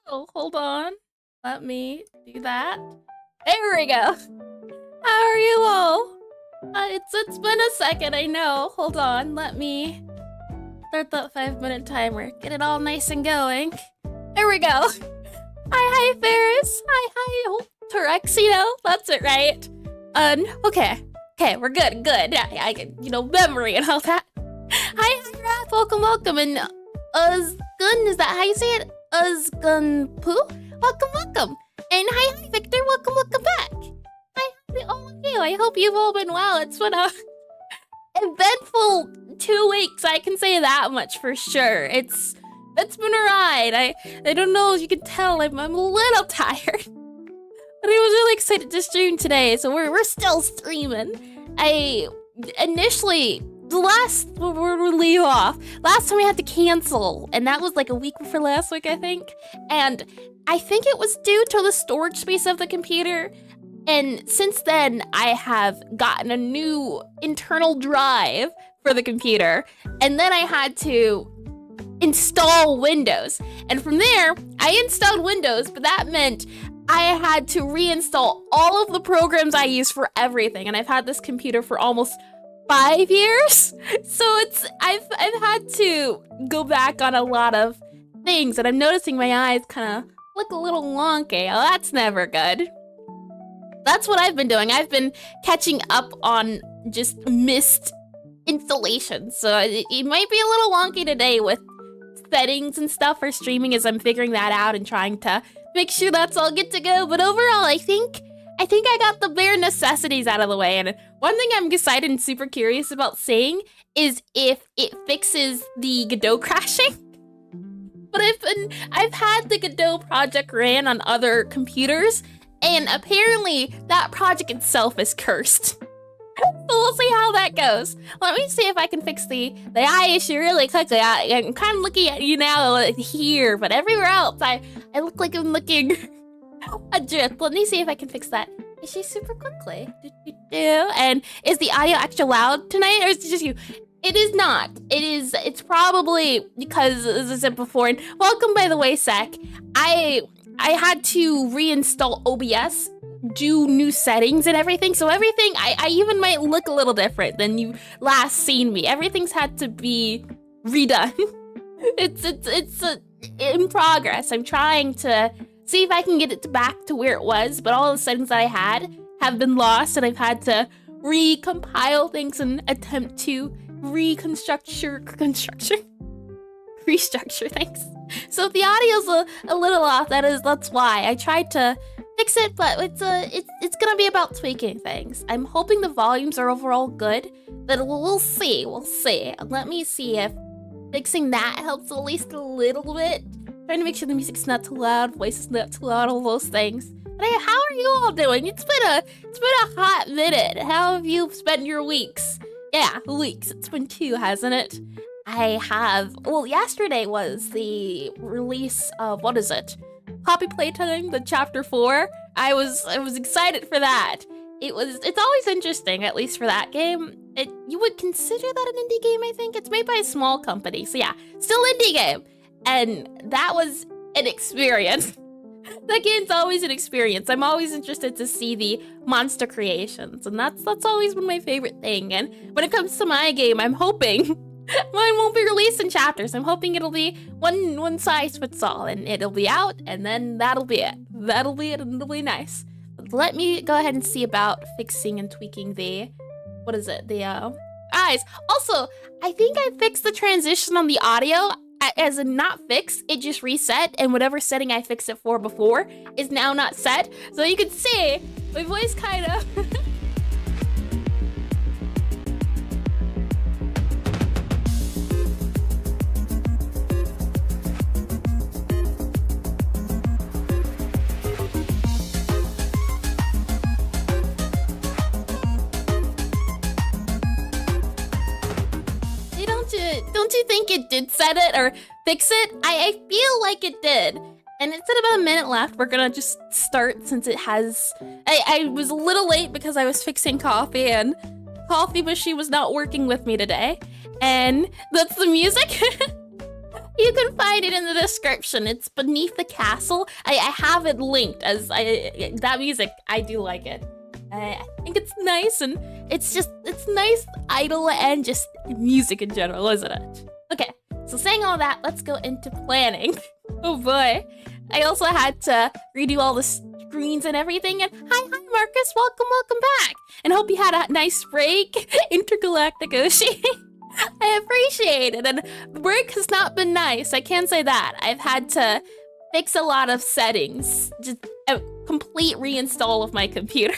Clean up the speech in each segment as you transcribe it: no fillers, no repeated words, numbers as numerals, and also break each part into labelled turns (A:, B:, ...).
A: Oh, hold on. Let me do that. There we go. How are you all? It's been a second, I know. Hold on, let me start that 5-minute timer. Get it all nice and going. There we go. Hi, Ferris. Hi. Oh, Torexino. That's it, right? Okay, we're good. Yeah, I get, memory and all that. Hi, Raph. Welcome. And Uzgun, is that how you say it? Uzgun Poo? Welcome. And hi, Victor. Welcome back. Hi, all of you. I hope you've all been well. It's been a eventful 2 weeks. I can say that much for sure. It's been a ride. I don't know if you can tell. I'm a little tired. But I was really excited to stream today, so we're still streaming. Where we leave off, last time we had to cancel, and that was like a week before last week, I think. And I think it was due to the storage space of the computer. And since then, I have gotten a new internal drive for the computer, and then I had to install Windows. And from there, I installed Windows, but that meant I had to reinstall all of the programs I use for everything. And I've had this computer for almost 5 years. So I've had to go back on a lot of things, and I'm noticing my eyes kind of look a little wonky. Oh, that's never good. That's what I've been doing. I've been catching up on just missed installations. So it might be a little wonky today with settings and stuff for streaming as I'm figuring that out and trying to make sure that's all good to go. But overall, I think I got the bare necessities out of the way. And one thing I'm excited and super curious about seeing is if it fixes the Godot crashing. But I've had the Godot project ran on other computers, and apparently that project itself is cursed. So we'll see how that goes. Let me see if I can fix the eye issue really quickly. I'm kind of looking at you now here, but everywhere else I look like I'm looking adrift. Let me see if I can fix that issue super quickly. And is the audio extra loud tonight, or is it just you? It is not. It's probably because, as I said before, and welcome by the way, Sec. I had to reinstall OBS, do new settings and everything, so everything, I even might look a little different than you last seen me. Everything's had to be redone. It's in progress. I'm trying to see if I can get it back to where it was, but all the settings that I had have been lost, and I've had to recompile things and attempt to restructure things. So if the audio's a little off, that's why. I tried to fix it, but it's gonna be about tweaking things. I'm hoping the volumes are overall good, but we'll see. Let me see if fixing that helps at least a little bit. Trying to make sure the music's not too loud, voice is not too loud, all those things. But hey, how are you all doing? It's been a hot minute. How have you spent your weeks? Yeah, weeks. It's been 2, hasn't it? I have. Well, yesterday was the release of, what is it? Poppy Playtime, the chapter 4. I was excited for that. It's always interesting, at least for that game. You would consider that an indie game, I think. It's made by a small company, so yeah, still indie game. And that was an experience. That game's always an experience. I'm always interested to see the monster creations, and that's always been my favorite thing. And when it comes to my game, I'm hoping mine won't be released in chapters. I'm hoping it'll be one size fits all, and it'll be out, and then that'll be it. And it'll be nice. But let me go ahead and see about fixing and tweaking the eyes. Also, I think I fixed the transition on the audio. As in not fixed, it just reset, and whatever setting I fixed it for before is now not set. So you can see my voice kind of Don't you think it did set it or fix it? I feel like it did. And it's at about a minute left. We're gonna just start since it has... I was a little late because I was fixing coffee, and coffee machine was not working with me today. And that's the music. You can find it in the description. It's beneath the castle. I have it linked as that music. I do like it. I think it's nice, and it's nice, idle, and just music in general, isn't it? Okay, so saying all that, let's go into planning. Oh boy. I also had to redo all the screens and everything, and hi Marcus, welcome back. And hope you had a nice break, Intergalactic Oshi. I appreciate it, and the break has not been nice, I can say that. I've had to fix a lot of settings, just a complete reinstall of my computer.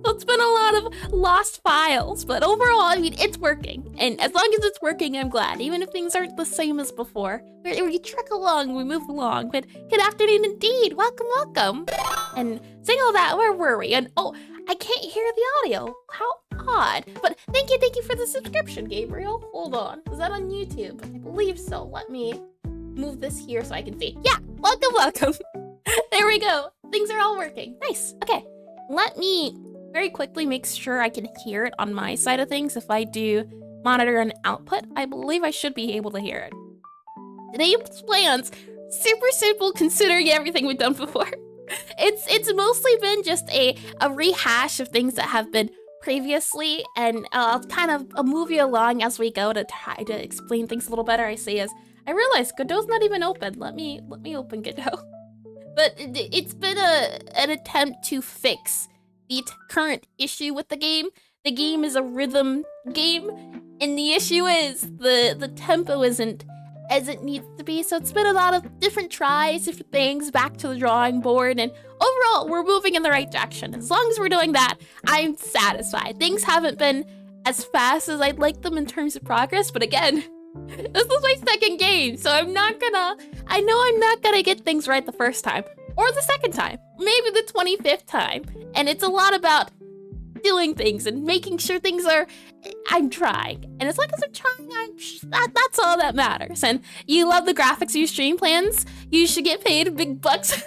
A: So it's been a lot of lost files, but overall, I mean, it's working. And as long as it's working, I'm glad, even if things aren't the same as before. We trek along, we move along, but good afternoon indeed, welcome. And saying all that, where were we? And oh, I can't hear the audio, how odd. But thank you for the subscription, Gabriel. Hold on, is that on YouTube? I believe so. Let me move this here so I can see. Yeah, welcome. There we go, things are all working, nice. Okay, let me very quickly make sure I can hear it on my side of things. If I do monitor and output, I believe I should be able to hear it. Today's plans, super simple considering everything we've done before. It's mostly been just a rehash of things that have been previously, and I'll kind of move you along as we go to try to explain things a little better. I say as I realize Godot's not even open. Let me open Godot. But it's been an attempt to fix the current issue with the game. The game is a rhythm game, and the issue is the tempo isn't as it needs to be. So it's been a lot of different tries, different things, back to the drawing board, and overall we're moving in the right direction. As long as we're doing that, I'm satisfied. Things haven't been as fast as I'd like them in terms of progress, but again, this is my second game, so I know I'm not gonna get things right the first time. Or the second time, maybe the 25th time. And it's a lot about doing things and making sure I'm trying. And as long as I'm trying, that's all that matters. And you love the graphics of your stream plans? You should get paid big bucks.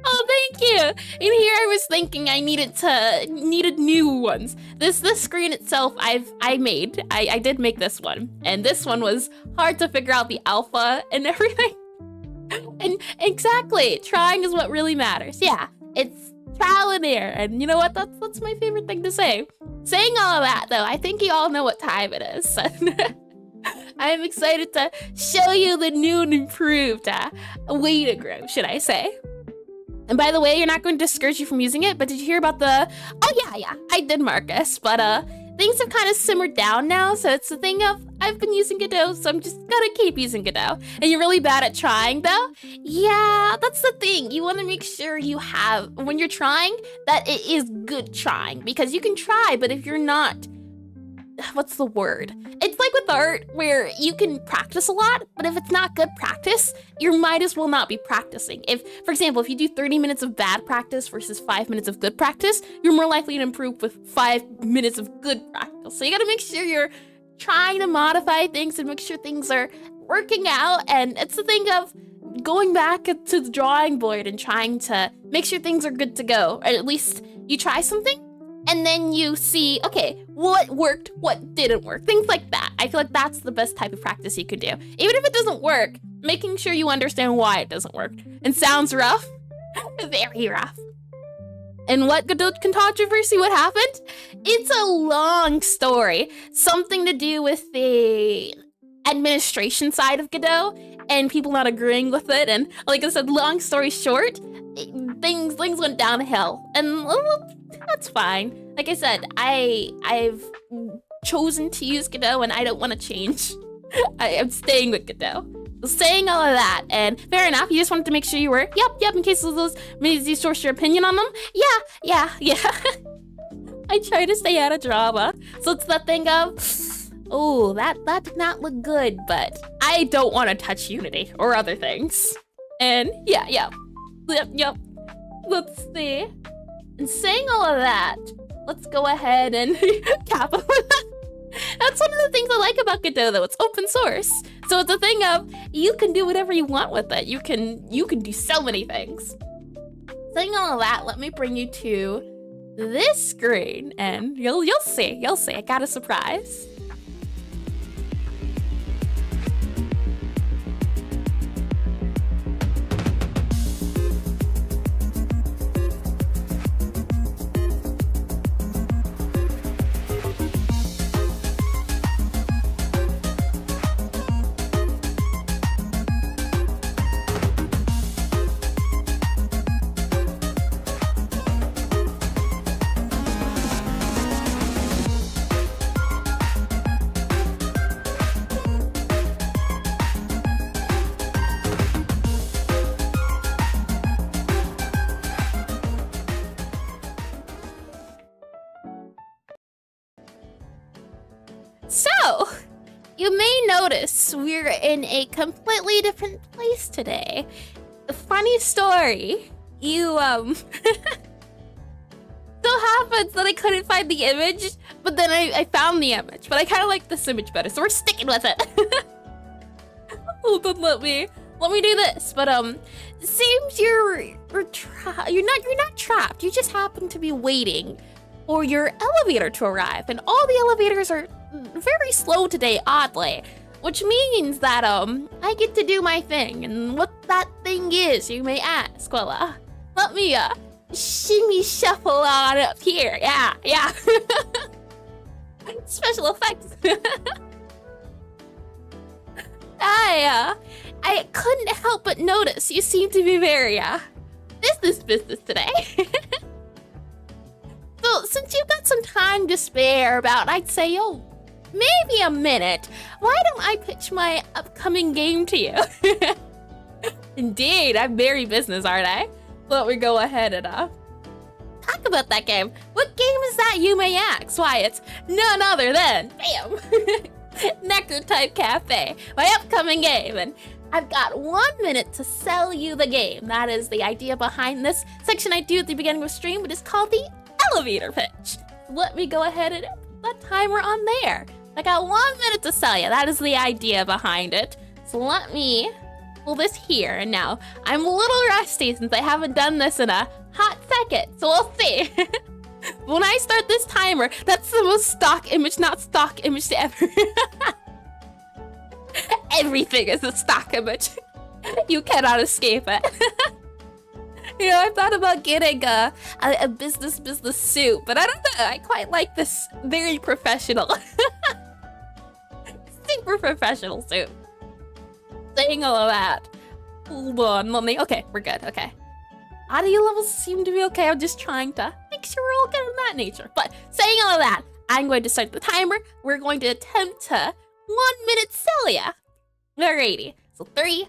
A: Oh, thank you. And here I was thinking I needed new ones. This screen itself, I made. I did make this one. And this one was hard to figure out the alpha and everything. And exactly, trying is what really matters. Yeah, it's trial and error, and you know what? That's my favorite thing to say. Saying all of that, though, I think you all know what time it is. I'm excited to show you the new and improved way to grow, should I say. And by the way, you're not going to discourage you from using it, but did you hear about the... Oh, yeah, I did, Marcus, but things have kind of simmered down now, so it's the thing of, I've been using Godot, so I'm just gonna keep using Godot. And you're really bad at trying, though? Yeah, that's the thing. You want to make sure you have, when you're trying, that it is good trying. Because you can try, but if you're not... What's the word? It's like with art, where you can practice a lot, but if it's not good practice, you might as well not be practicing. If, for example, if you do 30 minutes of bad practice versus 5 minutes of good practice, you're more likely to improve with 5 minutes of good practice. So you gotta make sure you're trying to modify things and make sure things are working out, and it's the thing of going back to the drawing board and trying to make sure things are good to go, or at least you try something, and then you see, okay, what worked, what didn't work, things like that. I feel like that's the best type of practice you could do. Even if it doesn't work, making sure you understand why it doesn't work. And sounds rough, very rough. And what Godot controversy, what happened? It's a long story. Something to do with the administration side of Godot and people not agreeing with it. And like I said, long story short, things went downhill. And well, that's fine. Like I said, I've chosen to use Godot and I don't want to change. I'm staying with Godot. So saying all of that, and fair enough, you just wanted to make sure you were, yep, in case of those, maybe you source your opinion on them. Yeah. I try to stay out of drama. So it's that thing of, oh, that did not look good, but I don't want to touch Unity or other things. And yep. Let's see. And saying all of that, let's go ahead and capital. That's one of the things I like about Godot, though. It's open source. So it's a thing of, you can do whatever you want with it. You can do so many things. Saying all of that, let me bring you to this screen, and you'll see. I got a surprise. So, you may notice we're in a completely different place today. A funny story. You, so happens that I couldn't find the image, but then I found the image. But I kind of like this image better, so we're sticking with it. Hold on, let me do this. But it seems you're not trapped. You just happen to be waiting for your elevator to arrive, and all the elevators are very slow today, oddly. Which means that I get to do my thing, and what that thing is, you may ask. Well, let me shimmy shuffle on up here. Yeah. Special effects. I couldn't help but notice you seem to be very business today. So since you've got some time to spare, about I'd say maybe a minute, why don't I pitch my upcoming game to you? Indeed, I'm very business, aren't I? Let me go ahead and talk about that game. What game is that, you may ask? Why, it's none other than, bam, Necrotype Cafe, my upcoming game. And I've got 1 minute to sell you the game. That is the idea behind this section I do at the beginning of stream. It is called the elevator pitch. Let me go ahead and put that timer on there. I got 1 minute to sell you. That is the idea behind it. So let me pull this here. And now I'm a little rusty since I haven't done this in a hot second. So we'll see. When I start this timer, that's the most stock image, not stock image to ever. Everything is a stock image. You cannot escape it. You know, I thought about getting a business suit, but I don't know. I quite like this very professional, super professional suit. Saying all of that. Hold on, let me. Okay, we're good. Okay. Audio levels seem to be okay. I'm just trying to make sure we're all good in that nature. But saying all of that, I'm going to start the timer. We're going to attempt to 1 minute sell ya. Alrighty. So 3,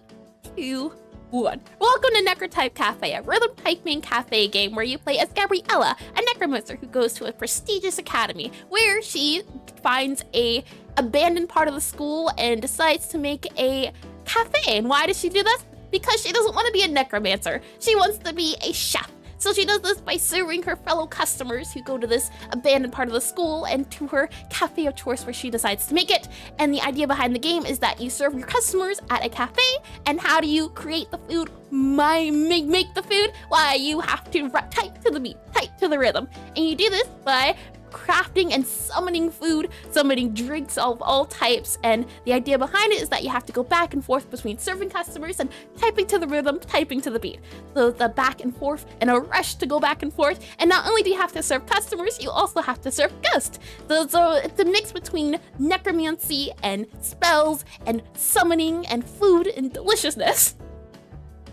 A: 2, 1. Welcome to Necrotype Cafe, a rhythm typing cafe game where you play as Gabriella, a necromancer who goes to a prestigious academy where she finds a abandoned part of the school and decides to make a cafe. And why does she do this? Because she doesn't want to be a necromancer. She wants to be a chef. So she does this by serving her fellow customers who go to this abandoned part of the school and to her cafe of choice where she decides to make it. And the idea behind the game is that you serve your customers at a cafe. And how do you create the food? Make the food? Why, you have to type to the beat, type to the rhythm. And you do this by crafting and summoning food, summoning drinks of all types. And the idea behind it is that you have to go back and forth between serving customers and typing to the rhythm, typing to the beat. So the back and forth and a rush to go back and forth. And not only do you have to serve customers, you also have to serve ghosts. So it's a mix between necromancy and spells and summoning and food and deliciousness.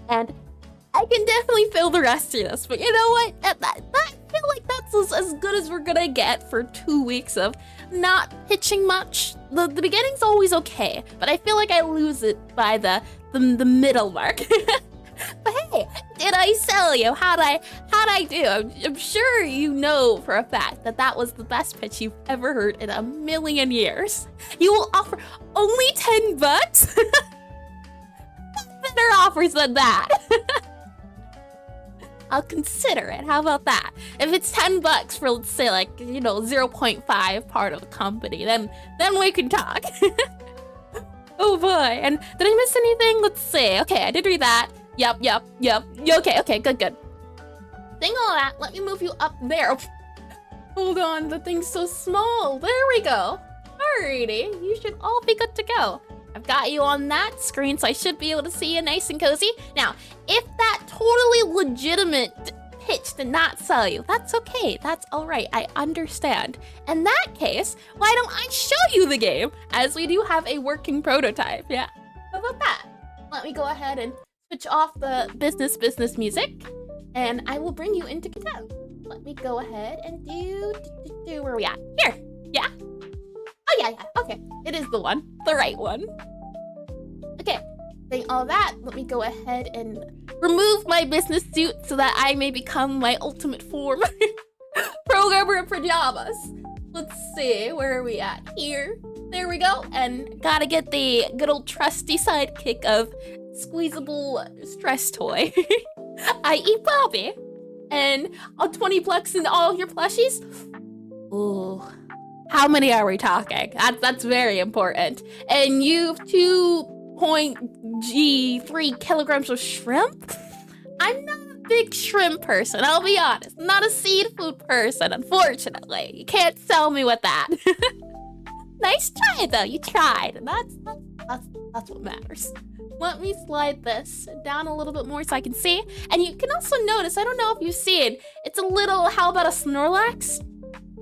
A: And I can definitely feel the rest of this, but you know what? I feel like that's as good as we're gonna get for 2 weeks of not pitching much. The beginning's always okay, but I feel like I lose it by the middle mark. But hey, did I sell you? How'd I do? I'm sure you know for a fact that that was the best pitch you've ever heard in a million years. You will offer only $10? Better offers than that. I'll consider it. How about that? If it's $10 for, let's say, like, you know, 0.5 part of the company, then we can talk. Oh boy. And did I miss anything? Let's see. Okay, I did read that. Yep. Okay, good. Saying all that, let me move you up there. Hold on, the thing's so small. There we go. Alrighty, you should all be good to go. I've got you on that screen, so I should be able to see you nice and cozy. Now, if that totally legitimate pitch did not sell you, that's okay. That's all right. I understand. In that case, why don't I show you the game, as we do have a working prototype? Yeah, how about that? Let me go ahead and switch off the business music, and I will bring you into Godot. Let me go ahead and do where are we at? Here. Yeah. Oh, yeah, okay. It is the one. The right one. Okay, saying all that, let me go ahead and remove my business suit so that I may become my ultimate form. Programmer in pajamas. Let's see, where are we at? Here. There we go. And gotta get the good old trusty sidekick of squeezable stress toy. I.e. Bobby. And all 20 bucks in all your plushies. Ooh. How many are we talking? That's very important. And you have 2.3 kilograms of shrimp? I'm not a big shrimp person, I'll be honest. I'm not a seafood person, unfortunately. You can't sell me with that. Nice try, though. You tried. And that's what matters. Let me slide this down a little bit more so I can see. And you can also notice, I don't know if you see it, it's a little, how about a Snorlax?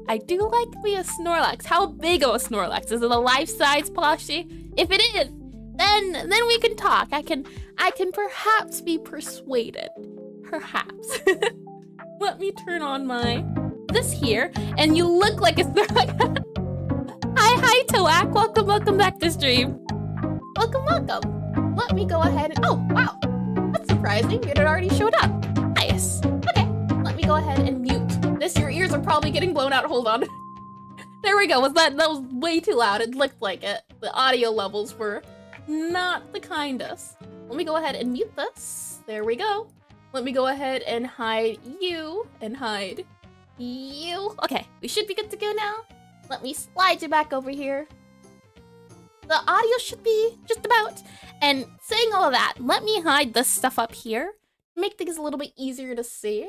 A: I do like me a Snorlax. How big of a Snorlax? Is it a life-size plushie? If it is, then we can talk. I can perhaps be persuaded. Perhaps. Let me turn on this here, and you look like a Snorlax. Hi, Toak. Welcome back to stream. Welcome. Let me go ahead and, oh, wow. That's surprising. It had already showed up. Nice. Okay, let me go ahead and mute. Your ears are probably getting blown out. Hold on. There we go. That was way too loud. It looked like it. The audio levels were not the kindest. Let me go ahead and mute this. There we go. Let me go ahead and hide you and hide you. Okay, we should be good to go now. Let me slide you back over here. The audio should be just about. And saying all of that, let me hide this stuff up here. Make things a little bit easier to see.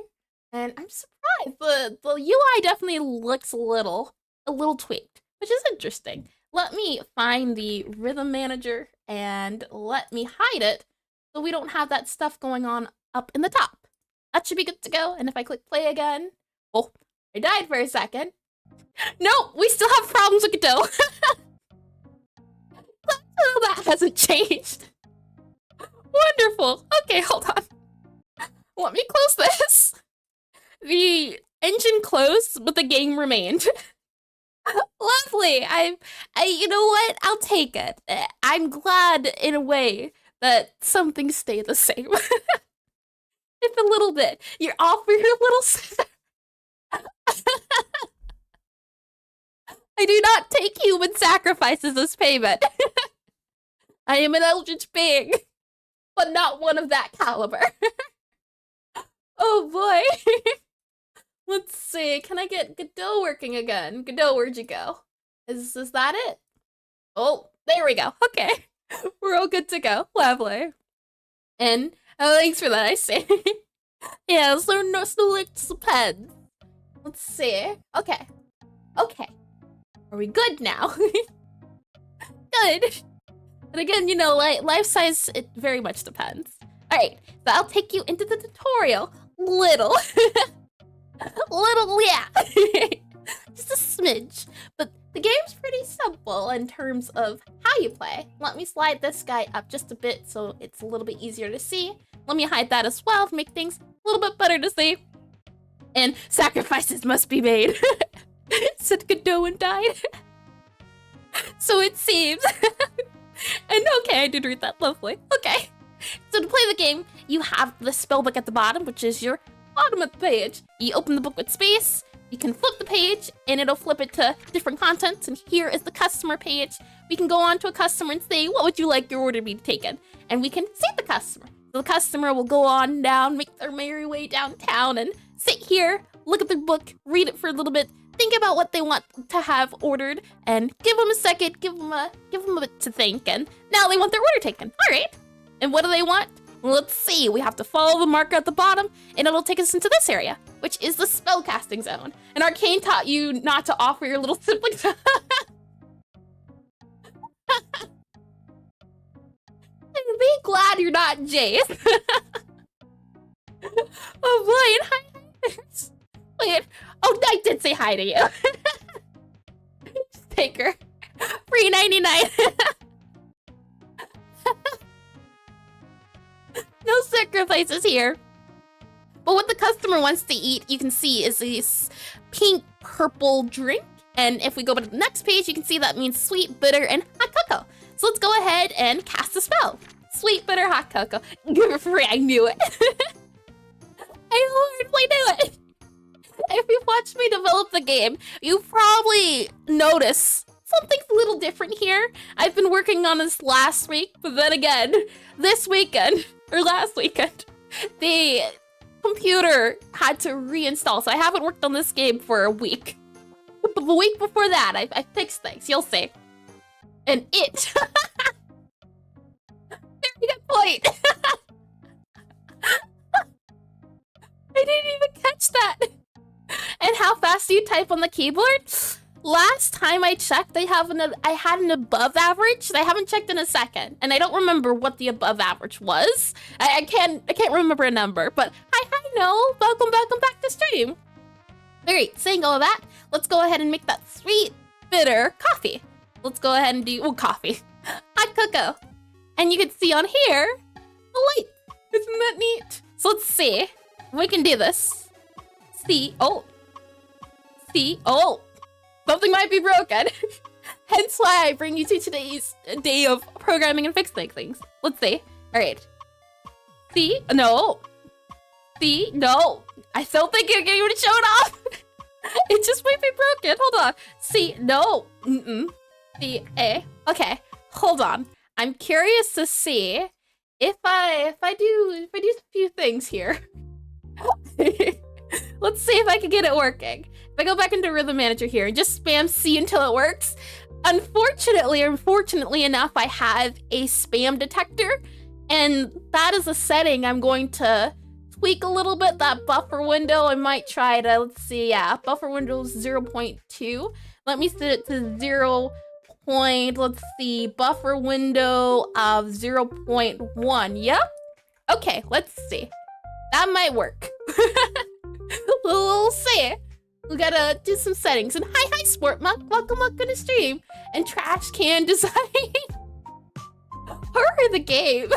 A: And I'm surprised. The UI definitely looks a little tweaked, which is interesting. Let me find the rhythm manager and let me hide it so we don't have that stuff going on up in the top. That should be good to go. And if I click play again, oh, I died for a second. No, we still have problems with Godot. That hasn't changed. Wonderful. Okay, hold on. Let me close this. The engine closed, but the game remained. Lovely. You know what? I'll take it. I'm glad in a way that something stayed the same. If a little bit. You're off for your little sister. I do not take human sacrifices as payment. I am an eldritch being, but not one of that caliber. Oh boy. Let's see, can I get Godot working again? Godot, where'd you go? Is that it? Oh, there we go. Okay. We're all good to go. Lovely. And, oh, thanks for that, I see. Yeah, so no depends. Let's see. Okay. Are we good now? Good. And again, you know, life size, it very much depends. Alright, so I'll take you into the tutorial. Little, yeah. Just a smidge. But the game's pretty simple in terms of how you play. Let me slide this guy up just a bit so it's a little bit easier to see. Let me hide that as well to make things a little bit better to see. And sacrifices must be made. Said Godot and died. So it seems. And okay, I did read that. Lovely. Okay. So to play the game, you have the spellbook at the bottom, which is your bottom of the page. You open the book with space, you can flip the page, and it'll flip it to different contents, and here is the customer page. We can go on to a customer and say, what would you like your order to be taken? And we can see the customer. So the customer will go on down, make their merry way downtown, and sit here, look at their book, read it for a little bit, think about what they want to have ordered, and give them a second, give them a bit to think, and now they want their order taken. All right. And what do they want? Well, let's see. We have to follow the marker at the bottom, and it'll take us into this area, which is the spellcasting zone. And Arcane taught you not to offer your little siblings. I'm be glad you're not Jace. Oh boy, and hi. Wait. Oh, I did say hi to you. Just take her. Free 99. No sacrifices here. But what the customer wants to eat, you can see, is this pink purple drink. And if we go to the next page, you can see that means sweet, bitter, and hot cocoa. So let's go ahead and cast a spell. Sweet, bitter, hot cocoa. Give it free. I knew it. I hardly knew it. If you've watched me develop the game, you probably notice something's a little different here. I've been working on this last week, but then again, this weekend, or last weekend, the computer had to reinstall, so I haven't worked on this game for a week. But the week before that, I fixed things, you'll see. And it... Very good point! I didn't even catch that! And how fast do you type on the keyboard? Last time I checked, I had an above average. I haven't checked in a second, and I don't remember what the above average was. I can't remember a number. But hi, no, welcome back to stream. All right, saying all of that, let's go ahead and make that sweet, bitter coffee. Let's go ahead and do coffee, hot cocoa, and you can see on here the light. Isn't that neat? So let's see if we can do this. See, oh. Something might be broken. Hence why I bring you to today's day of programming and fixing things. Let's see. All right. See? No. See? No. I still think you're getting ready to show it off. It just might be broken. Hold on. See? No. See? Okay. Hold on. I'm curious to see if I do a few things here. Let's see if I can get it working. If I go back into Rhythm Manager here and just spam C until it works. Unfortunately enough, I have a spam detector, and that is a setting I'm going to tweak a little bit. That buffer window, I might try to, let's see, yeah, buffer window 0.2. Let me set it to 0. Let's see, buffer window of 0.1. Yep. Okay, let's see. That might work. We'll see. We gotta do some settings. And hi, Sportmuck. Welcome to the stream. And trash can design. Hurry the game.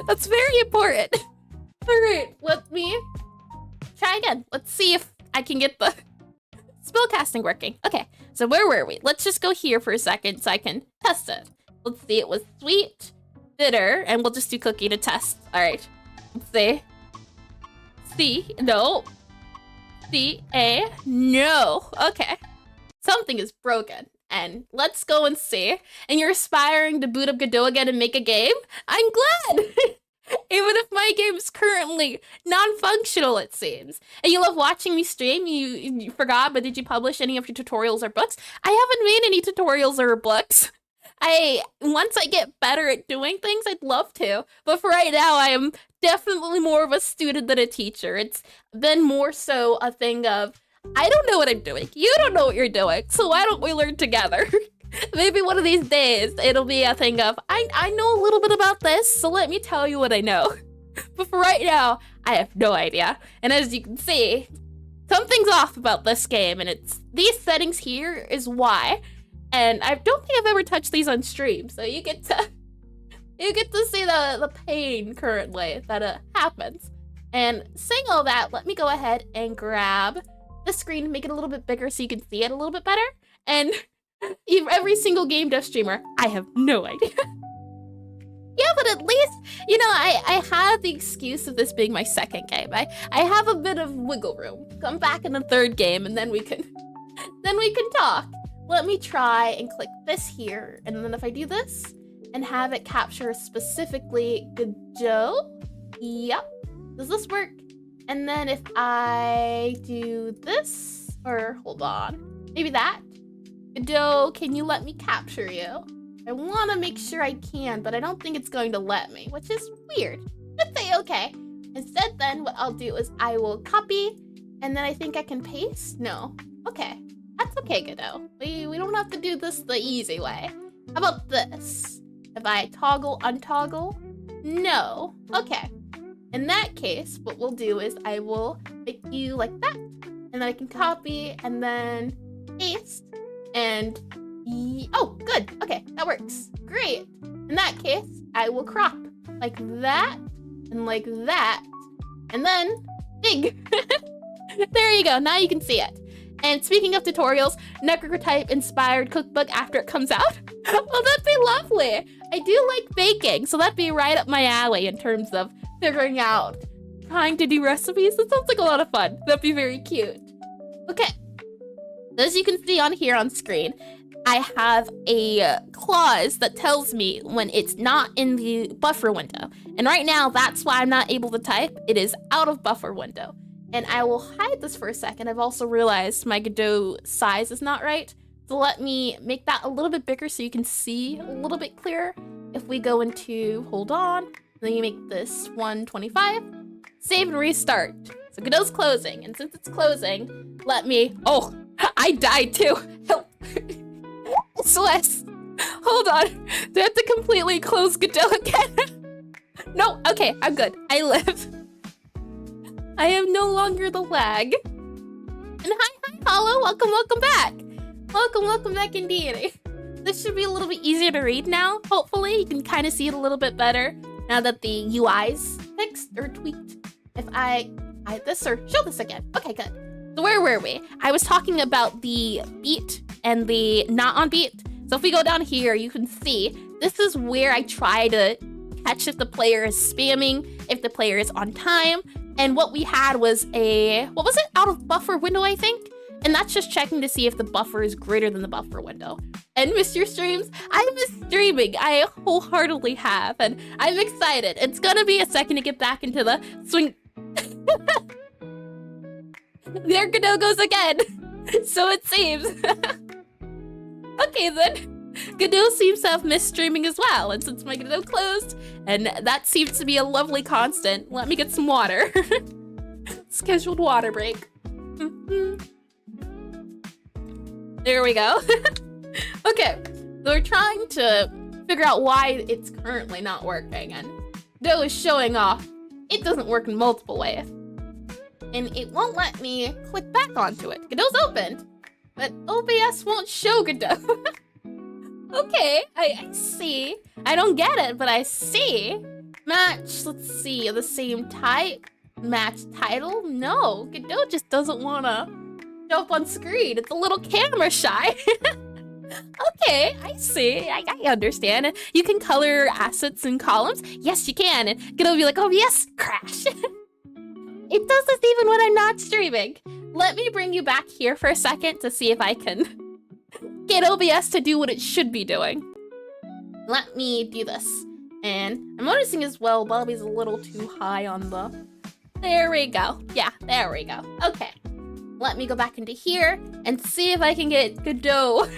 A: That's very important. All right, let me try again. Let's see if I can get the spellcasting working. Okay, so where were we? Let's just go here for a second so I can test it. Let's see, it was sweet, bitter, and we'll just do cookie to test. All right, let's see. C, no. C, A, no. Okay. Something is broken. And let's go and see. And you're aspiring to boot up Godot again and make a game? I'm glad! Even if my game is currently non-functional, it seems. And you love watching me stream? You forgot, but did you publish any of your tutorials or books? I haven't made any tutorials or books. Once I get better at doing things, I'd love to. But for right now, I am definitely more of a student than a teacher. It's been more so a thing of, I don't know what I'm doing. You don't know what you're doing. So why don't we learn together? Maybe one of these days, it'll be a thing of, I know a little bit about this, so let me tell you what I know. But for right now, I have no idea. And as you can see, something's off about this game, and it's these settings here is why. And I don't think I've ever touched these on stream, so you get to see the pain currently that happens. And saying all that, let me go ahead and grab the screen, make it a little bit bigger so you can see it a little bit better. And every single game dev streamer, I have no idea. Yeah, but at least, you know, I have the excuse of this being my second game. I have a bit of wiggle room. Come back in the third game, and then we can talk. Let me try and click this here, and then if I do this and have it capture specifically Godot, yep. Does this work? And then if I do this, or hold on, maybe that. Godot, can you let me capture you? I want to make sure I can, but I don't think it's going to let me, which is weird. Let's say okay. Instead, then what I'll do is I will copy, and then I think I can paste. No. Okay. That's okay, Godot. We don't have to do this the easy way. How about this? If I toggle, untoggle? No. Okay. In that case, what we'll do is I will make you like that. And then I can copy and then paste. And oh, good. Okay, that works. Great. In that case, I will crop like that and like that. And then big. There you go. Now you can see it. And speaking of tutorials, Necrotype inspired cookbook after it comes out. Well, that'd be lovely. I do like baking, so that'd be right up my alley in terms of figuring out, trying to do recipes. That sounds like a lot of fun. That'd be very cute. Okay. As you can see on here on screen, I have a clause that tells me when it's not in the buffer window. And right now, that's why I'm not able to type. It is out of buffer window. And I will hide this for a second. I've also realized my Godot size is not right. So let me make that a little bit bigger so you can see a little bit clearer. If we go into, hold on, then you make this 125, save and restart. So Godot's closing, and since it's closing, let me, oh, I died too. Help. SOS. Hold on. Do I have to completely close Godot again? No, okay, I'm good. I live. I am no longer the lag. And hi, Hollow, welcome back. Welcome back indeed. This should be a little bit easier to read now. Hopefully, you can kind of see it a little bit better now that the UI's fixed or tweaked. If I hide this or show this again. Okay, good. So where were we? I was talking about the beat and the not on beat. So if we go down here, you can see this is where I try to catch if the player is spamming, if the player is on time. And what we had was a, what was it? Out of buffer window, I think? And that's just checking to see if the buffer is greater than the buffer window. And miss your streams? I miss streaming. I wholeheartedly have. And I'm excited. It's gonna be a second to get back into the swing. There Godot goes again. So it seems. Okay then. Godot seems to have missed streaming as well. And since my Godot closed, and that seems to be a lovely constant, let me get some water. Scheduled water break. There we go. Okay, so we're trying to figure out why it's currently not working, and Godot is showing off it doesn't work in multiple ways. And it won't let me click back onto it. Godot's opened, but OBS won't show Godot. Okay, I see. I don't get it, but I see. Match, let's see, the same type. Match title? No, Godot just doesn't want to show up on screen. It's a little camera shy. Okay, I see. I understand. You can color assets and columns. Yes, you can. And Godot will be like, oh yes, crash. It does this even when I'm not streaming. Let me bring you back here for a second to see if I can get OBS to do what it should be doing. Let me do this. And I'm noticing as well, Bobby's a little too high on the... There we go. Yeah, there we go. Okay. Let me go back into here and see if I can get Godot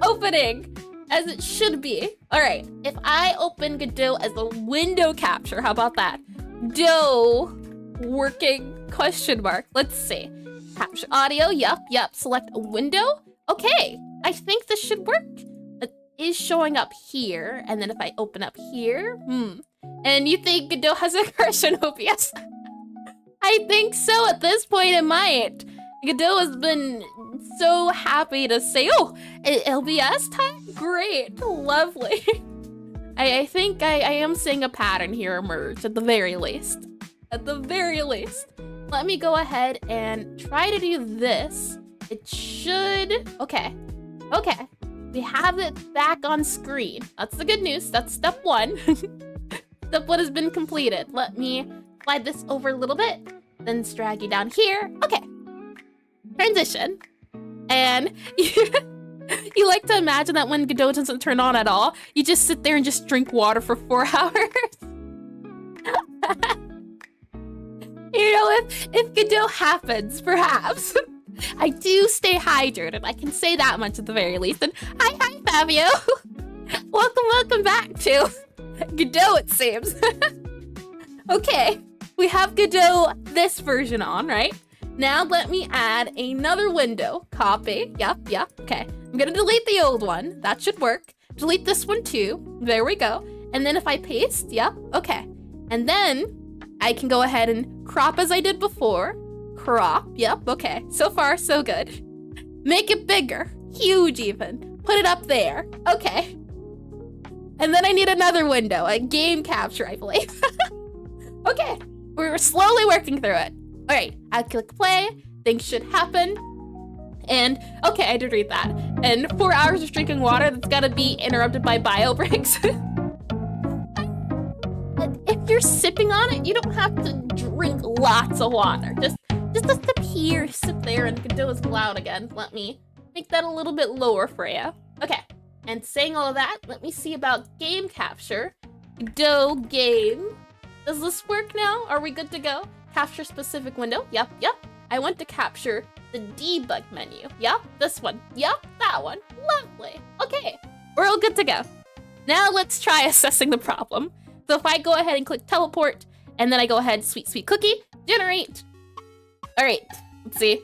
A: opening as it should be. All right, if I open Godot as a window capture, how about that? Godot working question mark. Let's see. Capture audio, yep. Select a window. Okay, I think this should work. It is showing up here, and then if I open up here, and you think Godot has a crush on OBS? I think so. At this point, it might. Godot has been so happy to say, oh, LBS time? Great. Lovely. I think I am seeing a pattern here emerge, at the very least. At the very least. Let me go ahead and try to do this. It should... Okay. Okay. We have it back on screen. That's the good news. That's step one. Step one has been completed. Let me slide this over a little bit. Then drag you down here. Okay. Transition. And you like to imagine that when Godot doesn't turn on at all, you just sit there and just drink water for 4 hours. You know, if Godot happens, perhaps. I do stay hydrated. I can say that much at the very least. And hi, Fabio. Welcome back to Godot, it seems. Okay, we have Godot this version on, right? Now let me add another window. Copy. Yep. Okay. I'm gonna delete the old one. That should work. Delete this one too. There we go. And then if I paste, yep. Okay. And then I can go ahead and crop as I did before. Crop. Yep. Okay. So far, so good. Make it bigger. Huge even. Put it up there. Okay. And then I need another window. A game capture, I believe. Okay. We're slowly working through it. All right, I'll click play. Things should happen. And okay, I did read that. And 4 hours of drinking water that's gotta be interrupted by bio breaks. If you're sipping on it, you don't have to drink lots of water. Just a sip here, sip there, and Godot is loud again. Let me make that a little bit lower for you. Okay, and saying all of that, let me see about game capture. Godot game. Does this work now? Are we good to go? Capture specific window. Yep. I want to capture the debug menu. Yep, this one. Yep, that one. Lovely. Okay, we're all good to go. Now let's try assessing the problem. So if I go ahead and click teleport, and then I go ahead, sweet cookie, generate. All right, let's see.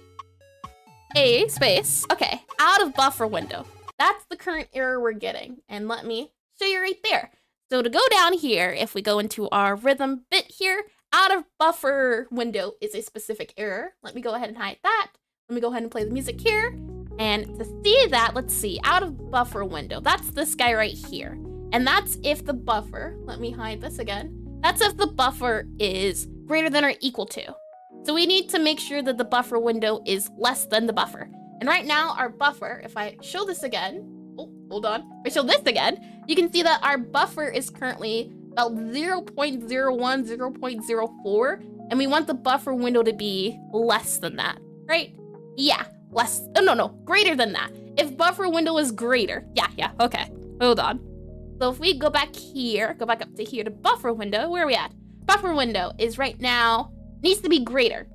A: A space. Okay, out of buffer window. That's the current error we're getting. And let me show you right there. So to go down here, if we go into our rhythm bit here, out of buffer window is a specific error. Let me go ahead and hide that. Let me go ahead and play the music here. And to see that, let's see, out of buffer window, that's this guy right here. And that's if the buffer, let me hide this again. That's if the buffer is greater than or equal to. So we need to make sure that the buffer window is less than the buffer. And right now our buffer, if I show this again, oh, hold on. If I show this again, you can see that our buffer is currently about 0.01, 0.04, and we want the buffer window to be less than that, right? Yeah, less, no, greater than that. If buffer window is greater, yeah, okay, hold on. So if we go back here, go back up to here to buffer window, where are we at? Buffer window is right now, needs to be greater.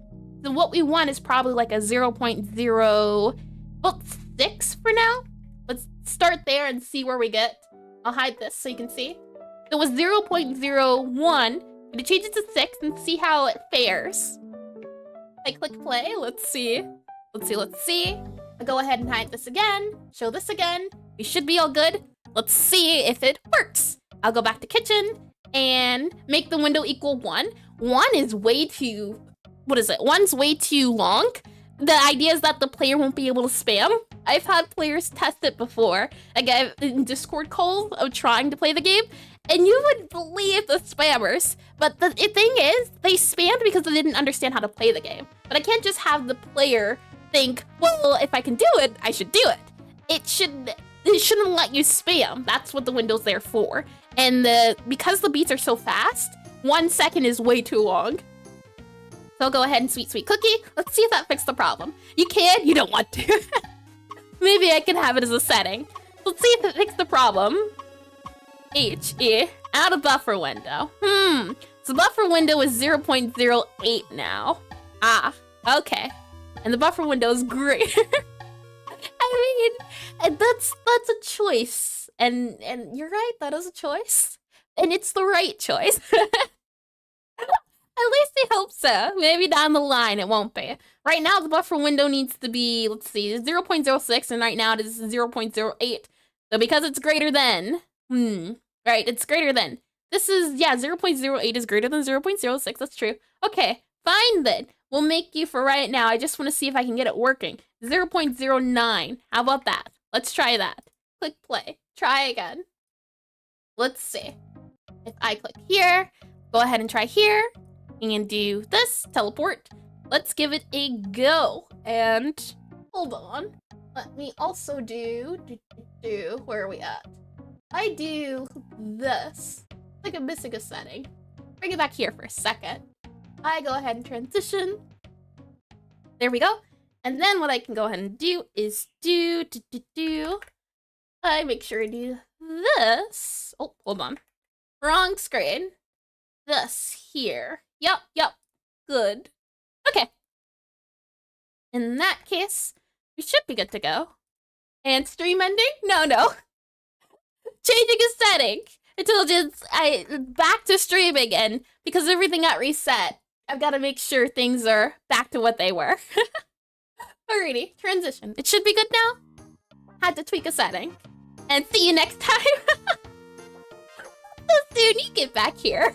A: So what we want is probably like a 0.06 for now. Let's start there and see where we get. I'll hide this so you can see. It was 0.01. We change it to 6 and see how it fares. I click play. Let's see. Let's see. I'll go ahead and hide this again. Show this again. We should be all good. Let's see if it works. I'll go back to kitchen and make the window equal 1. 1 is way too... What is it? 1's way too long. The idea is that the player won't be able to spam. I've had players test it before. Like in Discord calls of trying to play the game. And you would believe the spammers. But the thing is, they spammed because they didn't understand how to play the game. But I can't just have the player think, well, if I can do it, I should do it. It shouldn't let you spam. That's what the window's there for. And because the beats are so fast, 1 second is way too long. So I'll go ahead and sweet cookie. Let's see if that fixed the problem. You can, you don't want to. Maybe I can have it as a setting. Let's see if it fixed the problem. HE, out of buffer window. So buffer window is 0.08 now. Ah, okay. And the buffer window is greater. I mean, that's a choice. And you're right, that is a choice. And it's the right choice. At least I hope so. Maybe down the line it won't be. Right now the buffer window needs to be, let's see, 0.06, and right now it is 0.08. So because it's greater than, right, it's greater than. This is, yeah, 0.08 is greater than 0.06, that's true. Okay, fine then. We'll make you for right now. I just want to see if I can get it working. 0.09, how about that? Let's try that. Click play, try again. Let's see. If I click here, go ahead and try here. And do this, teleport. Let's give it a go. And hold on. Let me also do, where are we at? I do this. Like I'm missing a setting. Bring it back here for a second. I go ahead and transition. There we go. And then what I can go ahead and do is I make sure I do this. Oh, hold on. Wrong screen. This here. Yep. Good. Okay. In that case, we should be good to go. And stream ending? No. Changing a setting until back to streaming, and because everything got reset, I've got to make sure things are back to what they were. Alrighty, transition. It should be good now. Had to tweak a setting. And see you next time. So soon you get back here.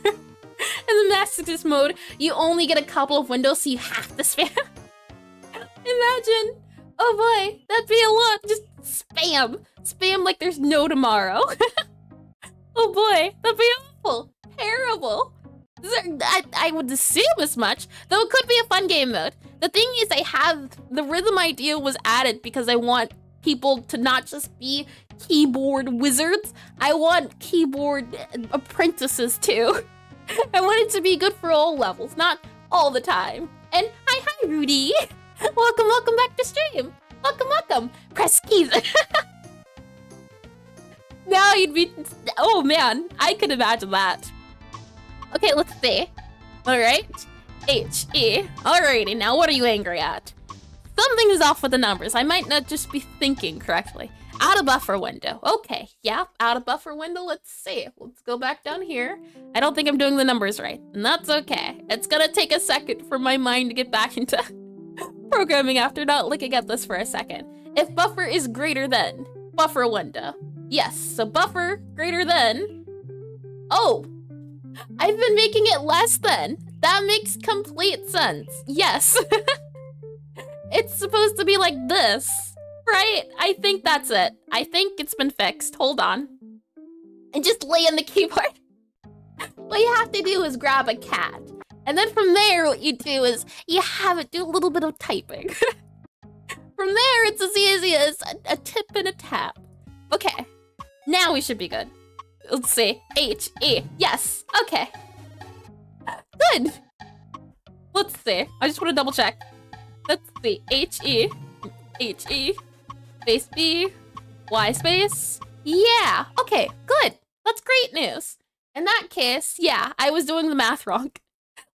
A: In the masochist mode, you only get a couple of windows, so you have to spam. Imagine. Oh boy, that'd be a lot. Just spam. Spam like there's no tomorrow. Oh boy, that'd be awful. Terrible. I would assume as much, though it could be a fun game mode. The thing is, the rhythm idea was added because I want people to not just be keyboard wizards. I want keyboard apprentices too. I want it to be good for all levels, not all the time. And hi, Rudy. Welcome back to stream. Welcome, welcome. Press keys. Now you'd be, oh man, I could imagine that. Okay, let's see. All right, H-E. Alrighty, now what are you angry at? Something is off with the numbers. I might not just be thinking correctly. Out of buffer window. Okay, yeah, out of buffer window. Let's see. Let's go back down here. I don't think I'm doing the numbers right, and that's okay. It's gonna take a second for my mind to get back into programming after not looking at this for a second. If buffer is greater than buffer window. Yes, so buffer greater than. Oh, I've been making it less than. That makes complete sense. Yes. It's supposed to be like this, right? I think that's it. I think it's been fixed. Hold on. And just lay on the keyboard. What you have to do is grab a cat. And then from there, what you do is you have it do a little bit of typing. From there, it's as easy as a tip and a tap. Okay, now we should be good. Let's see, H-E, yes, okay. Good. Let's see, I just want to double check. Let's see, H-E, H-E, space B, Y space. Yeah, okay, good. That's great news. In that case, yeah, I was doing the math wrong.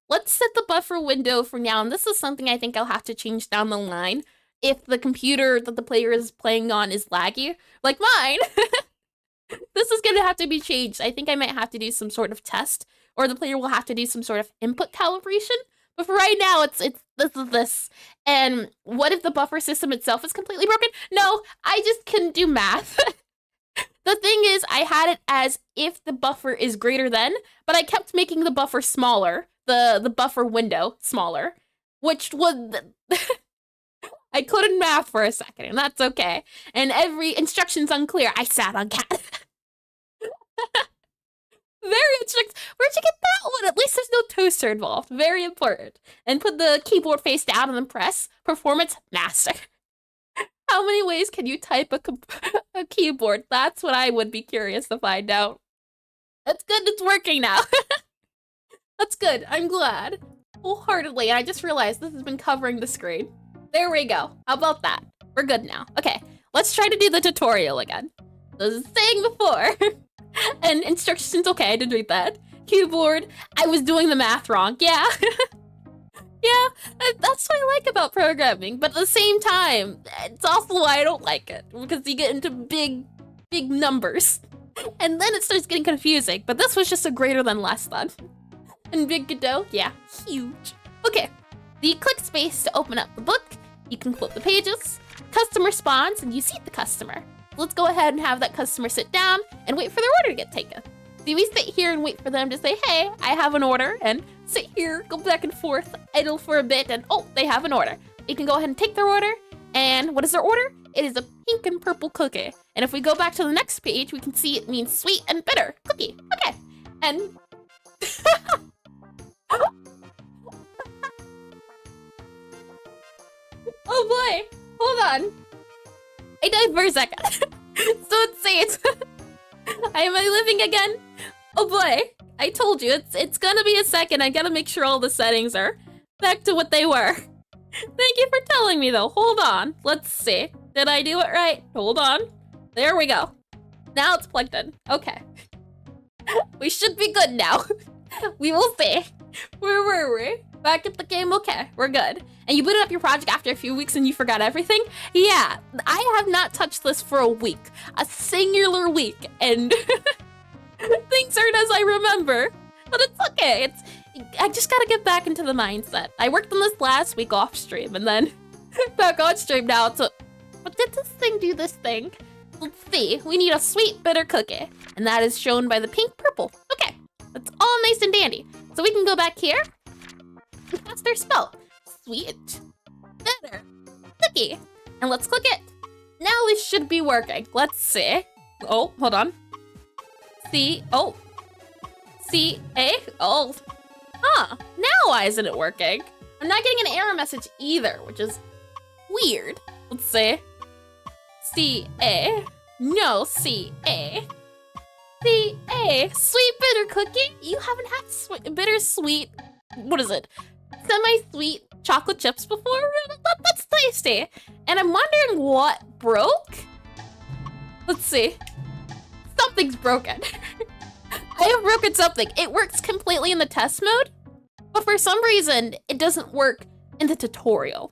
A: Let's set the buffer window for now, and this is something I think I'll have to change down the line if the computer that the player is playing on is laggy, like mine. This is gonna have to be changed. I think I might have to do some sort of test, or the player will have to do some sort of input calibration. But for right now, it's this. And what if the buffer system itself is completely broken? No, I just couldn't do math. The thing is, I had it as if the buffer is greater than, but I kept making the buffer smaller, the buffer window smaller, which was... I couldn't math for a second, and that's okay. And every instruction's unclear. I sat on cat. Very instruct. Where'd you get that one? At least there's no toaster involved. Very important. And put the keyboard face down and then press. Performance master. How many ways can you type a keyboard? That's what I would be curious to find out. That's good. It's working now. That's good. I'm glad. Wholeheartedly. And I just realized this has been covering the screen. There we go. How about that? We're good now. Okay, let's try to do the tutorial again. I was saying before. And instructions, okay, I did read that. Keyboard, I was doing the math wrong. Yeah. Yeah, that's what I like about programming. But at the same time, it's also why I don't like it. Because you get into big numbers. And then it starts getting confusing. But this was just a greater than less than. And big Godot, yeah, huge. Okay. You click space to open up the book, you can flip the pages, customer spawns, and you seat the customer. Let's go ahead and have that customer sit down and wait for their order to get taken. So we sit here and wait for them to say, hey, I have an order, and sit here, go back and forth, idle for a bit, and oh, they have an order. You can go ahead and take their order, and what is their order? It is a pink and purple cookie. And if we go back to the next page, we can see it means sweet and bitter cookie. Okay, and... Oh boy, hold on. I died for a second. So let's see it. Am I living again? Oh boy, I told you, it's gonna be a second. I gotta make sure all the settings are back to what they were. Thank you for telling me though, hold on. Let's see, did I do it right? Hold on, there we go. Now it's plugged in, okay. We should be good now. We will see. Where were we? Back at the game, okay, we're good. And you booted up your project after a few weeks and you forgot everything? Yeah, I have not touched this for a week. A singular week, and things aren't as I remember. But it's okay, I just gotta get back into the mindset. I worked on this last week off stream, and then back on stream now, so... But did this thing do this thing? Let's see, we need a sweet bitter cookie. And that is shown by the pink purple. Okay, that's all nice and dandy. So we can go back here. And that's their spell. Sweet, bitter, cookie. And let's click it. Now this should be working. Let's see. Oh, hold on. C, oh. C-A, oh. Huh, now why isn't it working? I'm not getting an error message either, which is weird. Let's see. C-A, no, C-A. C-A, sweet bitter cookie? You haven't had bittersweet, what is it? semi-sweet chocolate chips before. That's tasty. And I'm wondering what broke? Let's see. Something's broken. I have broken something. It works completely in the test mode, but for some reason, it doesn't work in the tutorial.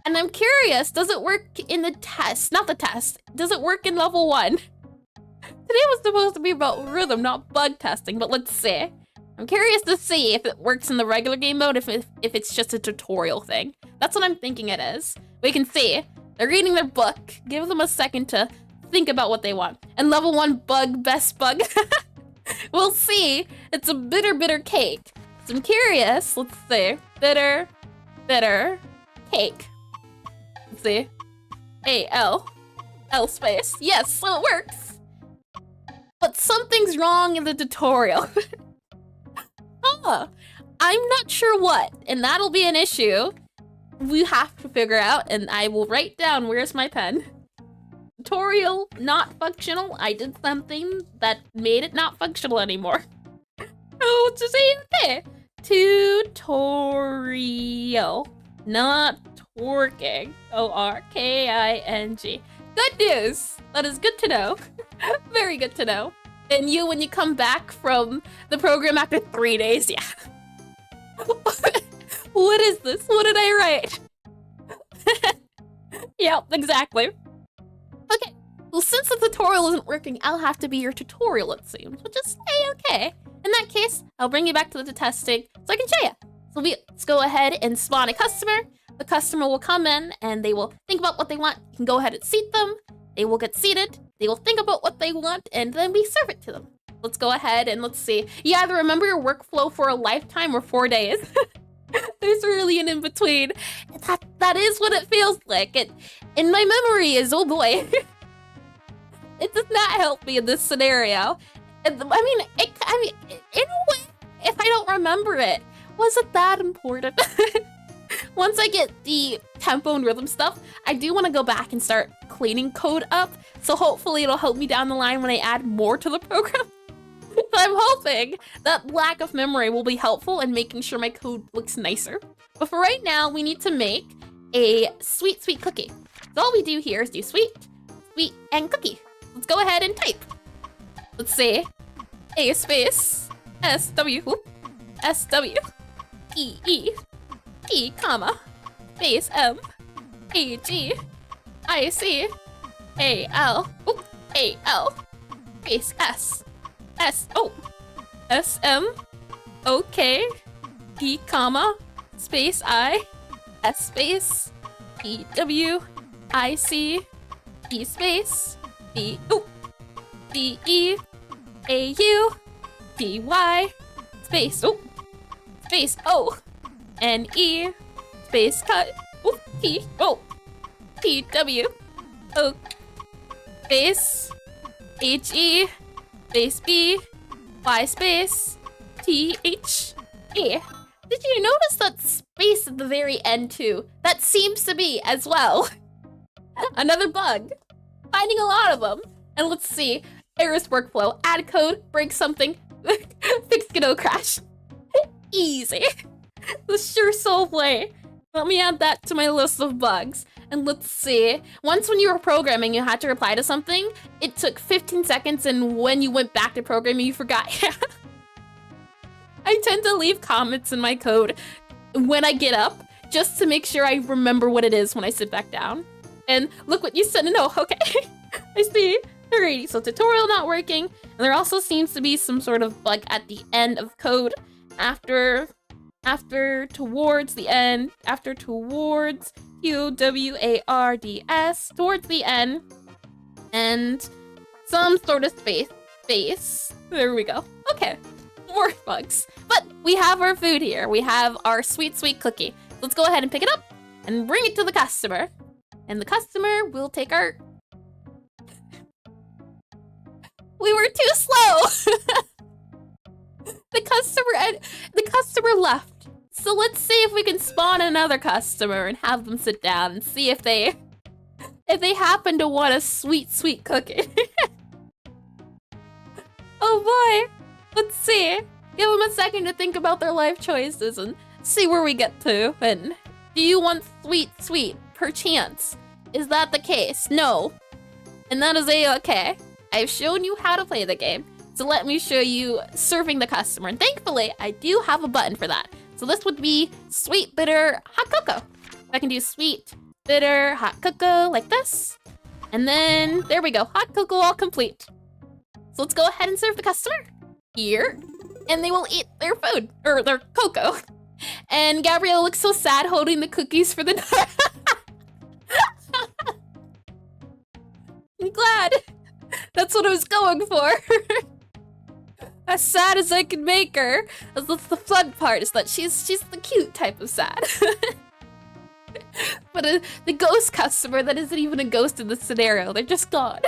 A: And I'm curious, does it work in the test? Not the test. Does it work in level 1? Today was supposed to be about rhythm, not bug testing, but let's see. I'm curious to see if it works in the regular game mode, if it's just a tutorial thing. That's what I'm thinking it is. We can see. They're reading their book. Give them a second to think about what they want. And level 1 bug, best bug. We'll see. It's a bitter, bitter cake. So I'm curious. Let's see. Bitter, bitter cake. Let's see. A-L. L space. Yes, so it works. But something's wrong in the tutorial. Huh. I'm not sure what, and that'll be an issue we have to figure out, and I will write down, where's my pen? Tutorial not functional. I did something that made it not functional anymore. Oh, to say okay. Tutorial not working. O-R-K-I-N-G. Good news. That is good to know. Very good to know. And you, when you come back from the program after 3 days, yeah. What is this? What did I write? Yep, exactly. Okay, well, since the tutorial isn't working, I'll have to be your tutorial, it seems. But just say okay. In that case, I'll bring you back to the testing so I can show you. So let's go ahead and spawn a customer. The customer will come in and they will think about what they want. You can go ahead and seat them. They will get seated. They will think about what they want, and then we serve it to them. Let's go ahead and let's see. You either remember your workflow for a lifetime or 4 days. There's really an in-between. That is what it feels like. In my memory is, oh boy. It does not help me in this scenario. I mean, in a way, if I don't remember it, was it that important? Once I get the tempo and rhythm stuff, I do want to go back and start cleaning code up. So hopefully it'll help me down the line when I add more to the program. So I'm hoping that lack of memory will be helpful in making sure my code looks nicer. But for right now, we need to make a sweet, sweet cookie. So all we do here is do sweet, sweet, and cookie. Let's go ahead and type. Let's say A space S-W, S-W, E-E, T, comma, space M, A-G, I-C, A-L, A-L, space S, S-O, S-M, O-K, E, comma, space I, S space, E-W, I-C, E space, B, D-E, A-U, D-Y, space, space O, N-E, space cut, T, T-W, O, space, H-E, space B, Y space, T-H-E. Did you notice that space at the very end too? That seems to be as well. Another bug. Finding a lot of them. And let's see. Errors workflow. Add code. Break something. Fix Godot crash. Easy. The sure soul play. Let me add that to my list of bugs. And let's see. Once when you were programming, you had to reply to something. It took 15 seconds, and when you went back to programming, you forgot. I tend to leave comments in my code when I get up, just to make sure I remember what it is when I sit back down. And look what you said. No, okay. I see. Alrighty, so tutorial not working. And there also seems to be some sort of bug at the end of code. Towards the end, towards, Q-W-A-R-D-S, towards the end, and some sort of space. There we go. Okay, more bugs. But we have our food here. We have our sweet, sweet cookie. Let's go ahead and pick it up and bring it to the customer. And the customer will take our... We were too slow! The customer left. So let's see if we can spawn another customer and have them sit down and see if they happen to want a sweet, sweet cookie. Oh boy. Let's see. Give them a second to think about their life choices and see where we get to. And do you want sweet, sweet, perchance? Is that the case? No. And that is a-okay. I've shown you how to play the game, so let me show you serving the customer. And thankfully, I do have a button for that. So this would be sweet, bitter, hot cocoa. I can do sweet, bitter, hot cocoa like this. And then, there we go, hot cocoa all complete. So let's go ahead and serve the customer here. And they will eat their food, or their cocoa. And Gabrielle looks so sad holding the cookies for the night. I'm glad. That's what I was going for. As sad as I can make her. That's the fun part, is that she's the cute type of sad. But the ghost customer, that isn't even a ghost in this scenario. They're just gone.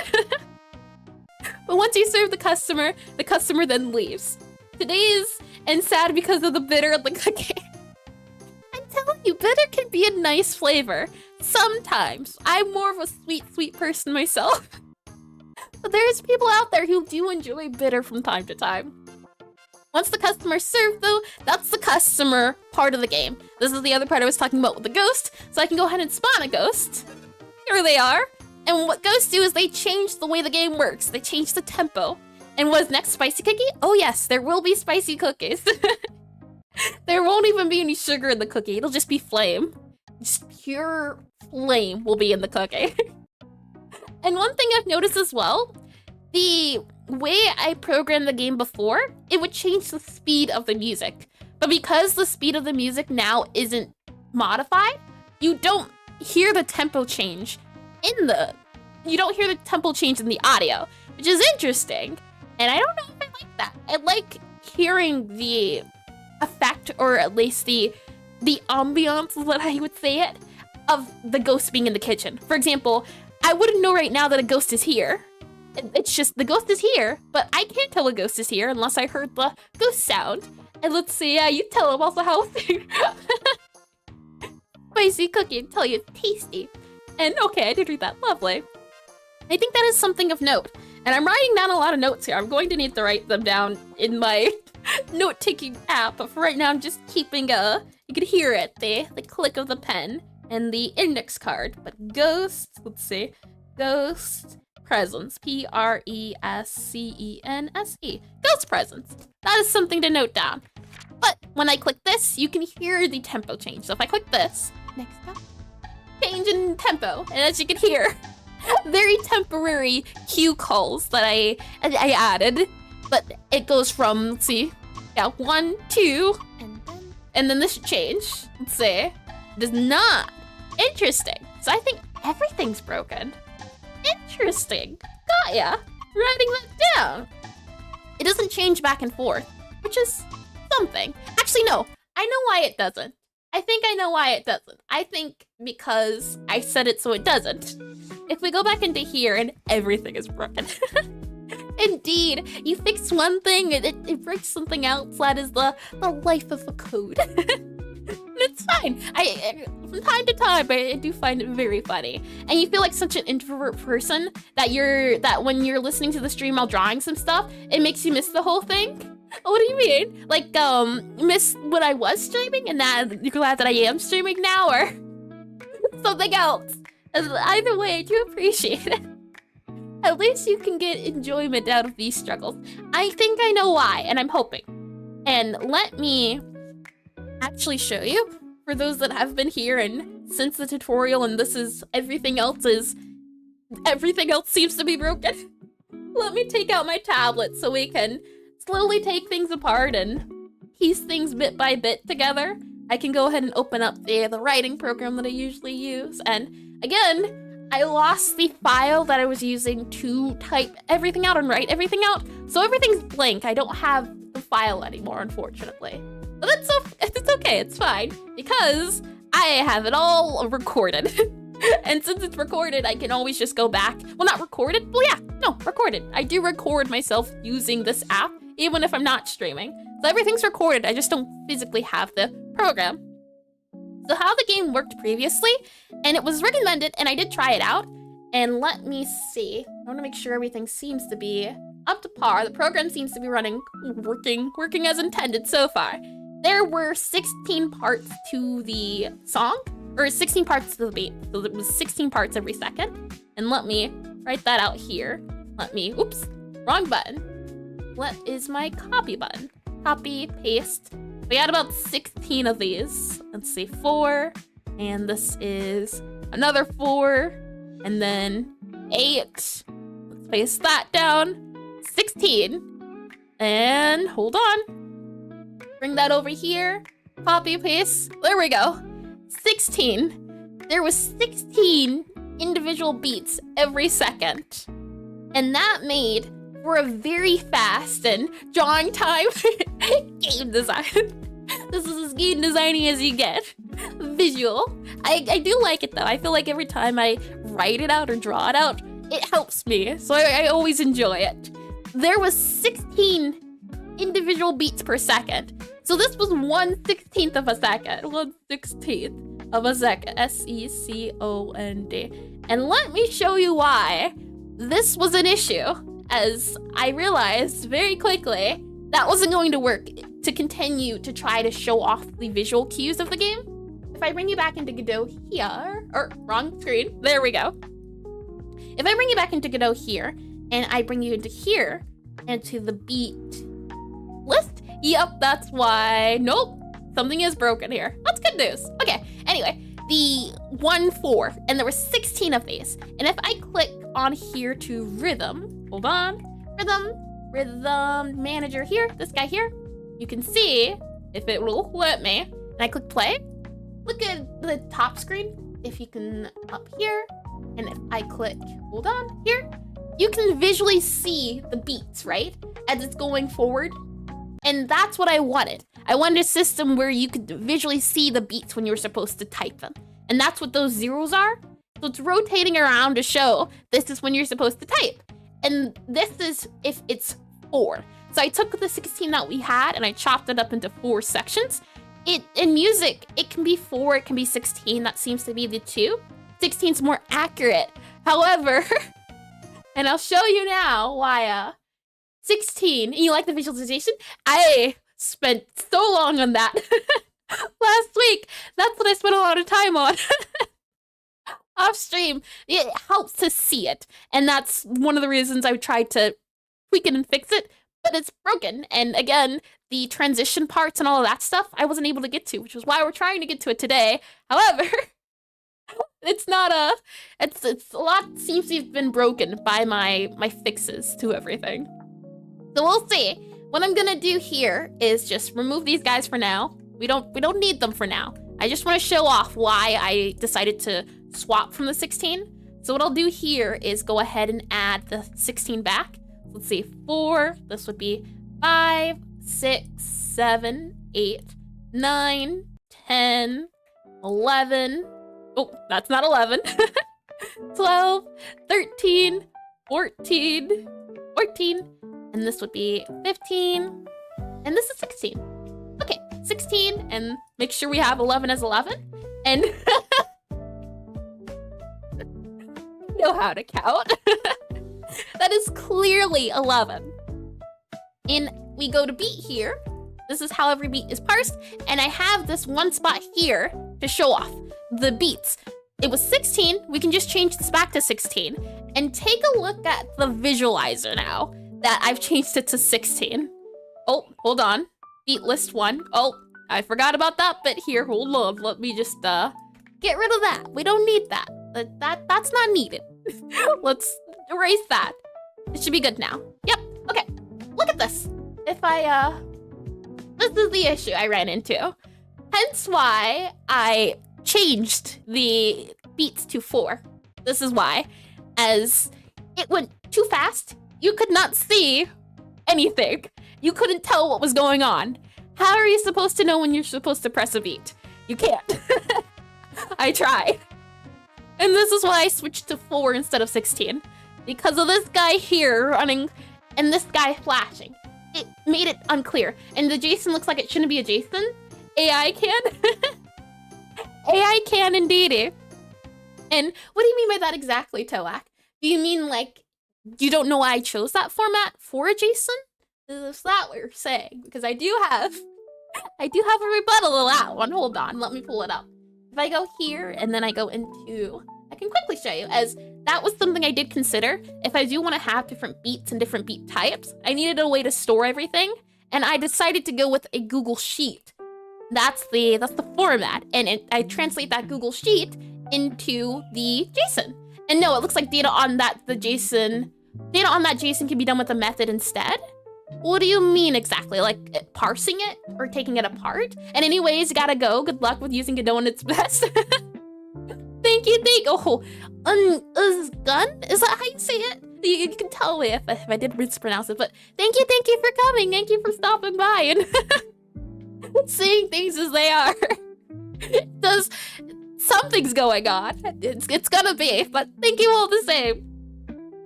A: But once you serve the customer then leaves. Today's and sad because of the bitter of the cookie. I'm telling you, bitter can be a nice flavor. Sometimes. I'm more of a sweet, sweet person myself. But there's people out there who do enjoy bitter from time to time. Once the customer's served, though, that's the customer part of the game. This is the other part I was talking about with the ghost, so I can go ahead and spawn a ghost. Here they are. And what ghosts do is they change the way the game works. They change the tempo. And what's next, spicy cookie? Oh yes, there will be spicy cookies. There won't even be any sugar in the cookie. It'll just be flame. Just pure flame will be in the cookie. And one thing I've noticed as well, the way I programmed the game before, it would change the speed of the music. But because the speed of the music now isn't modified, you don't hear the tempo change in the audio, which is interesting. And I don't know if I like that. I like hearing the effect, or at least the ambiance, is what I would say it, of the ghost being in the kitchen. For example, I wouldn't know right now that a ghost is here. It's just the ghost is here, but I can't tell a ghost is here unless I heard the ghost sound. And let's see, yeah, you tell them also how spicy cookie and tell you it's tasty. And okay, I did read that. Lovely. I think that is something of note. And I'm writing down a lot of notes here. I'm going to need to write them down in my note-taking app. But for right now, I'm just keeping you can hear it, the click of the pen and the index card. But ghost, let's see, ghost presence, Prescence. Ghost presence. That is something to note down. But when I click this, you can hear the tempo change. So if I click this, next up, change in tempo. And as you can hear, very temporary cue calls that I added. But it goes from, let's see, yeah, 1, 2, and then this should change. Let's see. It does not. Interesting. So I think everything's broken. Interesting. Got ya. Writing that down. It doesn't change back and forth, which is something. Actually, no. I know why it doesn't. I think I know why it doesn't. I think because I set it so it doesn't. If we go back into here and everything is broken. Indeed, you fix one thing and it breaks something else. That is the life of a code. It's fine. From time to time, I do find it very funny. And you feel like such an introvert person that when you're listening to the stream while drawing some stuff, it makes you miss the whole thing. What do you mean? Like, miss when I was streaming and that you're glad that I am streaming now, or something else? Either way, I do appreciate it. At least you can get enjoyment out of these struggles. I think I know why, and I'm hoping. And let me actually show you, for those that have been here and since the tutorial, and this is everything else seems to be broken. Let me take out my tablet so we can slowly take things apart and piece things bit by bit together. I can go ahead and open up the writing program that I usually use, and again, I lost the file that I was using to type everything out and write everything out, so everything's blank. I don't have the file anymore, unfortunately. But it's okay, it's fine, because I have it all recorded. And since it's recorded, I can always just go back. Well, not recorded, well yeah, no, recorded. I do record myself using this app, even if I'm not streaming. So everything's recorded, I just don't physically have the program. So how the game worked previously, and it was recommended, and I did try it out, and let me see. I want to make sure everything seems to be up to par. The program seems to be working as intended so far. there were 16 parts to the song, or 16 parts to the beat. So it was 16 parts every second. And let me write that out here. Oops, wrong button. What is my copy button? Copy, paste. We had about 16 of these. Let's see, 4. And this is another 4. And then 8. Let's paste that down. 16. And hold on. Bring that over here. Copy, paste. There we go. 16. There was 16 individual beats every second. And that made for a very fast and drawing time game design. This is as game designy as you get. Visual. I do like it though. I feel like every time I write it out or draw it out, it helps me. So I always enjoy it. There was 16 individual beats per second. So this was 1/16 of a second. 1/16 of a second. S-E-C-O-N-D. And let me show you why this was an issue, as I realized very quickly that wasn't going to work to continue to try to show off the visual cues of the game. If I bring you back into Godot here, or wrong screen, there we go. If I bring you back into Godot here, and I bring you into here, and to the beat list, yep, that's why, nope, something is broken here. That's good news. Okay, anyway, the 1/4, and there were 16 of these. And if I click on here to rhythm, hold on, rhythm manager here, this guy here, you can see, if it will let me, and I click play, look at the top screen, if you can up here, and if I click, hold on, here, you can visually see the beats, right? As it's going forward. And that's what I wanted. I wanted a system where you could visually see the beats when you were supposed to type them. And that's what those zeros are. So it's rotating around to show this is when you're supposed to type. And this is if it's 4. So I took the 16 that we had and I chopped it up into 4 sections. In music, it can be 4, it can be 16. That seems to be the 2. 16 is more accurate. However, and I'll show you now why 16, you like the visualization? I spent so long on that last week. That's what I spent a lot of time on. Off stream, it helps to see it. And that's one of the reasons I tried to tweak it and fix it, but it's broken. And again, the transition parts and all of that stuff, I wasn't able to get to, which is why we're trying to get to it today. However, it's not it's a lot seems to have been broken by my fixes to everything. So we'll see. What I'm gonna do here is just remove these guys for now. We don't need them for now. I just want to show off why I decided to swap from the 16. So what I'll do here is go ahead and add the 16 back. Let's see, 4. This would be 5, 6, 7, 8, 9, 10, 11. Oh, that's not 11. 12, 13, 14, 14. And this would be 15, and this is 16. Okay, 16, and make sure we have 11 as 11, and know how to count. That is clearly 11. And we go to beat here. This is how every beat is parsed, and I have this one spot here to show off the beats. It was 16, we can just change this back to 16, and take a look at the visualizer now that I've changed it to 16. Oh, hold on. Beat list 1. Oh, I forgot about that bit here. Hold on. Let me just get rid of that. We don't need that. That's not needed. Let's erase that. It should be good now. Yep. Okay. Look at this. If I this is the issue I ran into. Hence why I changed the beats to 4. This is why. As it went too fast. You could not see anything. You couldn't tell what was going on. How are you supposed to know when you're supposed to press a beat? You can't. I tried. And this is why I switched to 4 instead of 16. Because of this guy here running and this guy flashing. It made it unclear. And the Jason looks like it shouldn't be a Jason. AI can. AI can indeed. And what do you mean by that exactly, Toak? Do you mean like you don't know why I chose that format for a Jason? Is that what you're saying? Because I do have I do have a rebuttal to that one. Hold on, let me pull it up. If I go here and then I go into, I can quickly show you, as that was something I did consider. If I do want to have different beats and different beat types, I needed a way to store everything, and I decided to go with a Google Sheet. That's the format, and I translate that Google Sheet into the JSON. And no, it looks like data on that JSON can be done with a method instead. What do you mean exactly? Like parsing it or taking it apart? And anyways, gotta go. Good luck with using Godot in its best. Thank you. Oh, gun? Is that how you say it? You can tell me if I did mispronounce it, but thank you for coming. Thank you for stopping by and seeing things as they are. Something's going on. It's gonna be, but thank you all the same.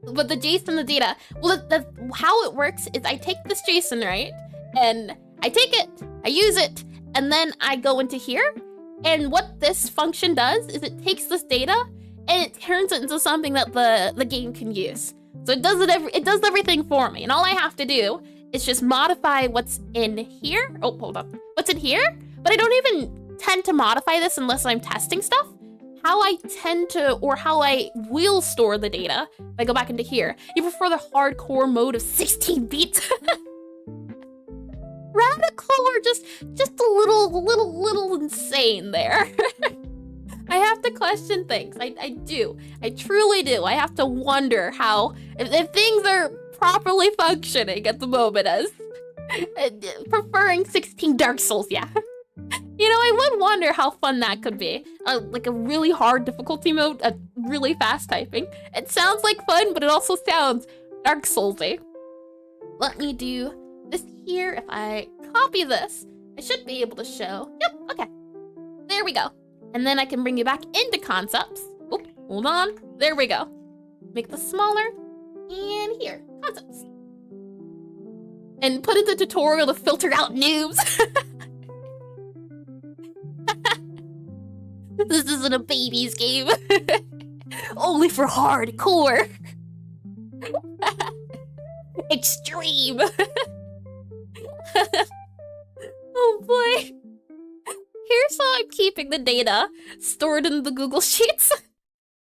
A: But the JSON, the data, well, how it works is I take this JSON, right? And I take it, I use it, and then I go into here. And what this function does is it takes this data and it turns it into something that the game can use. So it does everything for me. And all I have to do is just modify what's in here. Oh, hold up. What's in here? But I don't even tend to modify this unless I'm testing stuff. How I tend to, or how I will store the data, if I go back into here, you prefer the hardcore mode of 16 beats? Radical or just a little insane there. I have to question things. I do. I truly do. I have to wonder how, if things are properly functioning at the moment as preferring 16 Dark Souls, yeah. You know, I would wonder how fun that could be. Like a really hard difficulty mode, really fast typing. It sounds like fun, but it also sounds Dark Souls-y. Let me do this here. If I copy this, I should be able to show. Yep, okay. There we go. And then I can bring you back into concepts. Oop, hold on. There we go. Make this smaller. And here, concepts. And put in the tutorial to filter out noobs. This isn't a baby's game. Only for hardcore. Extreme. Oh boy. Here's how I'm keeping the data stored in the Google Sheets.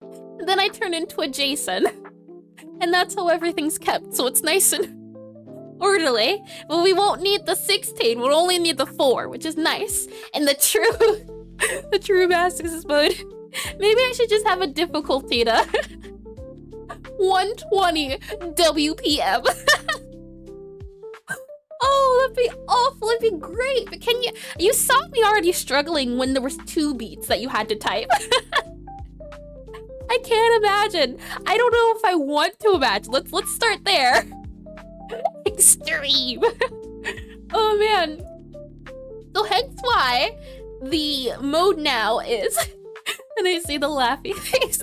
A: And then I turn into a JSON. And that's how everything's kept, so it's nice and orderly. But we won't need the 16, we'll only need the 4, which is nice. And the true Masses mode. Maybe I should just have a difficulty to 120 WPM. Oh, that'd be awful, it'd be great. But you saw me already struggling when there was 2 beats that you had to type. I can't imagine. I don't know if I want to imagine. Let's start there. Extreme. Oh man. So hence why the mode now is, and I see the laughy face.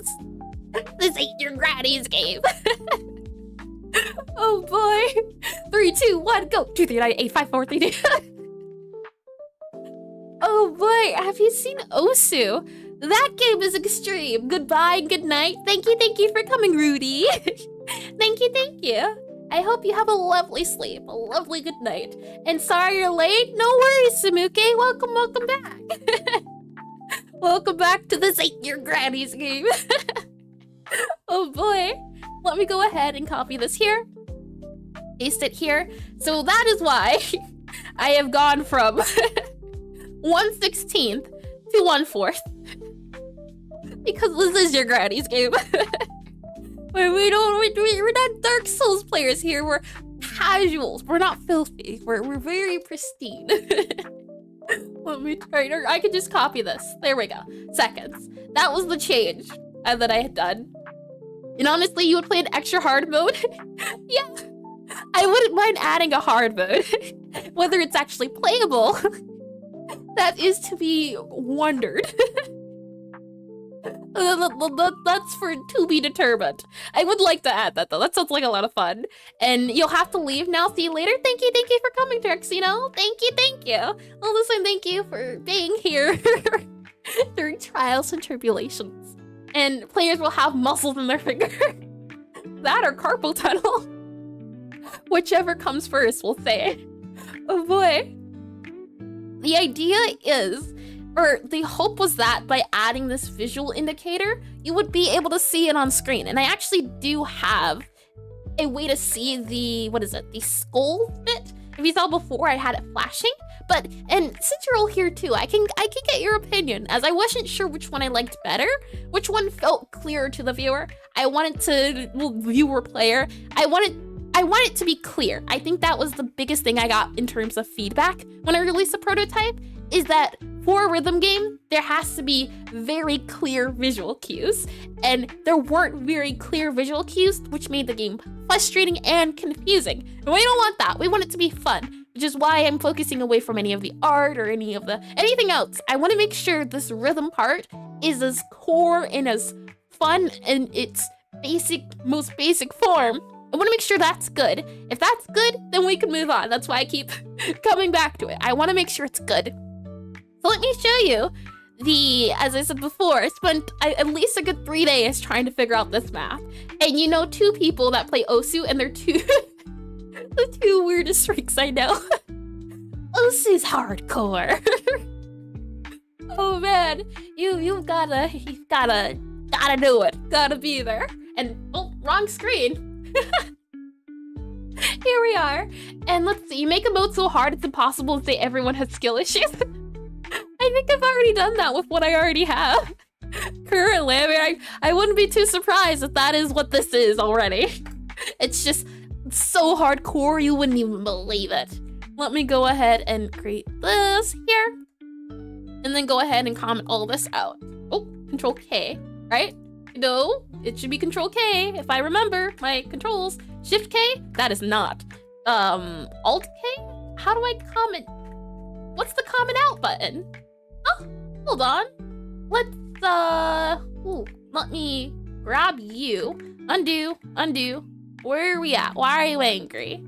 A: This ain't your granny's game. Oh boy. 3, 2, 1, go. 2, 3, 9, 8, 5, 4, 3, 2. Oh boy, have you seen Osu? That game is extreme. Goodbye and good night. Thank you for coming, Rudy. Thank you. I hope you have a lovely sleep, a lovely good night. And sorry you're late. No worries, Samuke. Welcome back. Welcome back to this Ain't Your Granny's game. Oh boy. Let me go ahead and copy this here. Paste it here. So that is why I have gone from 1/16 to 1/4. Because this is your granny's game. We're not Dark Souls players here. We're casuals. We're not filthy. We're very pristine. Let me try. I can just copy this. There we go. Seconds. That was the change that I had done. And honestly, you would play an extra hard mode? Yeah. I wouldn't mind adding a hard mode. Whether it's actually playable, that is to be wondered. That's to be determined. I would like to add that though. That sounds like a lot of fun. And you'll have to leave now. See you later. Thank you for coming, Trexino. Thank you. Well, listen, thank you for being here during trials and tribulations. And players will have muscles in their finger. That or carpal tunnel. Whichever comes first, we'll say. Oh boy. the idea is, or the hope was that by adding this visual indicator, you would be able to see it on screen. And I actually do have a way to see the, the skull bit. If you saw before, I had it flashing. But, and since you're all here too, I can get your opinion, as I wasn't sure which one I liked better, which one felt clearer to the viewer. I wanted to, well, viewer player, I want it to be clear. I think that was the biggest thing I got in terms of feedback when I released the prototype, is that for a rhythm game, there has to be very clear visual cues, and there weren't very clear visual cues, which made the game frustrating and confusing. And we don't want that. We want it to be fun, which is why I'm focusing away from any of the art or anything else. I want to make sure this rhythm part is as core and as fun in its most basic form. I want to make sure that's good. If that's good, then we can move on. That's why I keep coming back to it. I want to make sure it's good. So let me show you as I said before, I spent at least a good 3 days trying to figure out this map. And you know, 2 people that play Osu, and they're the 2 weirdest freaks I know. Osu's hardcore. Oh man, you've gotta do it. Gotta be there. And, oh, wrong screen. Here we are. And let's see, you make a mode so hard it's impossible to say everyone has skill issues. I think I've already done that with what I already have. Currently, I mean, I wouldn't be too surprised if that is what this is already. It's just so hardcore, you wouldn't even believe it. Let me go ahead and create this here. And then go ahead and comment all this out. Oh, Control K, right? No, it should be Control K if I remember my controls. Shift K? That is not. Alt K? How do I comment? What's the comment out button? Oh, hold on. Let's, let me grab you. Undo. Where are we at? Why are you angry?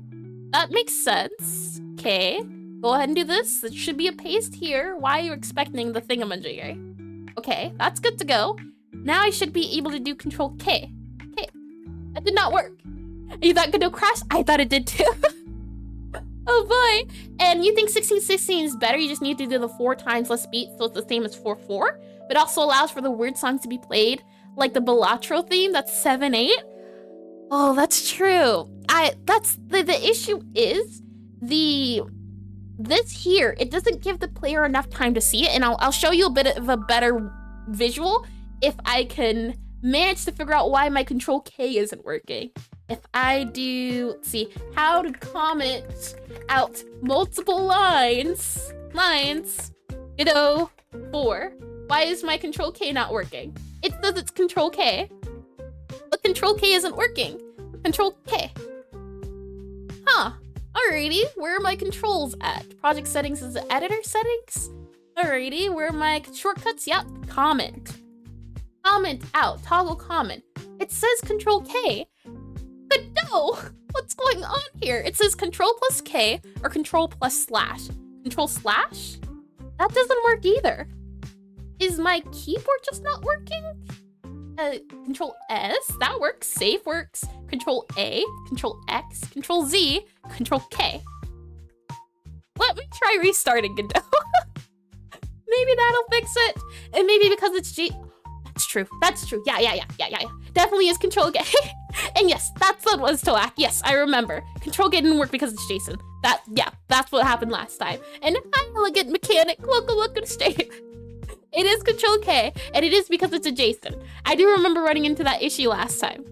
A: That makes sense. Okay, go ahead and do this. It should be a paste here. Why are you expecting the thingamajigger? Okay, that's good to go. Now I should be able to do Control K. Okay, that did not work. You thought Godot crashed? I thought it did too. Oh boy. And you think 1616 is better? You just need to do the 4 times less beats, so it's the same as 4/4. But also allows for the weird songs to be played, like the Balatro theme, that's 7/8. Oh, that's true. That's the issue is this here, it doesn't give the player enough time to see it, and I'll show you a bit of a better visual if I can manage to figure out why my Control K isn't working. If I do, let's see, how to comment out multiple lines, Godot 4. Why is my Control K not working? It says it's Control K, but Control K isn't working. Control K. Huh, alrighty, where are my controls at? Project settings is the editor settings? Alrighty, where are my shortcuts? Yep, comment. Comment out, toggle comment. It says Control K, but no, what's going on here? It says Control plus K or Control plus slash. Control slash? That doesn't work either. Is my keyboard just not working? Control S, that works. Save works. Control A, Control X, Control Z, Control K. Let me try restarting Godot. Maybe that'll fix it. And maybe because it's That's true. Yeah. Definitely is Control K. And yes, that's what was Toak. Yes, I remember. Control K didn't work because it's Jason. That's what happened last time. And hi, elegant mechanic. Welcome to stay. It is Control K, and it is because it's a Jason. I do remember running into that issue last time.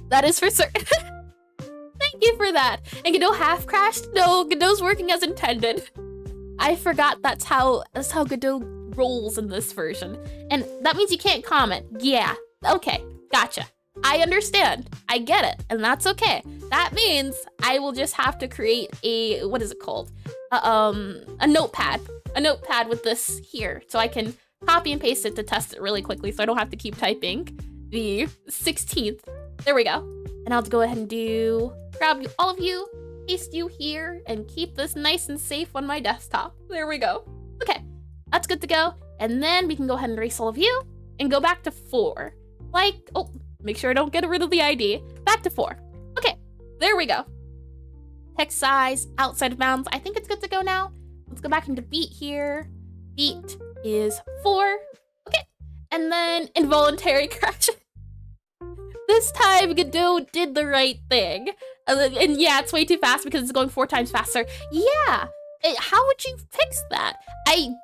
A: That is for certain. Thank you for that. And Godot half crashed? No, Godot's working as intended. I forgot that's how Godot rolls in this version. And that means you can't comment. Yeah, okay, gotcha. I understand. I get it, and that's okay. That means I will just have to create a, what is it called? A notepad. A notepad with this here, so I can copy and paste it to test it really quickly so I don't have to keep typing the 16th. There we go. And I'll go ahead and grab all of you, paste you here, and keep this nice and safe on my desktop. There we go. Okay, that's good to go. And then we can go ahead and erase all of you and go back to 4. Oh, make sure I don't get rid of the ID. Back to 4. Okay, there we go. Text size, outside of bounds. I think it's good to go now. Let's go back into beat here. Beat is 4. Okay. And then involuntary crash. This time, Godot did the right thing. And yeah, it's way too fast because it's going 4 times faster. Yeah. How would you fix that? I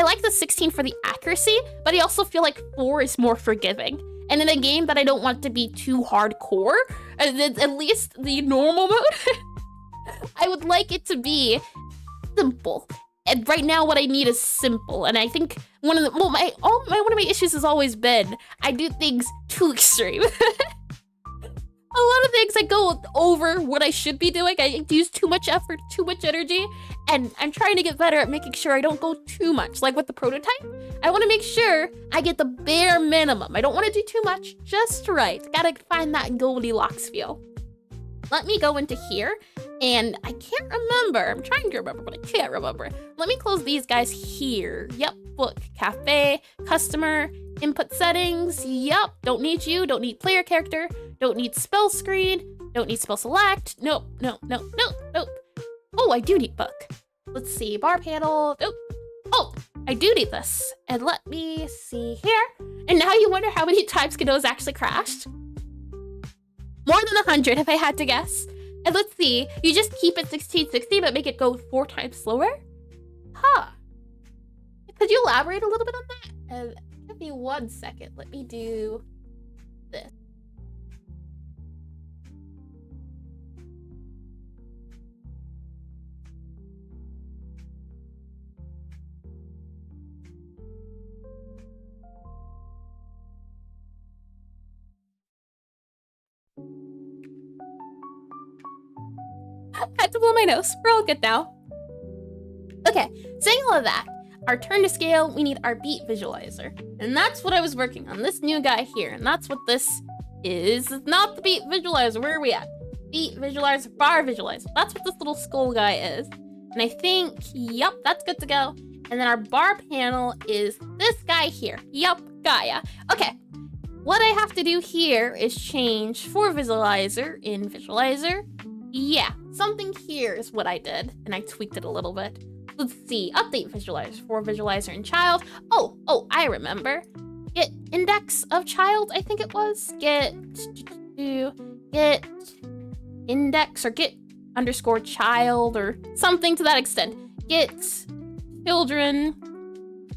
A: like the 16 for the accuracy, but I also feel like 4 is more forgiving. And in a game that I don't want to be too hardcore, at least the normal mode, I would like it to be simple. And right now what I need is simple. And I think one of my issues has always been I do things too extreme. A lot of things I go over what I should be doing. I use too much effort, too much energy, and I'm trying to get better at making sure I don't go too much. Like with the prototype, I want to make sure I get the bare minimum. I don't want to do too much, just right. Gotta find that Goldilocks feel. Let me go into here, and I can't remember. I'm trying to remember, but I can't remember. Let me close these guys here. Yep, book, cafe, customer, input settings. Yep, don't need you, don't need player character, don't need spell screen, don't need spell select. Nope, nope, nope, nope, nope. Oh, I do need book. Let's see, bar panel. Nope. Oh, I do need this. And let me see here. And now you wonder how many times Godot's actually crashed? More than 100 if I had to guess. And let's see, you just keep it 1660 but make it go 4 times slower? Huh. Could you elaborate a little bit on that? Give me 1 second. Let me do this. I had to blow my nose. We're all good now. Okay, saying all of that, our turn to scale, we need our beat visualizer. And that's what I was working on, this new guy here. And that's what this is. It's not the beat visualizer. Where are we at? Beat visualizer, bar visualizer. That's what this little skull guy is. And I think, yep, that's good to go. And then our bar panel is this guy here. Yep, Gaia. Okay, what I have to do here is change for visualizer in visualizer. Yeah, something here is what I did, and I tweaked it a little bit. Let's see, update visualizer for visualizer in child. Oh, I remember. Get index of child, I think it was. Get index or get underscore child or something to that extent. Get children,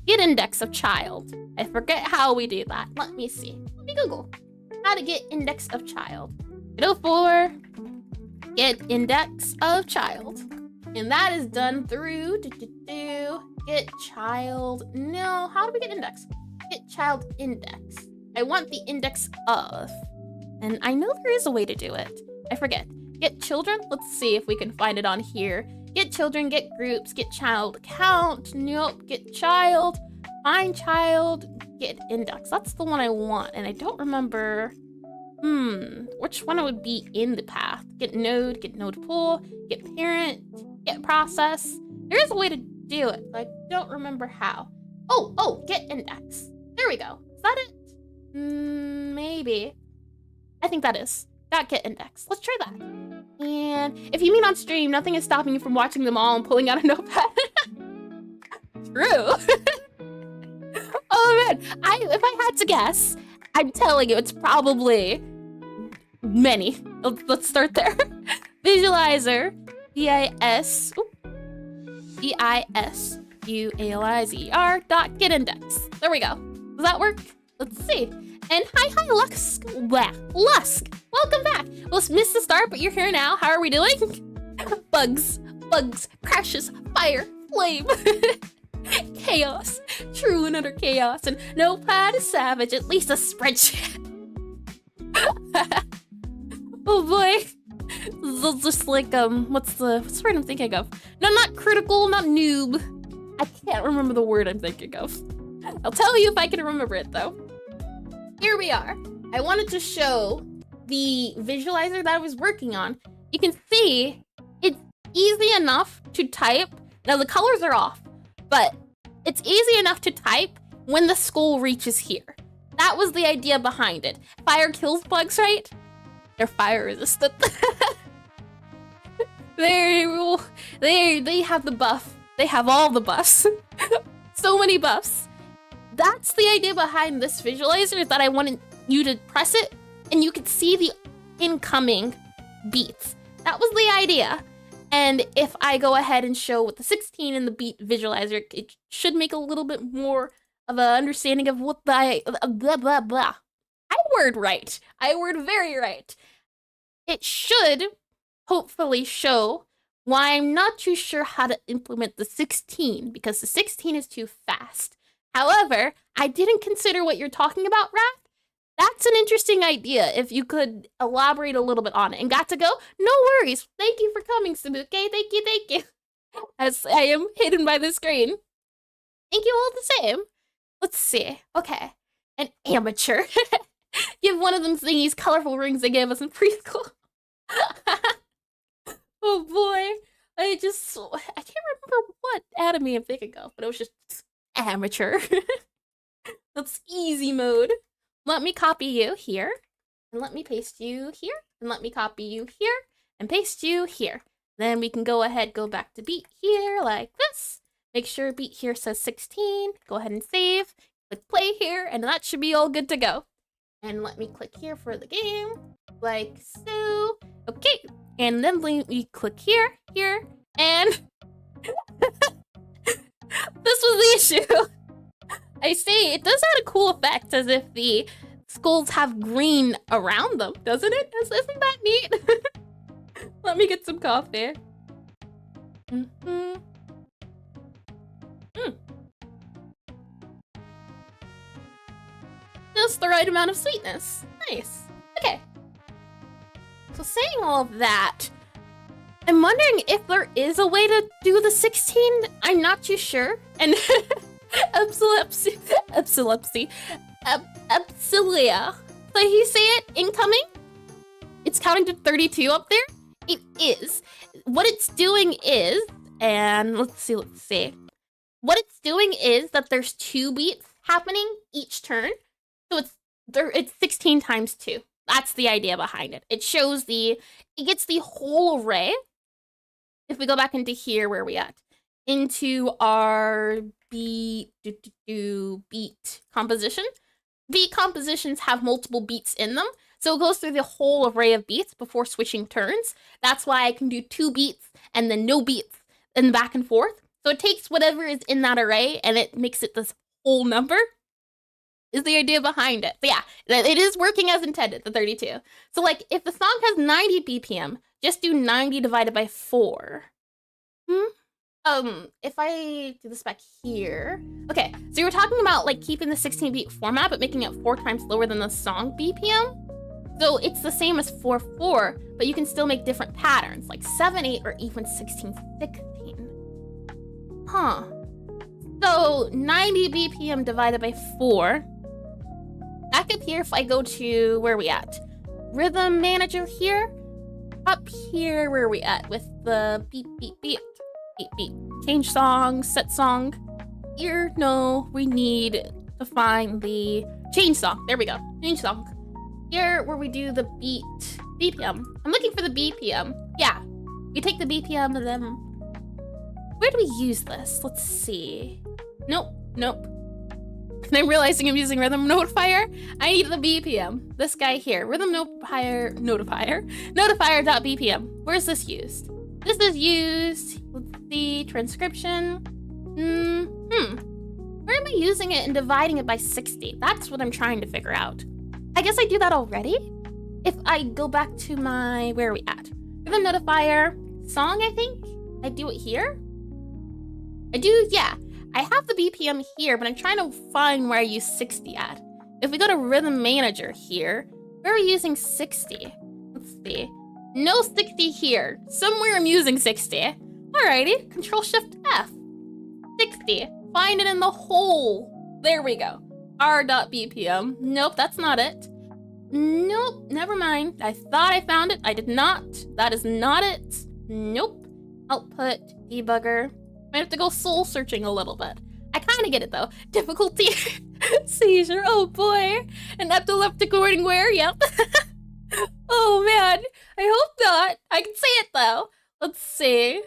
A: get index of child. I forget how we do that. Let me see. Let me Google how to get index of child. Go for get index of child. And that is done through get child. No, how do we get index? Get child index. I want the index of. And I know there is a way to do it. I forget. Get children? Let's see if we can find it on here. Get children, get groups, get child count. Nope, get child, find child, get index. That's the one I want. And I don't remember. Which one would be in the path? Get node pool, get parent, get process. There is a way to do it, but I don't remember how. Oh, get index. There we go. Is that it? Maybe. I think that is. Got get index. Let's try that. And if you mean on stream, nothing is stopping you from watching them all and pulling out a notepad. True. Oh man, if I had to guess, I'm telling you, it's probably many. Let's start there. Visualizer, VISUALIZER dot get index. There we go. Does that work? Let's see. And hi, Lusk. Lusk, welcome back. Well, missed the start, but you're here now. How are we doing? Bugs, crashes, fire, flame. Chaos, true and utter chaos, and notepad is savage, at least a spreadsheet. Oh boy. Just like, what's the word I'm thinking of? No, not critical, not noob. I can't remember the word I'm thinking of. I'll tell you if I can remember it though. Here we are. I wanted to show the visualizer that I was working on. You can see it's easy enough to type. Now the colors are off, but it's easy enough to type when the skull reaches here. That was the idea behind it. Fire kills bugs, right? They're fire resistant. They have the buff. They have all the buffs. So many buffs. That's the idea behind this visualizer, is that I wanted you to press it and you could see the incoming beats. That was the idea. And if I go ahead and show with the 16 in the beat visualizer, it should make a little bit more of an understanding of what the blah blah blah. I word right. I word very right. It should hopefully show why I'm not too sure how to implement the 16, because the 16 is too fast. However, I didn't consider what you're talking about, Raph. That's an interesting idea, if you could elaborate a little bit on it. And got to go? No worries. Thank you for coming, Sabuke. Thank you. As I am hidden by the screen. Thank you all the same. Let's see. Okay. An amateur. Give one of them thingies colorful rings they gave us in preschool. Oh boy. I can't remember what anime I'm thinking of, but it was just amateur. That's easy mode. Let me copy you here, and let me paste you here, and let me copy you here, and paste you here. Then we can go ahead, go back to beat here like this. Make sure beat here says 16. Go ahead and save. Click play here, and that should be all good to go. And let me click here for the game, like so. Okay, and then we click here, and this was the issue. I say it does have a cool effect, as if the skulls have green around them, doesn't it? Isn't that neat? Let me get some coffee. Just the right amount of sweetness. Nice. Okay. So saying all of that, I'm wondering if there is a way to do the 16. I'm not too sure. And Epilepsy. Epsilia. Did he say it? Incoming? It's counting to 32 up there? It is. What it's doing is, and let's see. What it's doing is that there's 2 beats happening each turn. So it's 16 times 2. That's the idea behind it. It shows it gets the whole array. If we go back into here, where are we at? Into our beat composition. Beat compositions have multiple beats in them, so it goes through the whole array of beats before switching turns. That's why I can do 2 beats and then no beats and back and forth. So it takes whatever is in that array and it makes it this whole number, is the idea behind it. But yeah, it is working as intended, the 32. So like if the song has 90 BPM, just do 90 divided by 4. If I do this back here. Okay, so you were talking about like keeping the 16-beat format, but making it 4 times lower than the song BPM. So it's the same as 4/4, but you can still make different patterns, like 7/8 or even 16/16. Huh. So 90 BPM divided by 4. Back up here, if I go to, where are we at? Rhythm manager here. Up here, where are we at? With the beat. Change song, set song. Here, no, we need to find the change song. There we go, change song. Here, where we do the beat, BPM. I'm looking for the BPM. Yeah, you take the BPM and then, where do we use this? Let's see. Nope. And I'm realizing I'm using Rhythm Notifier. I need the BPM. This guy here, Rhythm Notifier.bpm. Where's this used? This is used, let's see, transcription. Where am I using it and dividing it by 60? That's what I'm trying to figure out. I guess I do that already? If I go back to my, where are we at? Rhythm Notifier, song, I think? I do it here? I do, yeah. I have the BPM here, but I'm trying to find where I use 60 at. If we go to Rhythm Manager here, where are we using 60? Let's see. No 60 here. Somewhere I'm using 60. Alrighty, Control-Shift-F. 60. Find it in the hole. There we go. R.BPM. Nope, that's not it. Nope, never mind. I thought I found it. I did not. That is not it. Nope. Output, debugger. Might have to go soul searching a little bit. I kind of get it though. Difficulty, seizure, oh boy. An epileptic warning where, yep. Oh man, I hope not. I can say it though. Let's see.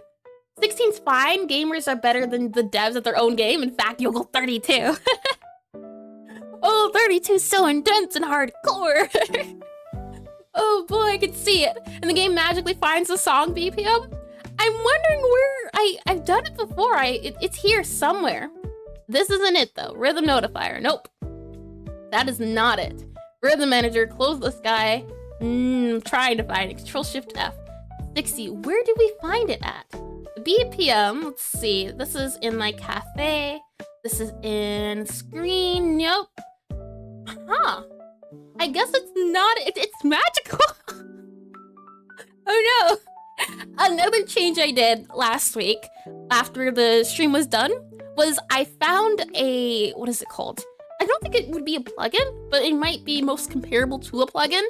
A: 16's fine. Gamers are better than the devs at their own game. In fact, you'll go 32. Oh, 32 is so intense and hardcore. Oh boy, I can see it. And the game magically finds the song BPM. I'm wondering where I've done it before. It's here somewhere. This isn't it though. Rhythm notifier. Nope. That is not it. Rhythm manager. Close this guy. Trying to find it. Control Shift F. 60. Where do we find it at? The BPM. Let's see. This is in like cafe. This is in screen. Nope. Huh. I guess it's not. It's magical. Oh no. Another change I did last week after the stream was done was I found a, what is it called? I don't think it would be a plugin, but it might be most comparable to a plugin,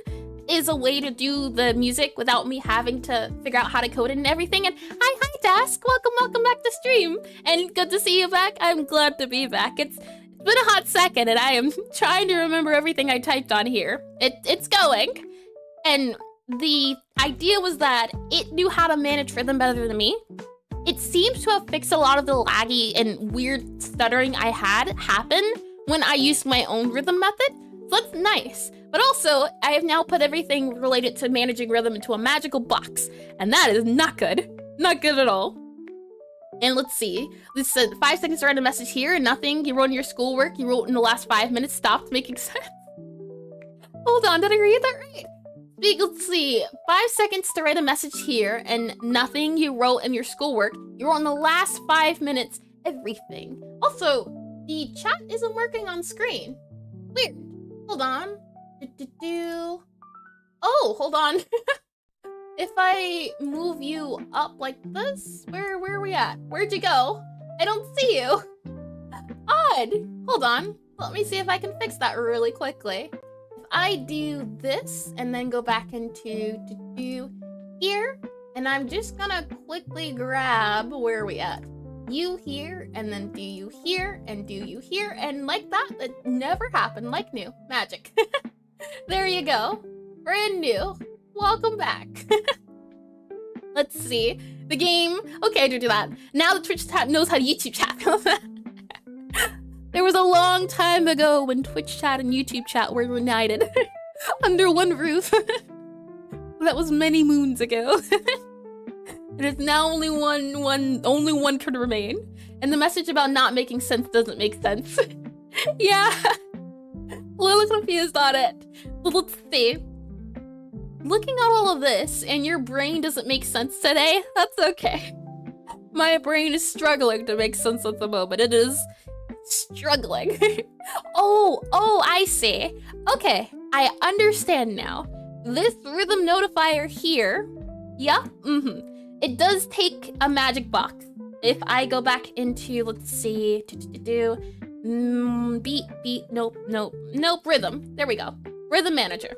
A: is a way to do the music without me having to figure out how to code it and everything. And hi Dask, welcome back to stream. And good to see you back. I'm glad to be back. It's been a hot second and I am trying to remember everything I typed on here. It's going. And the idea was that it knew how to manage rhythm better than me. It seems to have fixed a lot of the laggy and weird stuttering I had happen when I used my own rhythm method. So that's nice. But also, I have now put everything related to managing rhythm into a magical box. And that is not good. Not good at all. And let's see. This said 5 seconds to write a message here and nothing you wrote in your schoolwork you wrote in the last 5 minutes stopped making sense. Hold on, did I read that right? Let's see, 5 seconds to write a message here and nothing you wrote in your schoolwork. You wrote in the last 5 minutes, everything. Also, the chat isn't working on screen. Weird. Hold on. Oh, hold on. If I move you up like this, where are we at? Where'd you go? I don't see you. Odd. Hold on. Let me see if I can fix that really quickly. I do this and then go back into here, and I'm just gonna quickly grab, where are we at? You here, and then do you here, and do you here, and like that, it never happened, like new, magic. There you go, brand new, welcome back. Let's see, the game, okay, do that. Now the Twitch chat knows how to YouTube chat. There was a long time ago when Twitch chat and YouTube chat were united under one roof. That was many moons ago. It is now only one could remain. And the message about not making sense doesn't make sense. Yeah. A little confused on it. But let's see. Looking at all of this and your brain doesn't make sense today, that's okay. My brain is struggling to make sense at the moment. It is struggling. Oh, I see. Okay, I understand now. This rhythm notifier here, yeah, it does take a magic box. If I go back into, let's see, beat, nope, rhythm. There we go. Rhythm manager.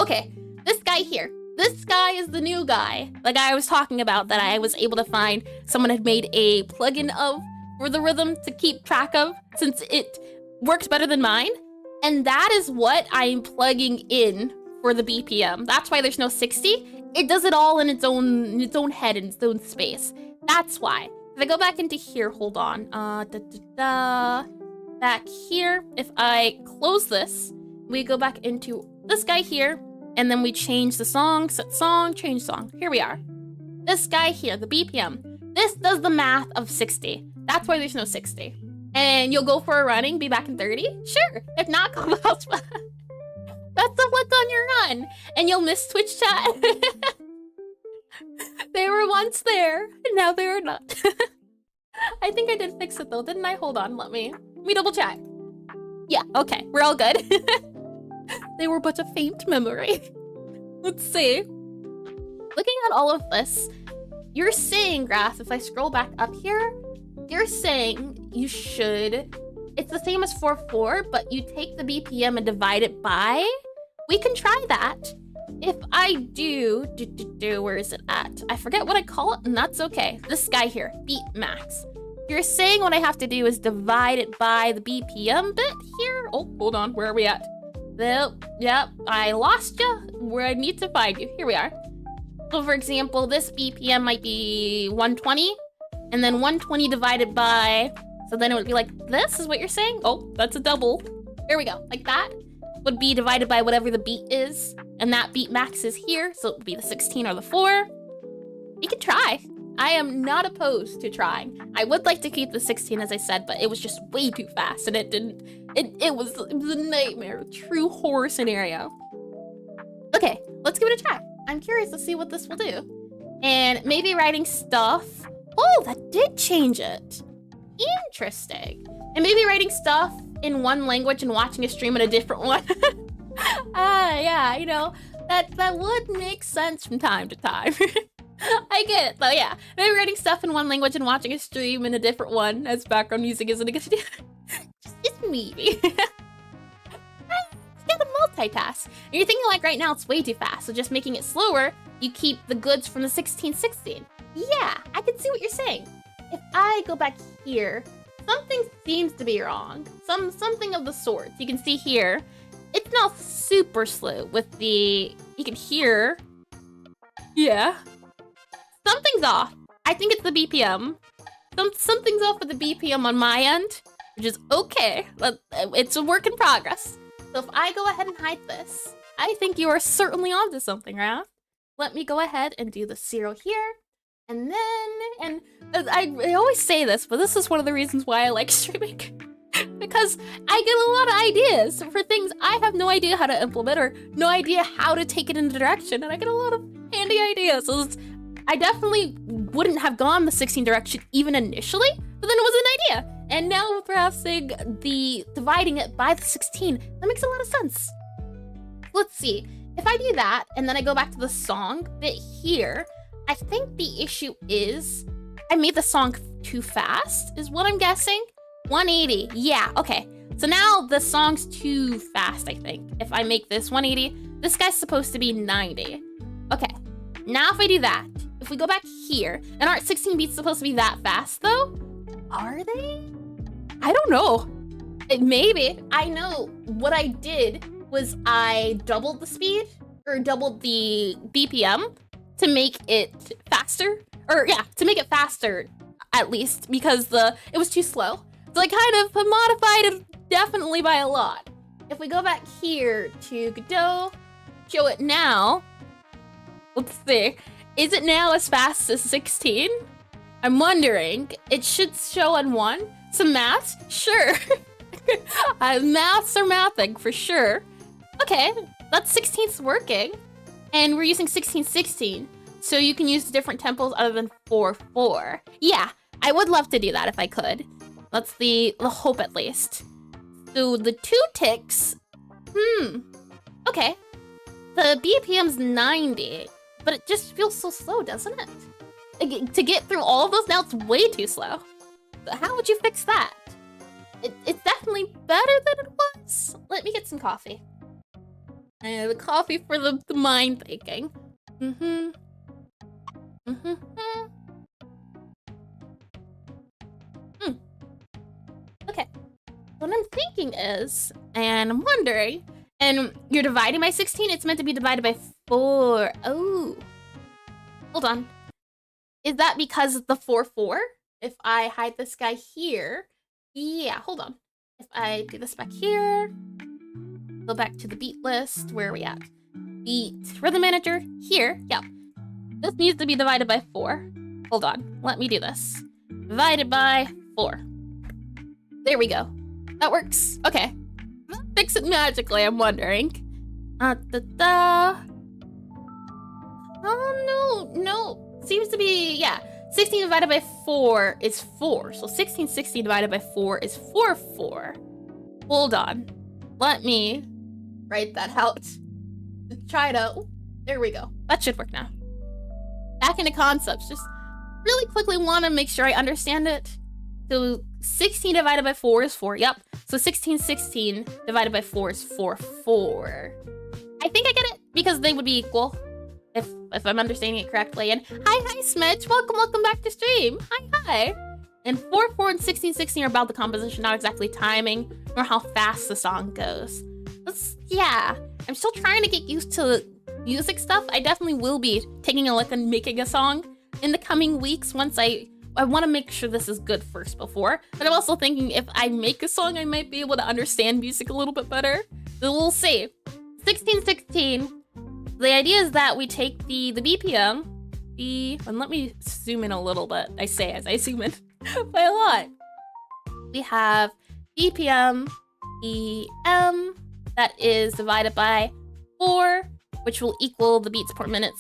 A: Okay, this guy here. This guy is the new guy. The guy I was talking about that I was able to find someone had made a plugin of for the rhythm to keep track of, since it works better than mine. And that is what I'm plugging in for the BPM. That's why there's no 60. It does it all in its own head, in its own space. That's why. If I go back into here, hold on. Back here, if I close this, we go back into this guy here, and then we change the song, set song, change song. Here we are. This guy here, the BPM. This does the math of 60. That's why there's no 60. And you'll go for a running, be back in 30? Sure. If not, go elsewhere. Best of luck on your run. And you'll miss Twitch chat. They were once there, and now they are not. I think I did fix it though, didn't I? Hold on, let me double check. Yeah, okay, we're all good. They were but a faint memory. Let's see. Looking at all of this, you're saying, Grass, if I scroll back up here, you're saying you should, it's the same as 4/4, but you take the BPM and divide it by. We can try that. If I do, where is it at? I forget what I call it, and that's okay. This guy here, beat max. You're saying what I have to do is divide it by the BPM bit here. Oh, hold on, where are we at? Yep, I lost you. Where I need to find you. Here we are. So for example, this BPM might be 120, and then 120 divided by, so then it would be like this is what you're saying? Oh, that's a double. There we go, like that would be divided by whatever the beat is, and that beat max is here, so it would be the 16 or the 4. We could try. I am not opposed to trying. I would like to keep the 16 as I said, but it was just way too fast, and it was a nightmare, a true horror scenario. Okay, let's give it a try. I'm curious to see what this will do. And maybe writing stuff. Oh, that did change it. Interesting. And maybe writing stuff in one language and watching a stream in a different one. Yeah, you know, that would make sense from time to time. I get it, though, yeah. Maybe writing stuff in one language and watching a stream in a different one as background music isn't a good idea. Just maybe. You gotta multitask. And you're thinking like right now it's way too fast, so just making it slower, you keep the goods from the 1616. Yeah, I can see what you're saying. If I go back here, something seems to be wrong. Something of the sort. You can see here, it's now super slow with the, you can hear, yeah. Something's off. I think it's the BPM. Something's off with the BPM on my end, which is okay. It's a work in progress. So if I go ahead and hide this, I think you are certainly onto something, Raph. Let me go ahead and do the 0 here. And then, I always say this, but this is one of the reasons why I like streaming. Because I get a lot of ideas for things I have no idea how to implement or no idea how to take it in the direction. And I get a lot of handy ideas. So I definitely wouldn't have gone the 16 direction even initially, but then it was an idea. And now perhaps dividing it by the 16, that makes a lot of sense. Let's see, if I do that, and then I go back to the song bit here, I think the issue is I made the song too fast, is what I'm guessing. 180, yeah, okay. So now the song's too fast, I think. If I make this 180, this guy's supposed to be 90. Okay, now if I do that, if we go back here, and aren't 16 beats supposed to be that fast though? Are they? I don't know. Maybe. I know what I did was I doubled the speed, or doubled the BPM to make it faster. Or yeah, to make it faster, at least, because it was too slow. So I kind of modified it definitely by a lot. If we go back here to Godot, show it now. Let's see. Is it now as fast as 16? I'm wondering. It should show on 1. Some maths? Sure. Maths are mathing for sure. Okay, that's 16's working. And we're using 1616. So you can use different tempos other than 4/4. Yeah, I would love to do that if I could. That's the hope at least. So the 2 ticks. Okay. The BPM's 90, but it just feels so slow, doesn't it? Like, to get through all of those, now it's way too slow. So how would you fix that? It's definitely better than it was. Let me get some coffee. The coffee for the mind thinking. Okay. What I'm thinking is, and I'm wondering, and you're dividing by 16, it's meant to be divided by 4. Oh. Hold on. Is that because of the 4/4? If I hide this guy here, yeah, hold on. If I do this back here, go back to the beat list, where are we at? Beat rhythm manager, here, yep. This needs to be divided by 4. Hold on, let me do this. Divided by 4. There we go. That works, okay. Fix it magically, I'm wondering. Oh, no. Seems to be, yeah. 16 divided by 4 is 4. So 1660 divided by 4 is 4/4. Hold on. Let me write that out. Try it out. There we go. That should work now. Back into concepts. Just really quickly want to make sure I understand it. So 16 divided by 4 is 4. Yep. So 1616 divided by 4 is 4/4. I think I get it because they would be equal. If I'm understanding it correctly. And hi, Smidge. Welcome back to stream. Hi. And 4/4 and 1616 are about the composition, not exactly timing, nor how fast the song goes. Yeah. I'm still trying to get used to music stuff, I definitely will be taking a look and making a song in the coming weeks once I want to make sure this is good first before. But I'm also thinking if I make a song, I might be able to understand music a little bit better. So we'll see. 1616. The idea is that we take the BPM, and let me zoom in a little bit. I say as I zoom in by a lot. We have BPM, EM, that is divided by 4, which will equal the beats per minute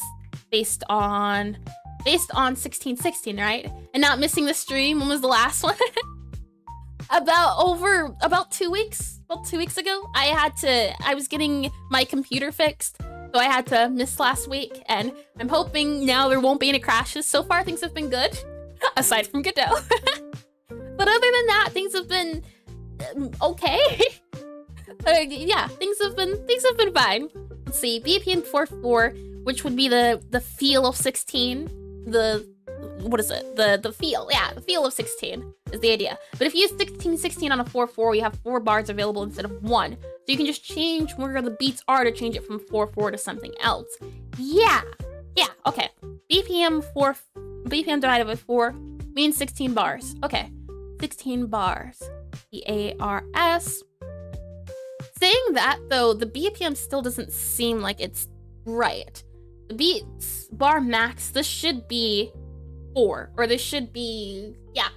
A: based on 1616, right? And not missing the stream. When was the last one? about 2 weeks. About 2 weeks ago, I was getting my computer fixed, so I had to miss last week. And I'm hoping now there won't be any crashes. So far, things have been good, aside from Godot. But other than that, things have been okay. Yeah, things have been fine. Let's see, BPM 44, which would be the feel of 16. What is it? The feel. Yeah, the feel of 16 is the idea. But if you use 1616 on a 4/4, you have 4 bars available instead of 1. So you can just change where the beats are to change it from 4/4 to something else. Yeah, okay. BPM divided by 4 means 16 bars. Okay, 16 bars. BARS. Saying that though, the BPM still doesn't seem like it's right. The beats bar max, this should be 4, or this should be, yeah.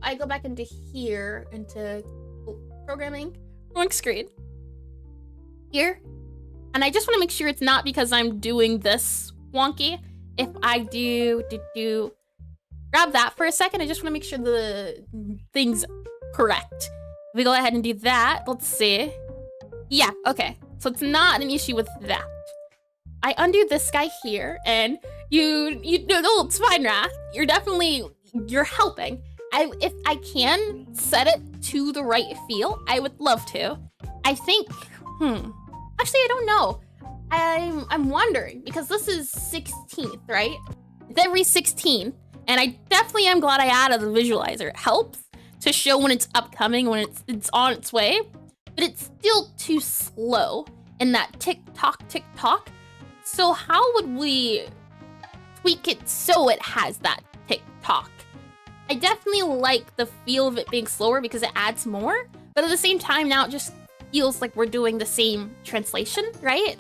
A: I go back into here, into programming, wrong screen. Here, and I just want to make sure it's not because I'm doing this wonky. If I do grab that for a second, I just want to make sure the thing's correct. If we go ahead and do that, let's see. Yeah, okay, so it's not an issue with that. I undo this guy here, and no, it's fine, Wrath. You're helping. If I can set it to the right feel, I would love to. I think, actually, I don't know. I'm wondering, because this is 16th, right? It's every 16, and I definitely am glad I added the visualizer. It helps to show when it's upcoming, when it's on its way, but it's still too slow in that tick-tock, tick-tock. So how would we tweak it so it has that tick-tock? I definitely like the feel of it being slower because it adds more, but at the same time now it just feels like we're doing the same translation, right?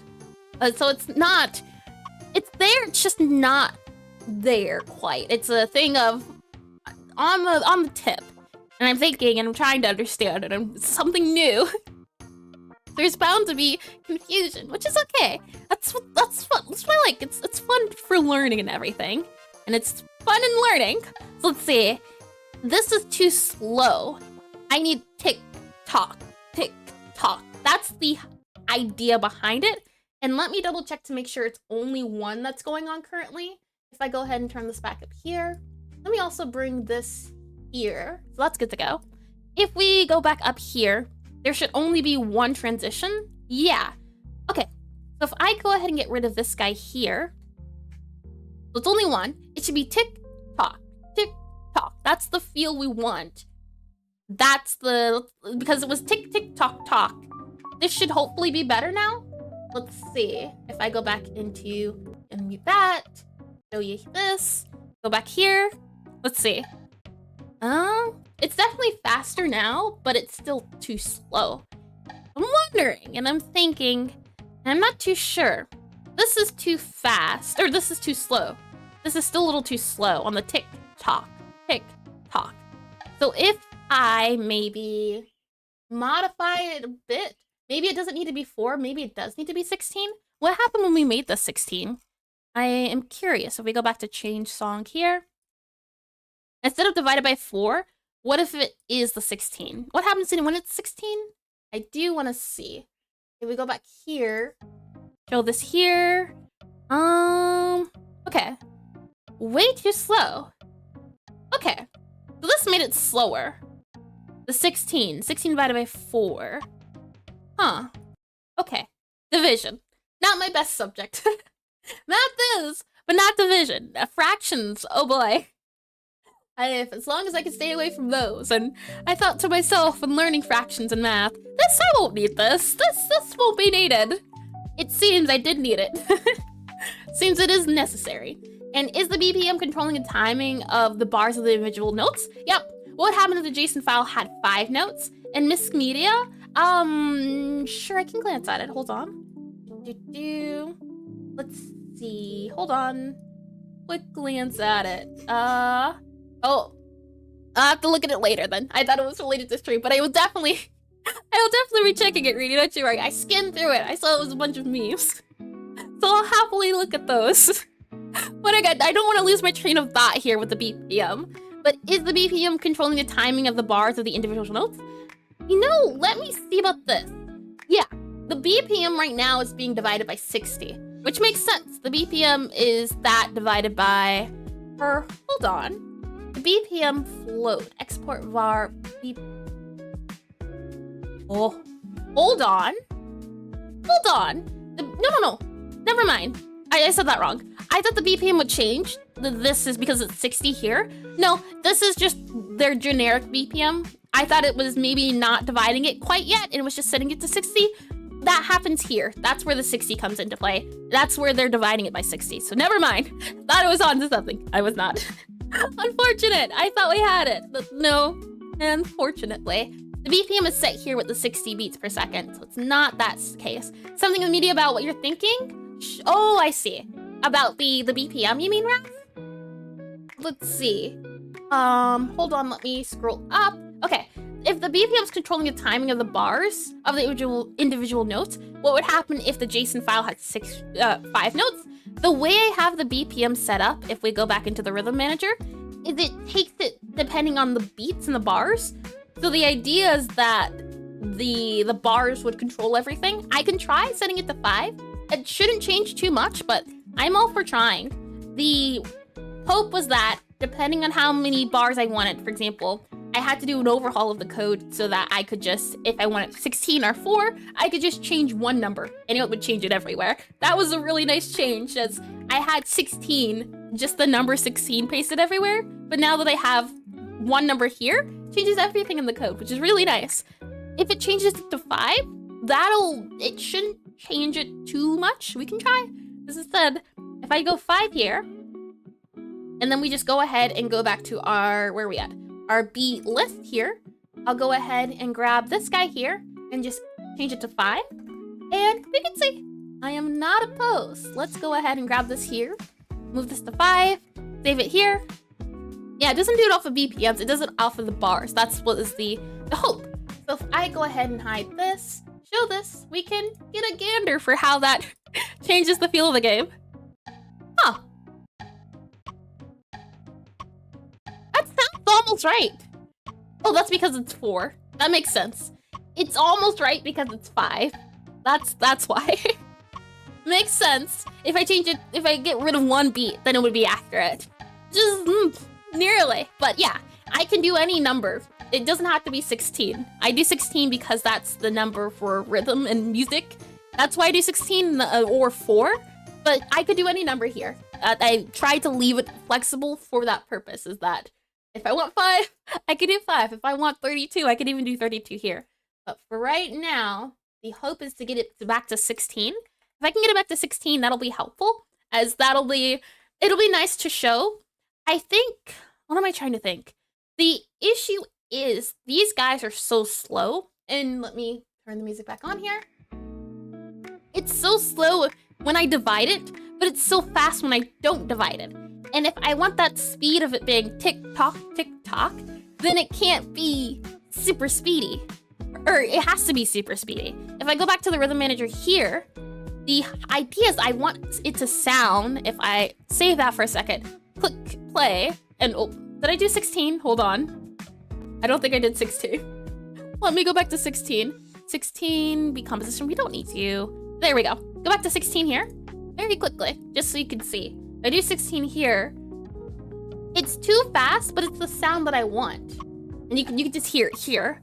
A: So it's there, it's just not there quite. It's a thing of on the tip, and I'm thinking and I'm trying to understand it, and it's something new. There's bound to be confusion, which is okay. That's fun. That's what I like. It's fun for learning and everything, and it's fun in learning. So let's see. This is too slow. I need tick tock, tick tock. That's the idea behind it. And let me double check to make sure it's only one that's going on currently. If I go ahead and turn this back up here, let me also bring this here. So that's good to go. If we go back up here, there should only be one transition. Yeah. Okay. So if I go ahead and get rid of this guy here, so it's only one. It should be tick tock, tick tock. That's the feel we want. Because it was tick tick tock tock. This should hopefully be better now. Let's see. If I go back into and mute that, show you this, go back here. Let's see. It's definitely faster now, but it's still too slow. I'm wondering, and I'm thinking, and I'm not too sure. This is too fast, or this is too slow. This is still a little too slow on the tick tock, tick tock. So if I maybe modify it a bit, maybe it doesn't need to be 4, maybe it does need to be 16. What happened when we made this 16? I am curious. If we go back to change song here, instead of divided by 4, what if it is the 16? What happens when it's 16? I do want to see. If we go back here, show this here. Okay. Way too slow. Okay. So this made it slower. The 16 divided by 4. Huh. Okay. Division. Not my best subject. Math is, but not division. Fractions, oh boy. As long as I can stay away from those. And I thought to myself when learning fractions and math, I won't need this. This won't be needed. It seems I did need it. Seems it is necessary. And is the BPM controlling the timing of the bars of the individual notes? Yep. What would happen if the JSON file had 5 notes? And Misc Media? Sure, I can glance at it. Hold on. Let's see. Hold on. Quick glance at it. Oh. I'll have to look at it later then. I thought it was related to stream, but I will definitely be checking it, Reedy. Don't you worry. I skimmed through it. I saw it was a bunch of memes. So I'll happily look at those. But again, I don't want to lose my train of thought here with the BPM. But is the BPM controlling the timing of the bars of the individual notes? You know, let me see about this. Yeah, the BPM right now is being divided by 60, which makes sense. The BPM is that divided by, hold on. The BPM float, export var, oh, hold on. No, never mind. I said that wrong. I thought the BPM would change. This is because it's 60 here. No, this is just their generic BPM. I thought it was maybe not dividing it quite yet, and it was just setting it to 60. That happens here. That's where the 60 comes into play. That's where they're dividing it by 60. So never mind. Thought I was on to something. I was not. Unfortunate. I thought we had it. But no, unfortunately. The BPM is set here with the 60 beats per second, so it's not that case. Something in the media about what you're thinking? Oh, I see. About the BPM, you mean, Raph? Let's see. Hold on, let me scroll up. Okay, if the BPM is controlling the timing of the bars of the individual notes, what would happen if the JSON file had 5 notes? The way I have the BPM set up, if we go back into the rhythm manager, is it takes it depending on the beats and the bars. So the idea is that the bars would control everything. I can try setting it to 5. It shouldn't change too much, but I'm all for trying. The hope was that depending on how many bars I wanted, for example, I had to do an overhaul of the code so that I could just, if I wanted 16 or 4, I could just change one number and it would change it everywhere. That was a really nice change, as I had 16, just the number 16 pasted everywhere. But now that I have one number here, it changes everything in the code, which is really nice. If it changes it to 5, it shouldn't change it too much. We can try. As I said, if I go 5 here, and then we just go ahead and go back to our, where are we at? Our beat list here. I'll go ahead and grab this guy here and just change it to 5. And we can see, I am not opposed. Let's go ahead and grab this here. Move this to 5, save it here. Yeah, it doesn't do it off of BPMs, it does it off of the bars. That's what is the hope. So if I go ahead and hide this, show this, we can get a gander for how that changes the feel of the game. Huh. That sounds almost right. Oh, that's because it's 4. That makes sense. It's almost right because it's 5. That's why. Makes sense. If I change it, if I get rid of one beat, then it would be accurate. Just nearly. But yeah, I can do any number. It doesn't have to be 16. I do 16 because that's the number for rhythm and music. That's why I do 16 or 4. But I could do any number here. I tried to leave it flexible for that purpose, is that if I want 5, I can do 5. If I want 32, I can even do 32 here. But for right now, the hope is to get it back to 16. If I can get it back to 16, that'll be helpful, as it'll be nice to show. I think, what am I trying to think? The issue is these guys are so slow, and let me turn the music back on here. It's so slow when I divide it, but it's so fast when I don't divide it. And if I want that speed of it being tick-tock, tick-tock, then it can't be super speedy. Or it has to be super speedy. If I go back to the rhythm manager here, the idea is I want it to sound, if I save that for a second, click play, and oh, did I do 16? Hold on. I don't think I did 16. Let me go back to 16. 16, be composition, we don't need to. There we go. Go back to 16 here, very quickly, just so you can see. If I do 16 here, it's too fast, but it's the sound that I want. And you can just hear it here.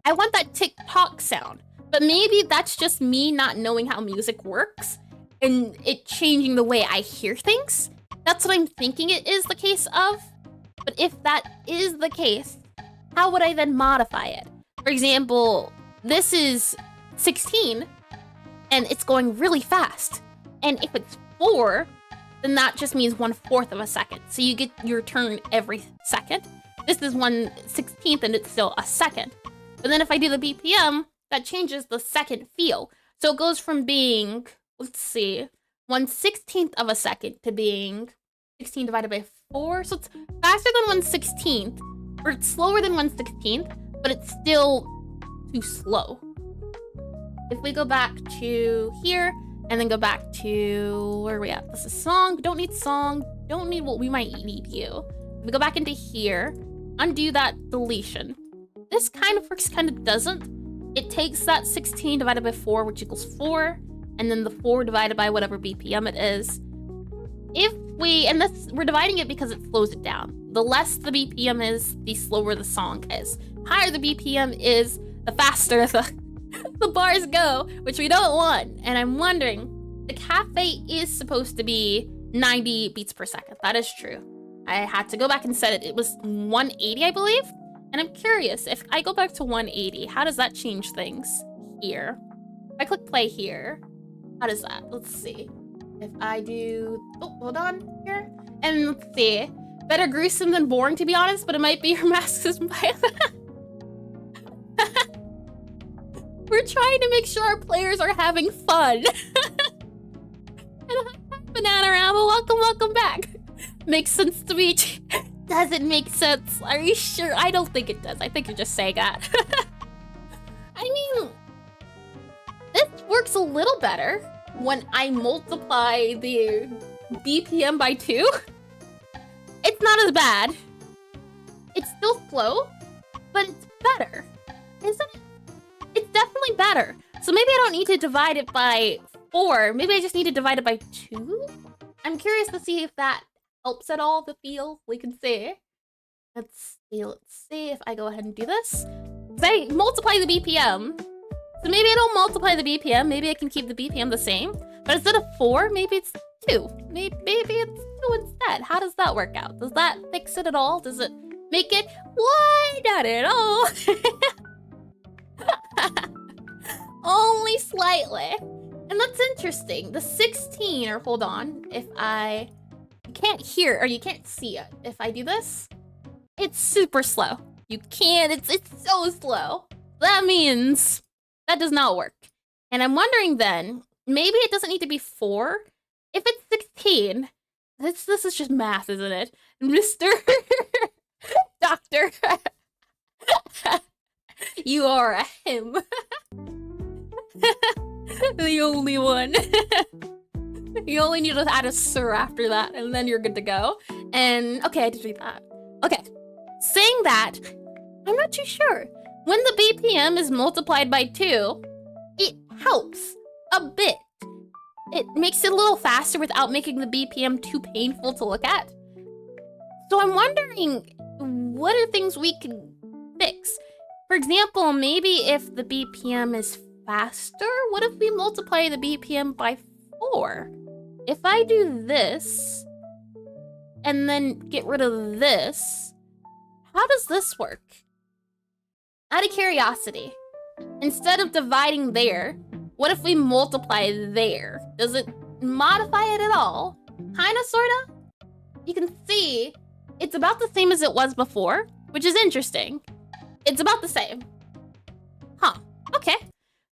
A: I want that tick-tock sound, but maybe that's just me not knowing how music works and it changing the way I hear things. That's what I'm thinking it is the case of. But if that is the case, how would I then modify it? For example, this is 16, and it's going really fast. And if it's 4, then that just means 1/4 of a second. So you get your turn every second. This is 1/16 and it's still a second. But then if I do the BPM, that changes the second feel. So it goes from being, let's see, 1/16 of a second to being 16 divided by 4. So it's faster than 1/16, or it's slower than 1/16, but it's still too slow. If we go back to here, and then go back to, where are we at? This is song, don't need song, don't need what we might need you. If we go back into here, undo that deletion. This kind of works, kind of doesn't. It takes that 16 divided by 4, which equals 4, and then the 4 divided by whatever BPM it is. If we, and this, we're dividing it because it slows it down. The less the BPM is, the slower the song is. Higher the BPM is, the faster the bars go, which we don't want. And I'm wondering, the cafe is supposed to be 90 beats per second. That is true. I had to go back and set it. It was 180, I believe. And I'm curious, if I go back to 180, how does that change things here? If I click play here, how does that? Let's see. If I do, oh, hold on here. And let's see. Better gruesome than boring, to be honest, but it might be your masks We're trying to make sure our players are having fun. And Banana Ramble, welcome back. Makes sense to me. Does it make sense? Are you sure? I don't think it does. I think you're just saying that. I mean, this works a little better when I multiply the BPM by 2. It's not as bad. It's still slow, but it's better, isn't it? It's definitely better. So maybe I don't need to divide it by 4. Maybe I just need to divide it by 2? I'm curious to see if that helps at all, the feel. We can see. Let's see if I go ahead and do this. Because I multiply the BPM. So maybe I don't multiply the BPM. Maybe I can keep the BPM the same. But instead of 4, maybe it's 2. Maybe it's 2 instead. How does that work out? Does that fix it at all? Does it make it? Why not at all? Only slightly. And that's interesting. The 16, or hold on, if I, you can't hear, or you can't see it. If I do this, it's super slow. You can't, it's so slow. That means that does not work. And I'm wondering then, maybe it doesn't need to be 4. If it's 16, this is just math, isn't it? Mr. Doctor. You are a him. The only one. You only need to add a sir after that, and then you're good to go. And, okay, I did read that. Okay, saying that, I'm not too sure. When the BPM is multiplied by 2, it helps a bit. It makes it a little faster without making the BPM too painful to look at. So I'm wondering, what are things we can fix? For example, maybe if the BPM is faster, what if we multiply the BPM by 4? If I do this, and then get rid of this, how does this work? Out of curiosity, instead of dividing there, what if we multiply there? Does it modify it at all? Kinda, sorta? You can see it's about the same as it was before, which is interesting. It's about the same. Huh, okay.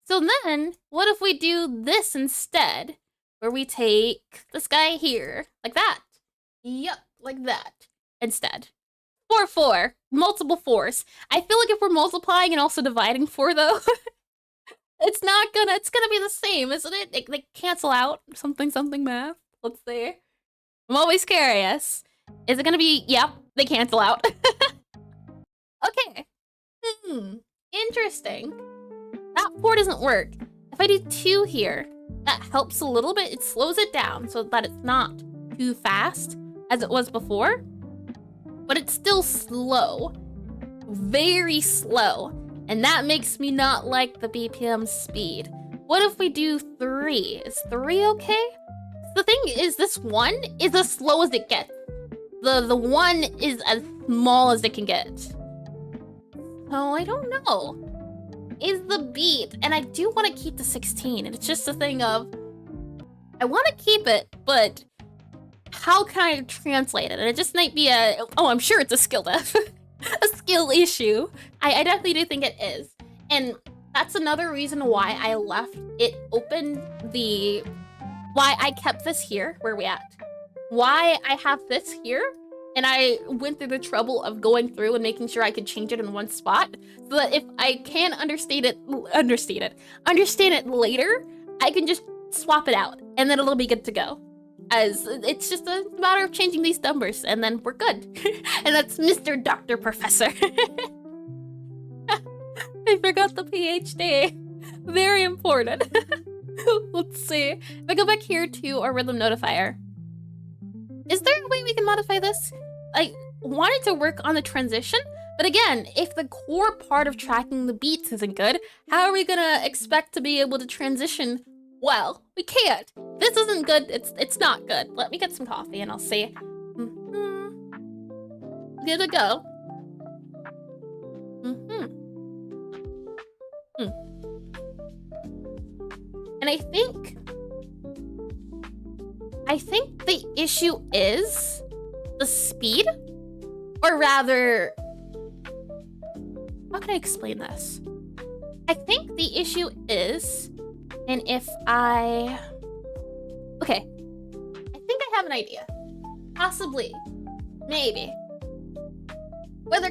A: So then, what if we do this instead? Where we take this guy here, like that. Yup, like that, instead. 4, 4, multiple 4s. I feel like if we're multiplying and also dividing 4 though, it's gonna be the same, isn't it? They cancel out something math. Let's see. I'm always curious. Is it gonna be, yep, they cancel out. Okay. Interesting. That 4 doesn't work. If I do 2 here, that helps a little bit. It slows it down so that it's not too fast as it was before. But it's still slow. Very slow. And that makes me not like the BPM speed. What if we do 3? Is 3 okay? The thing is, this 1 is as slow as it gets. The 1 is as small as it can get. Oh, I don't know. is the beat, and I do want to keep the 16, and it's just a thing of, I want to keep it, but how can I translate it? And it just might be oh, I'm sure it's a skill dev, a skill issue. I definitely do think it is. And that's another reason why I left it open, why I kept this here, where we at? Why I have this here, and I went through the trouble of going through and making sure I could change it in one spot, so that if I can understand it later, I can just swap it out, and then it'll be good to go. As it's just a matter of changing these numbers, and then we're good. And that's Mr. Dr. Professor. I forgot the PhD. Very important. Let's see. If I go back here to our rhythm notifier, is there a way we can modify this? I wanted to work on the transition, but again, if the core part of tracking the beats isn't good, how are we gonna expect to be able to transition well? We can't. This isn't good. It's not good. Let me get some coffee and I'll see. Good to go. And I think the issue is the speed, or rather, how can I explain this? I think the issue is, and if okay, I think I have an idea. Possibly, maybe. Whether I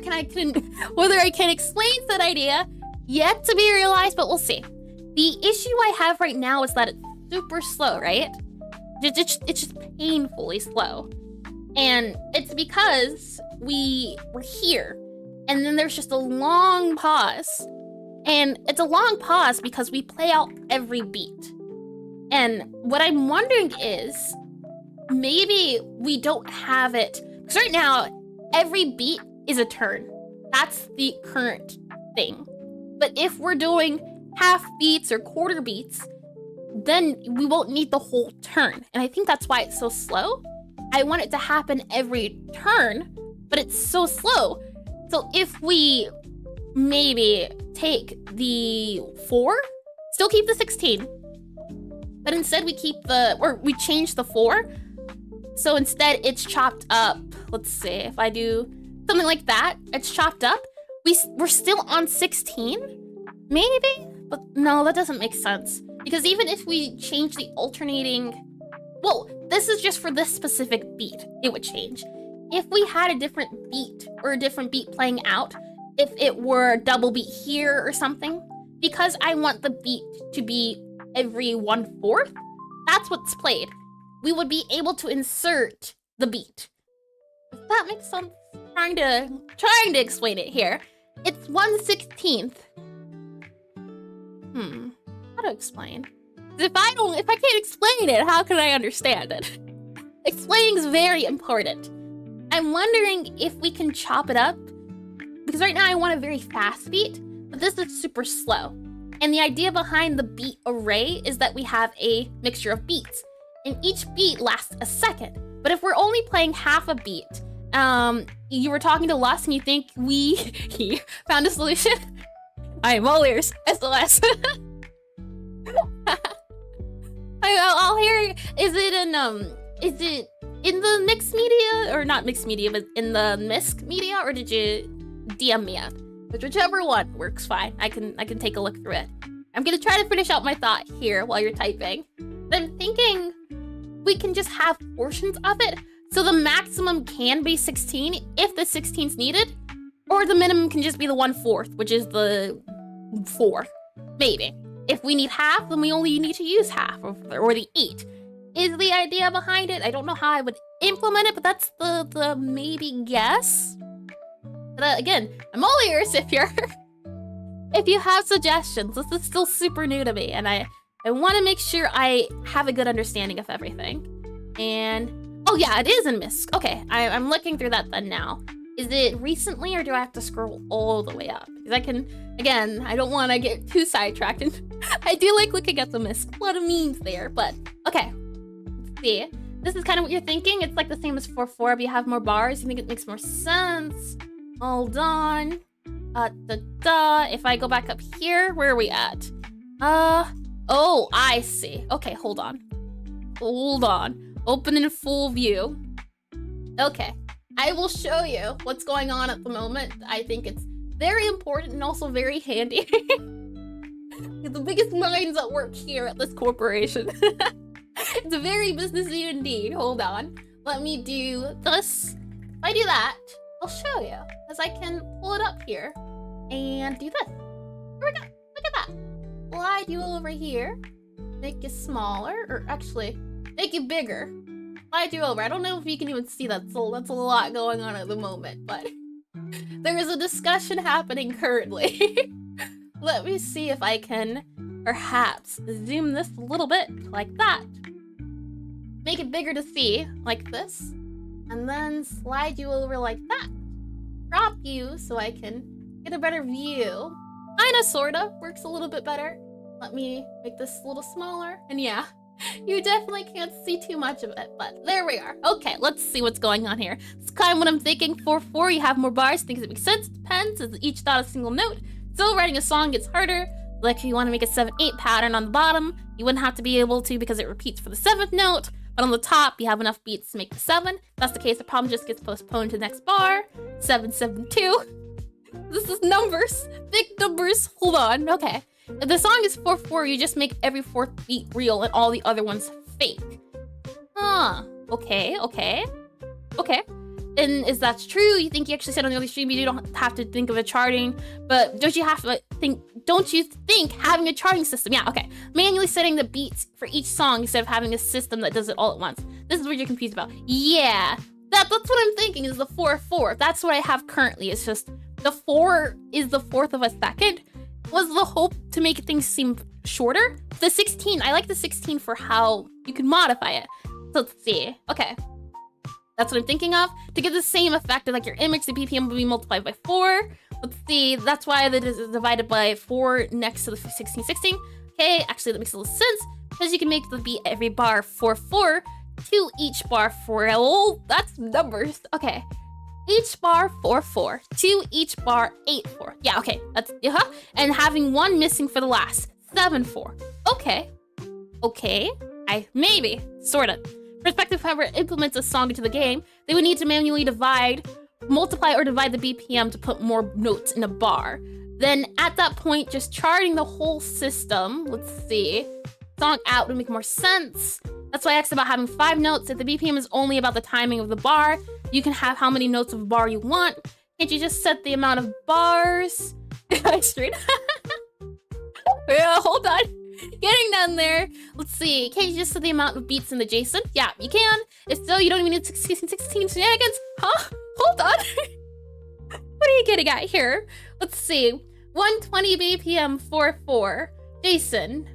A: can explain that idea, yet to be realized, but we'll see. The issue I have right now is that it's super slow, right? It's just painfully slow. And it's because we were here, and then there's just a long pause. And it's a long pause because we play out every beat. And what I'm wondering is, maybe we don't have it, because right now, every beat is a turn. That's the current thing. But if we're doing half beats or quarter beats, then we won't need the whole turn. And I think that's why it's so slow. I want it to happen every turn, but it's so slow. So if we maybe take the 4, still keep the 16, but instead we change the 4. So instead it's chopped up. Let's see, if I do something like that, it's chopped up. We're still on 16, maybe? But no, that doesn't make sense. Because even if we change the alternating, well, this is just for this specific beat, it would change. If we had a different beat, or a different beat playing out, if it were a double beat here or something, because I want the beat to be every 1/4, that's what's played. We would be able to insert the beat. If that makes sense, trying to explain it here. It's 1/16. How to explain? If I can't explain it, how can I understand it? Explaining is very important. I'm wondering if we can chop it up, because right now I want a very fast beat, but this is super slow. And the idea behind the beat array is that we have a mixture of beats, and each beat lasts a second. But if we're only playing half a beat, you were talking to Lus and you think he found a solution? I am all ears. SOS. I'll hear. Is it in the mixed media, or not mixed media, but in the MISC media, or did you DM me out? Whichever one works fine. I can take a look through it. I'm gonna try to finish out my thought here while you're typing. But I'm thinking we can just have portions of it, so the maximum can be 16 if the 16's needed, or the minimum can just be the 1/4, which is the 4, maybe. If we need half, then we only need to use half, or the 8 is the idea behind it. I don't know how I would implement it, but that's the maybe guess. But again, I'm all ears if you have suggestions. This is still super new to me, and I want to make sure I have a good understanding of everything. And oh yeah, it is in MISC. Okay, I'm looking through that then now. Is it recently, or do I have to scroll all the way up? Because I can, again, I don't want to get too sidetracked, and I do like looking at the MISC. A lot of memes there, but okay. Let's see. This is kind of what you're thinking. It's like the same as 4/4, but you have more bars. You think it makes more sense? Hold on. If I go back up here, where are we at? Oh, I see. Okay, hold on. Open in full view. Okay, I will show you what's going on at the moment. I think it's very important and also very handy. The biggest minds at work here at this corporation. It's a very businessy indeed. Hold on. Let me do this. If I do that, I'll show you. As I can pull it up here and do this. Here we go. Look at that. Slide you over here. Make it smaller. Or actually, make it bigger. Slide you over. I don't know if you can even see that. So that's a lot going on at the moment. But there is a discussion happening currently. Let me see if I can perhaps zoom this a little bit like that. Make it bigger to see, like this. And then slide you over like that. Crop you so I can get a better view. Kinda, sorta, works a little bit better. Let me make this a little smaller. And yeah, you definitely can't see too much of it, but there we are. Okay, let's see what's going on here. It's kind of what I'm thinking. 4/4, you have more bars. Think it makes sense. Depends, as each dot a single note. Still, writing a song gets harder. Like if you want to make a 7/8 pattern on the bottom, you wouldn't have to be able to because it repeats for the 7th note. But on the top, you have enough beats to make the 7. If that's the case, the problem just gets postponed to the next bar. 7, 7, 2. This is numbers. Big numbers. Hold on. Okay. If the song is 4/4, you just make every 4th beat real and all the other ones fake. Huh. Okay. And is that true? You think you actually said on the other stream you don't have to think of a charting, but don't you think having a charting system? Yeah, okay. Manually setting the beats for each song instead of having a system that does it all at once. This is what you're confused about. Yeah, that's what I'm thinking is the 4/4. That's what I have currently. It's just the 4 is the 4th of a second. Was the hope to make things seem shorter? The 16, I like the 16 for how you can modify it. So let's see. Okay. That's what I'm thinking of. To get the same effect of like your image, the BPM will be multiplied by 4. Let's see, that's why that is divided by 4 next to the 1616. Okay, actually that makes a little sense because you can make the beat every bar 4/4 to each bar 4. Oh, that's numbers. Okay, each bar 4/4 to each bar 8/4. Yeah, okay, that's and having one missing for the last 7/4. Okay, maybe sort of. Perspective, however, implements a song into the game, they would need to manually multiply or divide the BPM to put more notes in a bar. Then at that point, just charting the whole system, let's see, song out would make more sense. That's why I asked about having 5 notes. If the BPM is only about the timing of the bar, you can have how many notes of a bar you want. Can't you just set the amount of bars? Straight. Yeah, hold on. Getting down there. Let's see. Can't you just set the amount of beats in the JSON? Yeah, you can. If so, you don't even need 16 shenanigans. Huh? Hold on. What are you getting at here? Let's see. 120 BPM 4/4. JSON.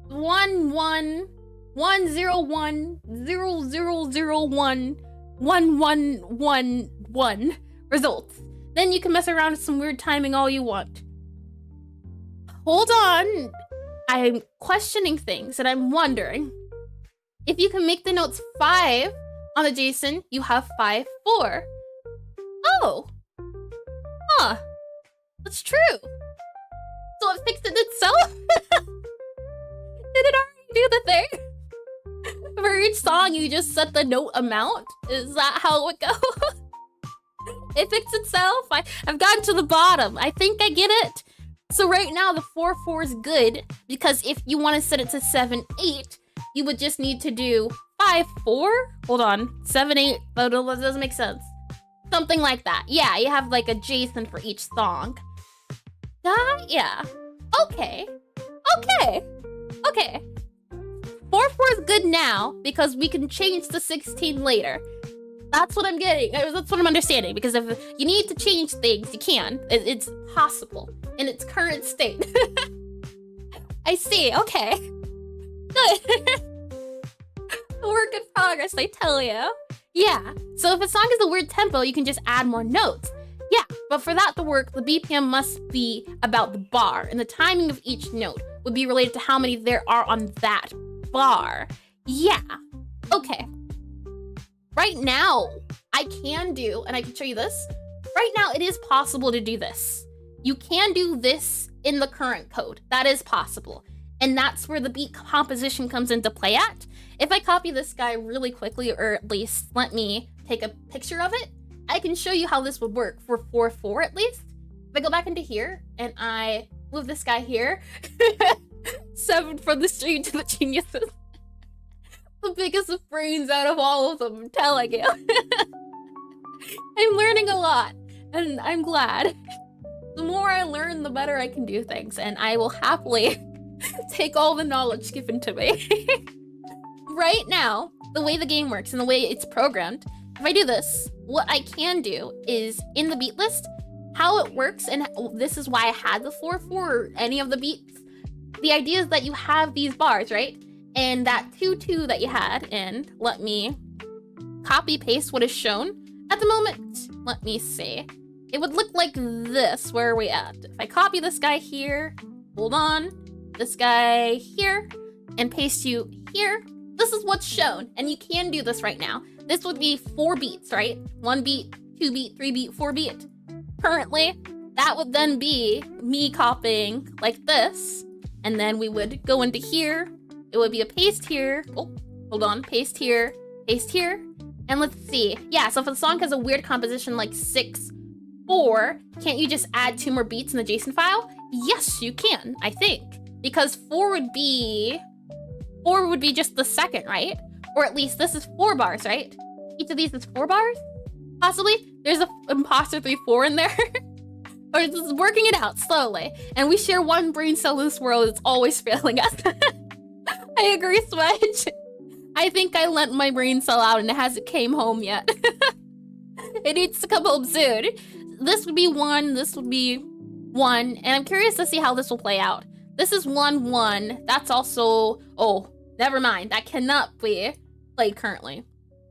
A: 111000011111 results. Then you can mess around with some weird timing all you want. Hold on. I'm questioning things and I'm wondering if you can make the notes 5 on the JSON, you have 5/4. Oh, that's true. So it fixed it itself? Did it already do the thing? For each song, you just set the note amount? Is that how it would go? It fixed itself? I've gotten to the bottom. I think I get it. So right now, the 4/4 is good because if you want to set it to 7/8, you would just need to do 5/4. Hold on, 7/8. That doesn't make sense. Something like that. Yeah, you have like a JSON for each song. Yeah. Okay. 4/4 is good now because we can change the 16 later. That's what I'm getting. That's what I'm understanding. Because if you need to change things, you can. It's possible in its current state. I see. Okay. Good. Work in progress, I tell you. Yeah. So if a song is a weird tempo, you can just add more notes. Yeah. But for that to work, the BPM must be about the bar, and the timing of each note would be related to how many there are on that bar. Yeah. Okay. Right now, I can do, and I can show you this. Right now, it is possible to do this. you can do this in the current code. That is possible. And that's where the beat composition comes into play at. If I copy this guy really quickly, or at least let me take a picture of it, I can show you how this would work for 4/4 at least. If I go back into here and I move this guy here, 7 from the street to the geniuses. The biggest of brains out of all of them, I'm telling you. I'm learning a lot, and I'm glad. The more I learn, the better I can do things, and I will happily take all the knowledge given to me. Right now, the way the game works and the way it's programmed, if I do this, what I can do is in the beat list, how it works, and this is why I had the 4/4 or any of the beats. The idea is that you have these bars, right? And that 2/2 that you had, and let me copy paste what is shown at the moment. Let me see. It would look like this. Where are we at? If I copy this guy here, hold on, this guy here, and paste you here, this is what's shown. And you can do this right now. This would be 4 beats, right? 1 beat, 2 beat, 3 beat, 4 beat. Currently, that would then be me copying like this. And then we would go into here. It would be a paste here. Oh, hold on. Paste here. Paste here. And let's see. Yeah, so if a song has a weird composition like 6/4, can't you just add 2 more beats in the JSON file? Yes, you can, I think. Because 4 would be just the second, right? Or at least this is 4 bars, right? Each of these is 4 bars? Possibly? There's a imposter 3/4 in there. Or it's just working it out slowly. And we share one brain cell in this world. It's always failing us. I agree, Swedge. I think I lent my brain cell out and it hasn't came home yet. It needs to come home soon. This would be 1, this would be 1, and I'm curious to see how this will play out. This is 1, 1. That's also, oh, never mind. That cannot be played currently.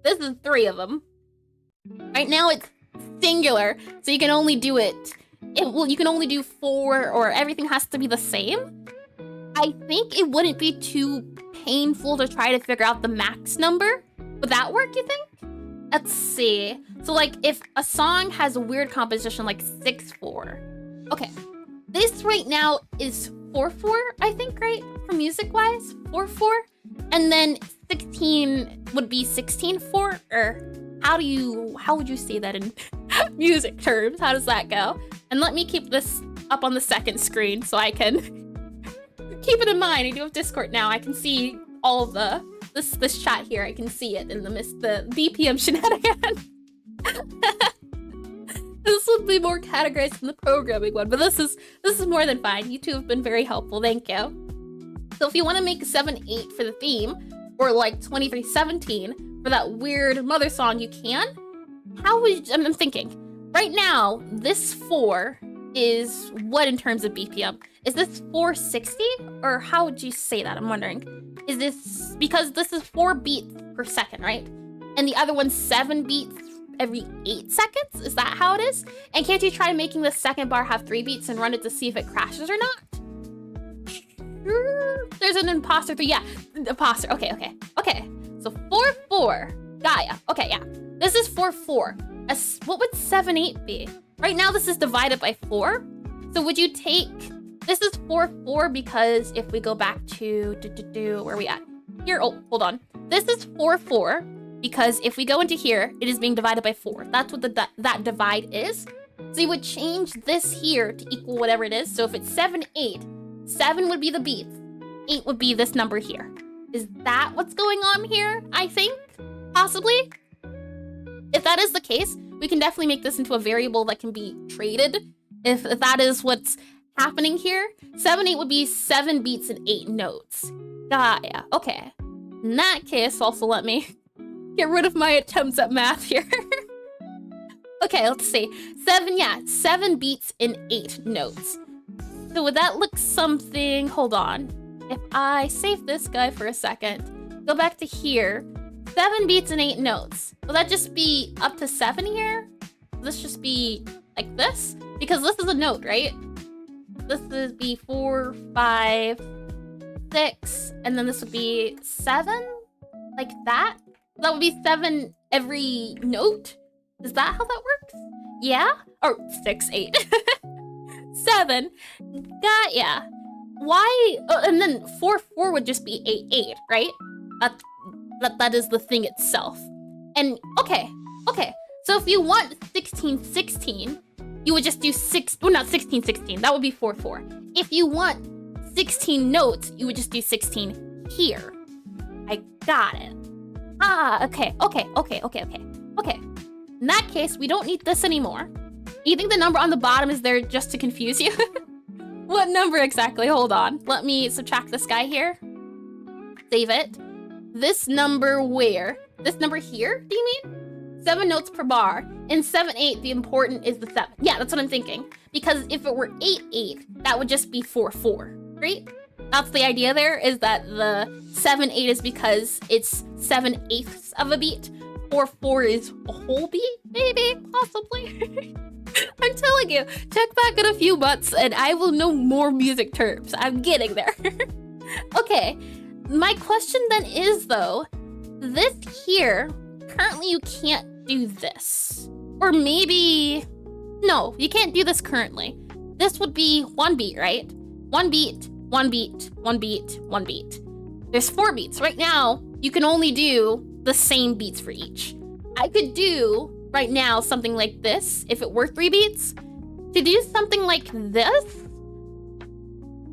A: This is 3 of them. Right now it's singular, so you can only do you can only do 4, or everything has to be the same. I think it wouldn't be too painful to try to figure out the max number. Would that work, you think? Let's see. So like if a song has a weird composition like 6/4. Okay, this right now is 4/4, I think, right? For music-wise, 4/4. And then 16 would be 16/4, or how would you say that in music terms? How does that go? And let me keep this up on the second screen so I can keep it in mind. I do have Discord now. I can see all of this chat here. I can see it in the BPM shenanigans. This would be more categorized in the programming one, but this is more than fine. You two have been very helpful. Thank you. So if you want to make 7/8 for the theme, or like 2317 for that weird mother song, you can. I'm thinking. Right now, this 4 is what in terms of BPM? Is this 460? Or how would you say that? I'm wondering. Is this, because this is 4 beats per second, right? And the other one's 7 beats every 8 seconds? Is that how it is? And can't you try making the second bar have 3 beats and run it to see if it crashes or not? There's an imposter 3, yeah, imposter, okay. So 4/4, Gaia, okay, yeah. This is 4/4. What would 7/8 be? Right now this is divided by 4. So would you take, this is 4/4 because if we go back to, where are we at? Here, oh, hold on. This is 4/4 because if we go into here, it is being divided by 4. That's what that divide is. So you would change this here to equal whatever it is. So if it's 7/8, 7 would be the beats, 8 would be this number here. Is that what's going on here? I think, possibly. If that is the case, we can definitely make this into a variable that can be traded. If that is what's happening here, 7/8 would be 7 beats and 8 notes. Gaia, okay. In that case, also let me get rid of my attempts at math here. Okay, let's see. 7 beats and 8 notes. So would that look something, hold on. If I save this guy for a second, go back to here, 7 beats and 8 notes. Will that just be up to 7 here? Will this just be like this? Because this is a note, right? This would be 4, 5, 6, and then this would be 7? Like that? That would be 7 every note? Is that how that works? Yeah? Or 6, 8. 7. Got ya. Why? Oh, and then 4, 4 would just be 8, 8, right? That is the thing itself. And okay. So if you want 16, 16, you would just do 6. Well, not 16, 16. That would be 4, 4. If you want 16 notes, you would just do 16 here. I got it. Okay. In that case, we don't need this anymore. You think the number on the bottom is there just to confuse you? What number exactly? Hold on. Let me subtract this guy here. Save it. This number where? This number here, do you mean? 7 notes per bar. In 7, 8, the important is the 7. Yeah, that's what I'm thinking. Because if it were 8, 8, that would just be 4, 4, right? That's the idea there, is that the 7, 8 is because it's 7/8 of a beat. 4, 4 is a whole beat, maybe, possibly. I'm telling you, check back in a few months and I will know more music terms. I'm getting there. Okay, my question then is though, this here, currently you can't do this. Or maybe, no, you can't do this currently. This would be 1 beat, right? 1 beat, 1 beat, 1 beat, 1 beat. There's 4 beats. Right now, you can only do the same beats for each. I could do, right now, something like this, if it were 3 beats. To do something like this,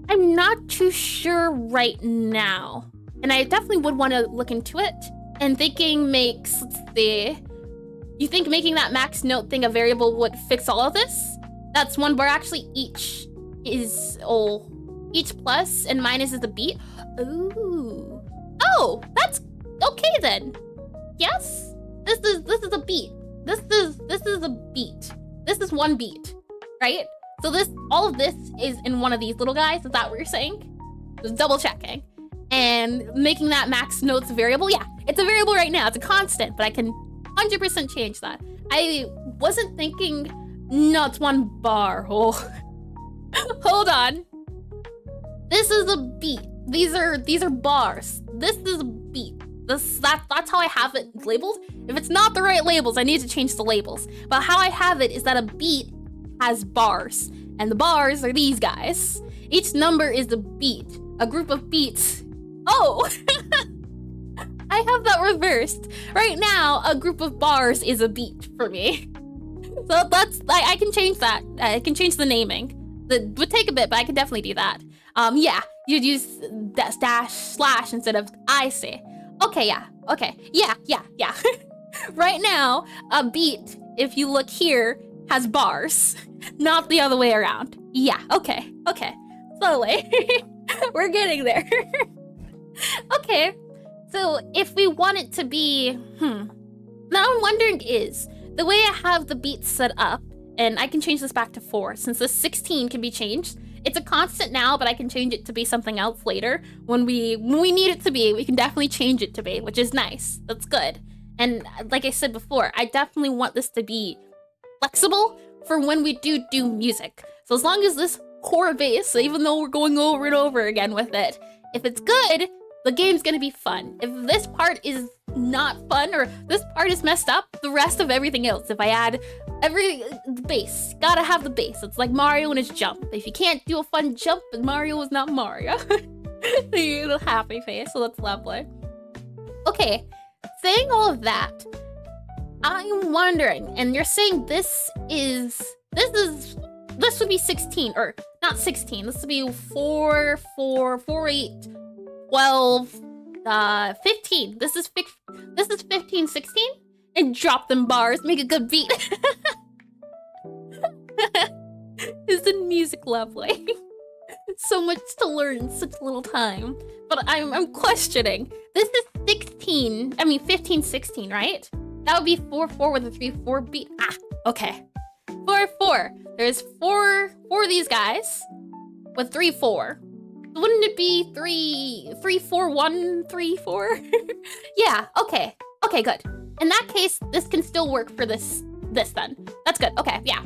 A: I'm not too sure right now. And I definitely would want to look into it. And thinking makes, let's see. You think making that max note thing a variable would fix all of this? That's 1 bar. Actually, each is, each plus and minus is the beat. Ooh. Oh, that's okay then. Yes? This is a beat. This is a beat. This is 1 beat, right? So all of this is in one of these little guys. Is that what you're saying? Just double checking. And making that max notes variable. Yeah, it's a variable right now. It's a constant, but I can 100% change that. I wasn't thinking, no, it's 1 bar. Oh. Hold on. This is a beat. These are bars. This is a beat. That's how I have it labeled. If it's not the right labels, I need to change the labels. But how I have it is that a beat has bars, and the bars are these guys. Each number is a beat, a group of beats. Oh, I have that reversed. Right now, a group of bars is a beat for me. So I can change that. I can change the naming. It would take a bit, but I can definitely do that. Yeah, you'd use dash slash instead of I say. Okay, yeah, okay, yeah. Right now, a beat, if you look here, has bars, not the other way around. Yeah, okay, slowly. We're getting there. Okay, so if we want it to be, now I'm wondering is, the way I have the beats set up, and I can change this back to 4, since the 16 can be changed. It's a constant now, but I can change it to be something else later. When we need it to be, we can definitely change it to be, which is nice. That's good. And like I said before, I definitely want this to be flexible for when we do music. So as long as this core base, even though we're going over and over again with it, if it's good, the game's gonna be fun. If this part is not fun or this part is messed up, the rest of everything else, if I add the bass, gotta have the bass. It's like Mario and his jump. If you can't do a fun jump, Mario is not Mario. You little happy face, so that's lovely. Okay, saying all of that, I'm wondering, and you're saying this would be 16, or not 16, this would be 4, 8, 12, 15. This is 15, 16? And drop them bars, make a good beat. Isn't music lovely? So much to learn in such little time. But I'm questioning. This is 15, 16, right? That would be 4, 4 with a 3, 4 beat. Okay. 4, 4. There's 4 of these guys with 3, 4. Wouldn't it be 3, 4, 1, 3, 4? Yeah, okay. Okay, good. In that case, this can still work for this then. That's good. Okay, yeah.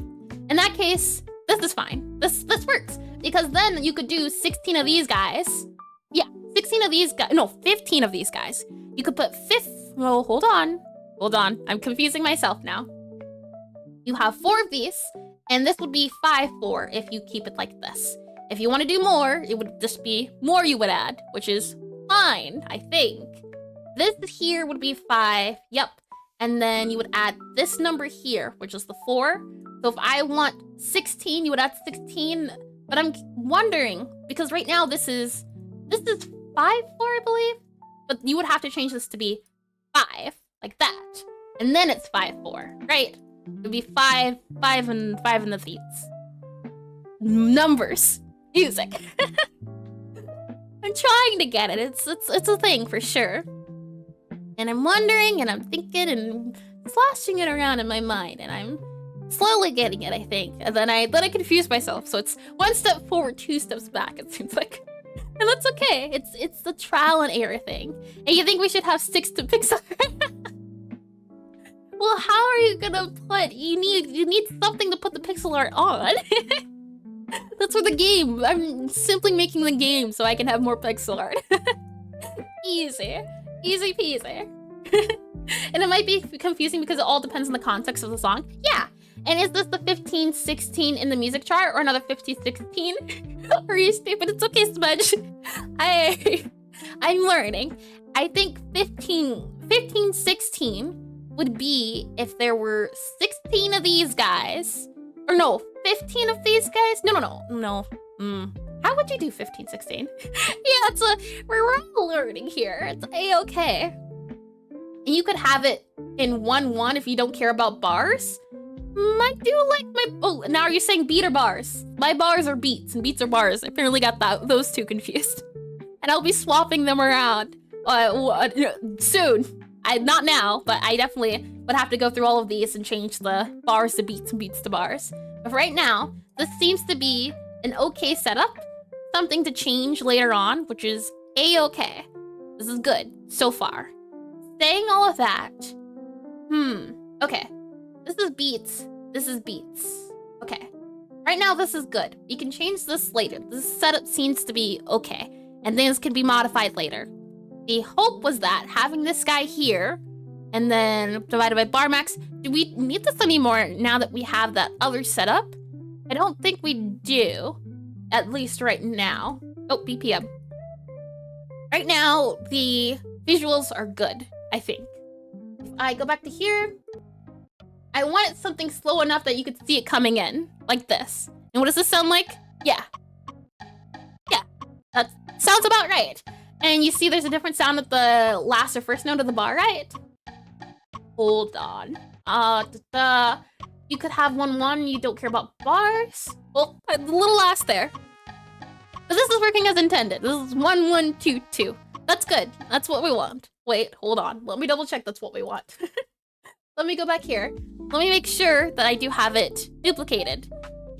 A: In that case, this is fine. This works. Because then you could do 16 of these guys. Yeah, 16 of these guys. No, 15 of these guys. You could put hold on. I'm confusing myself now. you have 4 of these, and this would be 5/4 if you keep it like this. If you want to do more, it would just be more you would add, which is fine, I think. This here would be 5, yep. And then you would add this number here, which is the 4. So if I want 16, you would add 16. But I'm wondering, because right now this is 5/4, I believe. But you would have to change this to be 5, like that. And then it's 5/4, right? It would be 5, 5, and 5 in the feets. Numbers. Music. I'm trying to get it. It's a thing for sure. And I'm wondering, and I'm thinking, and slashing it around in my mind, and I'm slowly getting it, I think. And then I confuse myself. So it's 1 step forward, 2 steps back, it seems like. And that's okay. It's the trial and error thing. And you think we should have 6 to pixel art? Well, how are you gonna put? You need something to put the pixel art on. That's for the game. I'm simply making the game so I can have more pixel art. Easy. Easy peasy. And it might be confusing because it all depends on the context of the song. Yeah. And is this the 15/16 in the music chart or another 15/16? Are you stupid? It's okay, Smudge. I'm learning. I think 15/16 would be if there were 16 of these guys. Or no, 15 of these guys? No. How would you do 15/16? Yeah, we're all learning here. It's a-okay. And you could have it in 1/1 if you don't care about bars. I do like my... Oh, now are you saying beat or bars? My bars are beats and beats are bars. I apparently got those two confused. And I'll be swapping them around soon. Not now, but I definitely would have to go through all of these and change the bars to beats and beats to bars. But right now, this seems to be an okay setup. Something to change later on, which is a-okay. This is good so far. Saying all of that, okay. This is beats. This is beats. Okay. Right now, this is good. We can change this later. This setup seems to be okay. And things can be modified later. The hope was that having this guy here, and then divided by bar max, do we need this anymore now that we have that other setup? I don't think we do. At least right now. Oh, BPM. Right now, the visuals are good, I think. If I go back to here, I wanted something slow enough that you could see it coming in, like this. And what does this sound like? Yeah. Yeah, that sounds about right. And you see there's a different sound at the last or first note of the bar, right? Hold on. You could have 1/1, you don't care about bars. Well, a little last there. But this is working as intended. This is 1/1/2/2. That's good. That's what we want. Wait, hold on. Let me double check that's what we want. Let me go back here. Let me make sure that I do have it duplicated.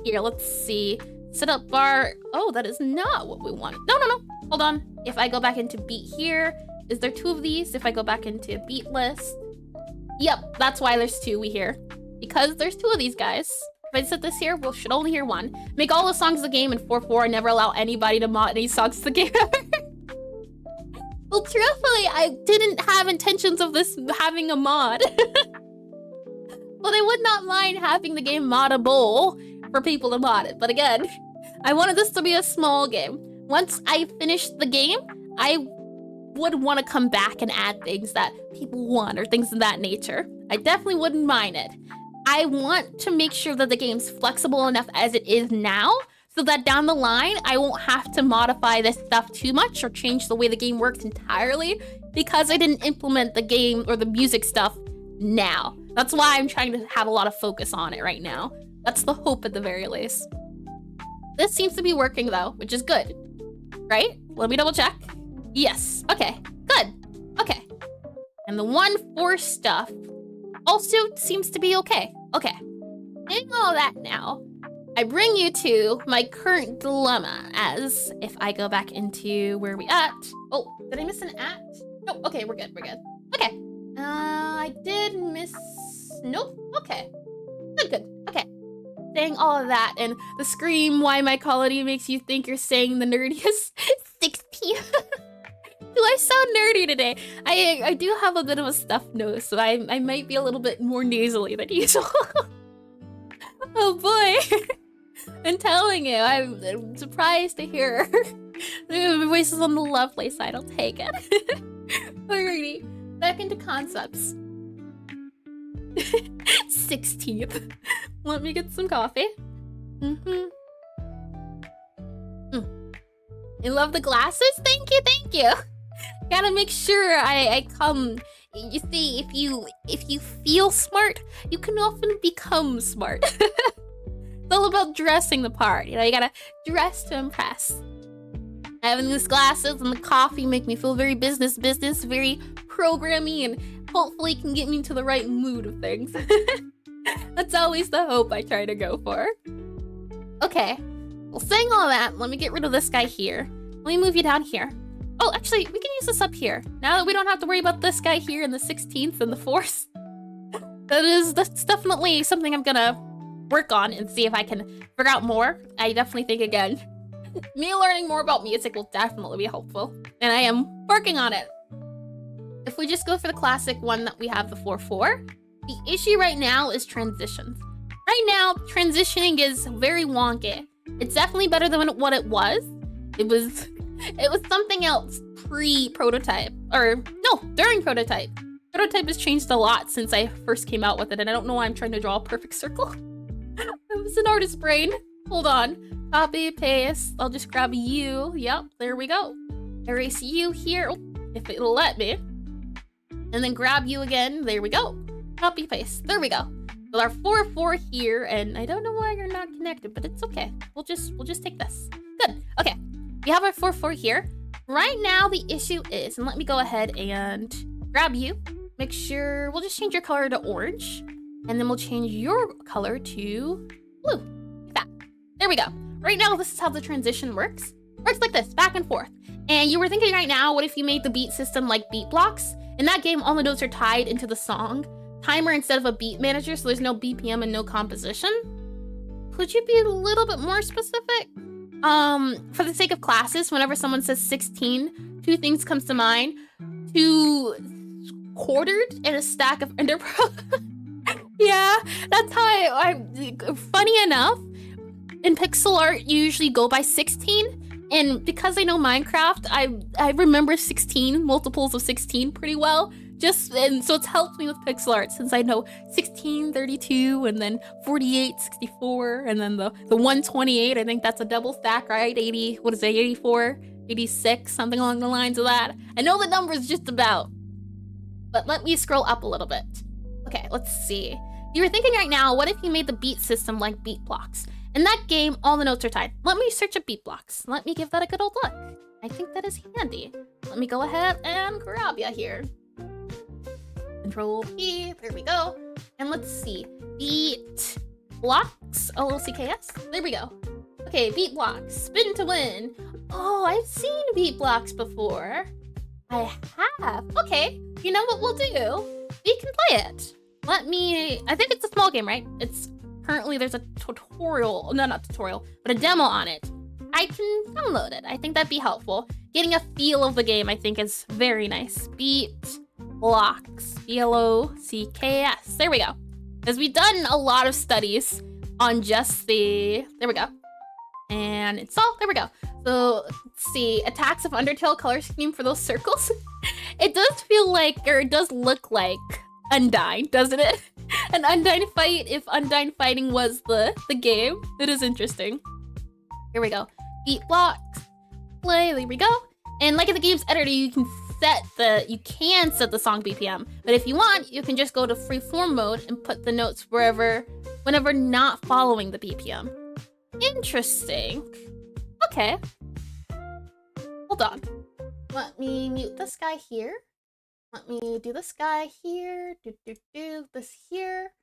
A: Here, let's see. Set up bar. Oh, that is not what we want. No. Hold on. If I go back into beat here, is there 2 of these? If I go back into beat list. Yep, that's why there's 2 we hear. Because there's 2 of these guys. If I set this here, we should only hear 1. Make all the songs of the game in 4/4 and never allow anybody to mod any songs to the game. Well, truthfully, I didn't have intentions of this having a mod. But I would not mind having the game moddable for people to mod it. But again, I wanted this to be a small game. Once I finished the game, I would want to come back and add things that people want or things of that nature. I definitely wouldn't mind it. I want to make sure that the game's flexible enough as it is now so that down the line, I won't have to modify this stuff too much or change the way the game works entirely because I didn't implement the game or the music stuff now. That's why I'm trying to have a lot of focus on it right now. That's the hope at the very least. This seems to be working though, which is good. Right? Let me double check. Yes. Okay. Good. Okay. And the 1/4 stuff also seems to be okay. Okay. Saying all that now, I bring you to my current dilemma as if I go back into where we at. Oh, did I miss an at? No, okay, we're good, Okay. I did miss... Nope, okay. Good. Okay. Saying all of that and the scream, why my quality makes you think you're saying the nerdiest 60. Do I sound nerdy today? I do have a bit of a stuffed nose, so I might be a little bit more nasally than usual. Oh boy. I'm telling you, I'm surprised to hear the voices on the lovely side. I'll take it. Alrighty, back into concepts. 16th. Let me get some coffee. I love the glasses. Thank you, thank you. Gotta make sure I come. You see, if you feel smart, you can often become smart. It's all about dressing the part. You know, you gotta dress to impress. Having these glasses and the coffee make me feel very business, very programmy, and hopefully can get me into the right mood of things. That's always the hope I try to go for. Okay, well, saying all that, let me get rid of this guy here. Let me move you down here. Oh, actually, we can use this up here. Now that we don't have to worry about this guy here in the 16th and the 4th. That's definitely something I'm gonna work on and see if I can figure out more. I definitely think, again, me learning more about music will definitely be helpful. And I am working on it. If we just go for the classic one that we have, the 4/4, the issue right now is transitions. Right now, transitioning is very wonky. It's definitely better than what it was. It was something else pre-prototype. Or, no, during prototype. Prototype has changed a lot since I first came out with it, and I don't know why I'm trying to draw a perfect circle. It was an artist's brain. Hold on. Copy, paste. I'll just grab you. Yep, there we go. Erase you here. Oh, if it'll let me. And then grab you again. There we go. Copy, paste. There we go. With our 4/4 here, and I don't know why you're not connected, but it's okay. We'll just take this. Good. Okay. We have our 4/4 here. Right now, the issue is, and let me go ahead and grab you. Make sure we'll just change your color to orange, and then we'll change your color to blue. Like that. There we go. Right now, this is how the transition works. Works like this, back and forth. And you were thinking right now, what if you made the beat system like beat blocks? In that game, all the notes are tied into the song timer instead of a beat manager, so there's no BPM and no composition. Could you be a little bit more specific? For the sake of classes, whenever someone says 16, two things comes to mind. 2 quartered and a stack of ender pearls. Yeah, that's how I funny enough, in pixel art, you usually go by 16. And because I know Minecraft, I remember 16, multiples of 16 pretty well. And so it's helped me with pixel art since I know 16, 32, and then 48, 64, and then the 128. I think that's a double stack, right? 80, what is it, 84, 86, something along the lines of that. I know the numbers just about, but let me scroll up a little bit. Okay, let's see. You were thinking right now, what if you made the beat system like beat blocks? In that game, all the notes are tied. Let me search up beat blocks. Let me give that a good old look. I think that is handy. Let me go ahead and grab ya here. Control P, there we go. And let's see, beat blocks, OLCKS, there we go. Okay, beat blocks, spin to win. Oh, I've seen beat blocks before. I have, okay. You know what we'll do? We can play it. I think it's a small game, right? It's currently, there's a tutorial, no, not tutorial, but a demo on it. I can download it. I think that'd be helpful. Getting a feel of the game, I think, is very nice. Beat blocks, BLOCKS. There we go. Because we've done a lot of studies on just there we go. And install, there we go. So let's see, attacks of Undertale color scheme for those circles. It does feel like, or it does look like Undyne, doesn't it? An Undyne fight, if Undyne fighting was the game. It is interesting. Here we go. Beat blocks, play, there we go. And like in the game's editor, you can set the song BPM, but if you want, you can just go to freeform mode and put the notes whenever not following the BPM. Interesting. Okay. Hold on. Let me mute this guy here. Let me do this guy here. Do this here.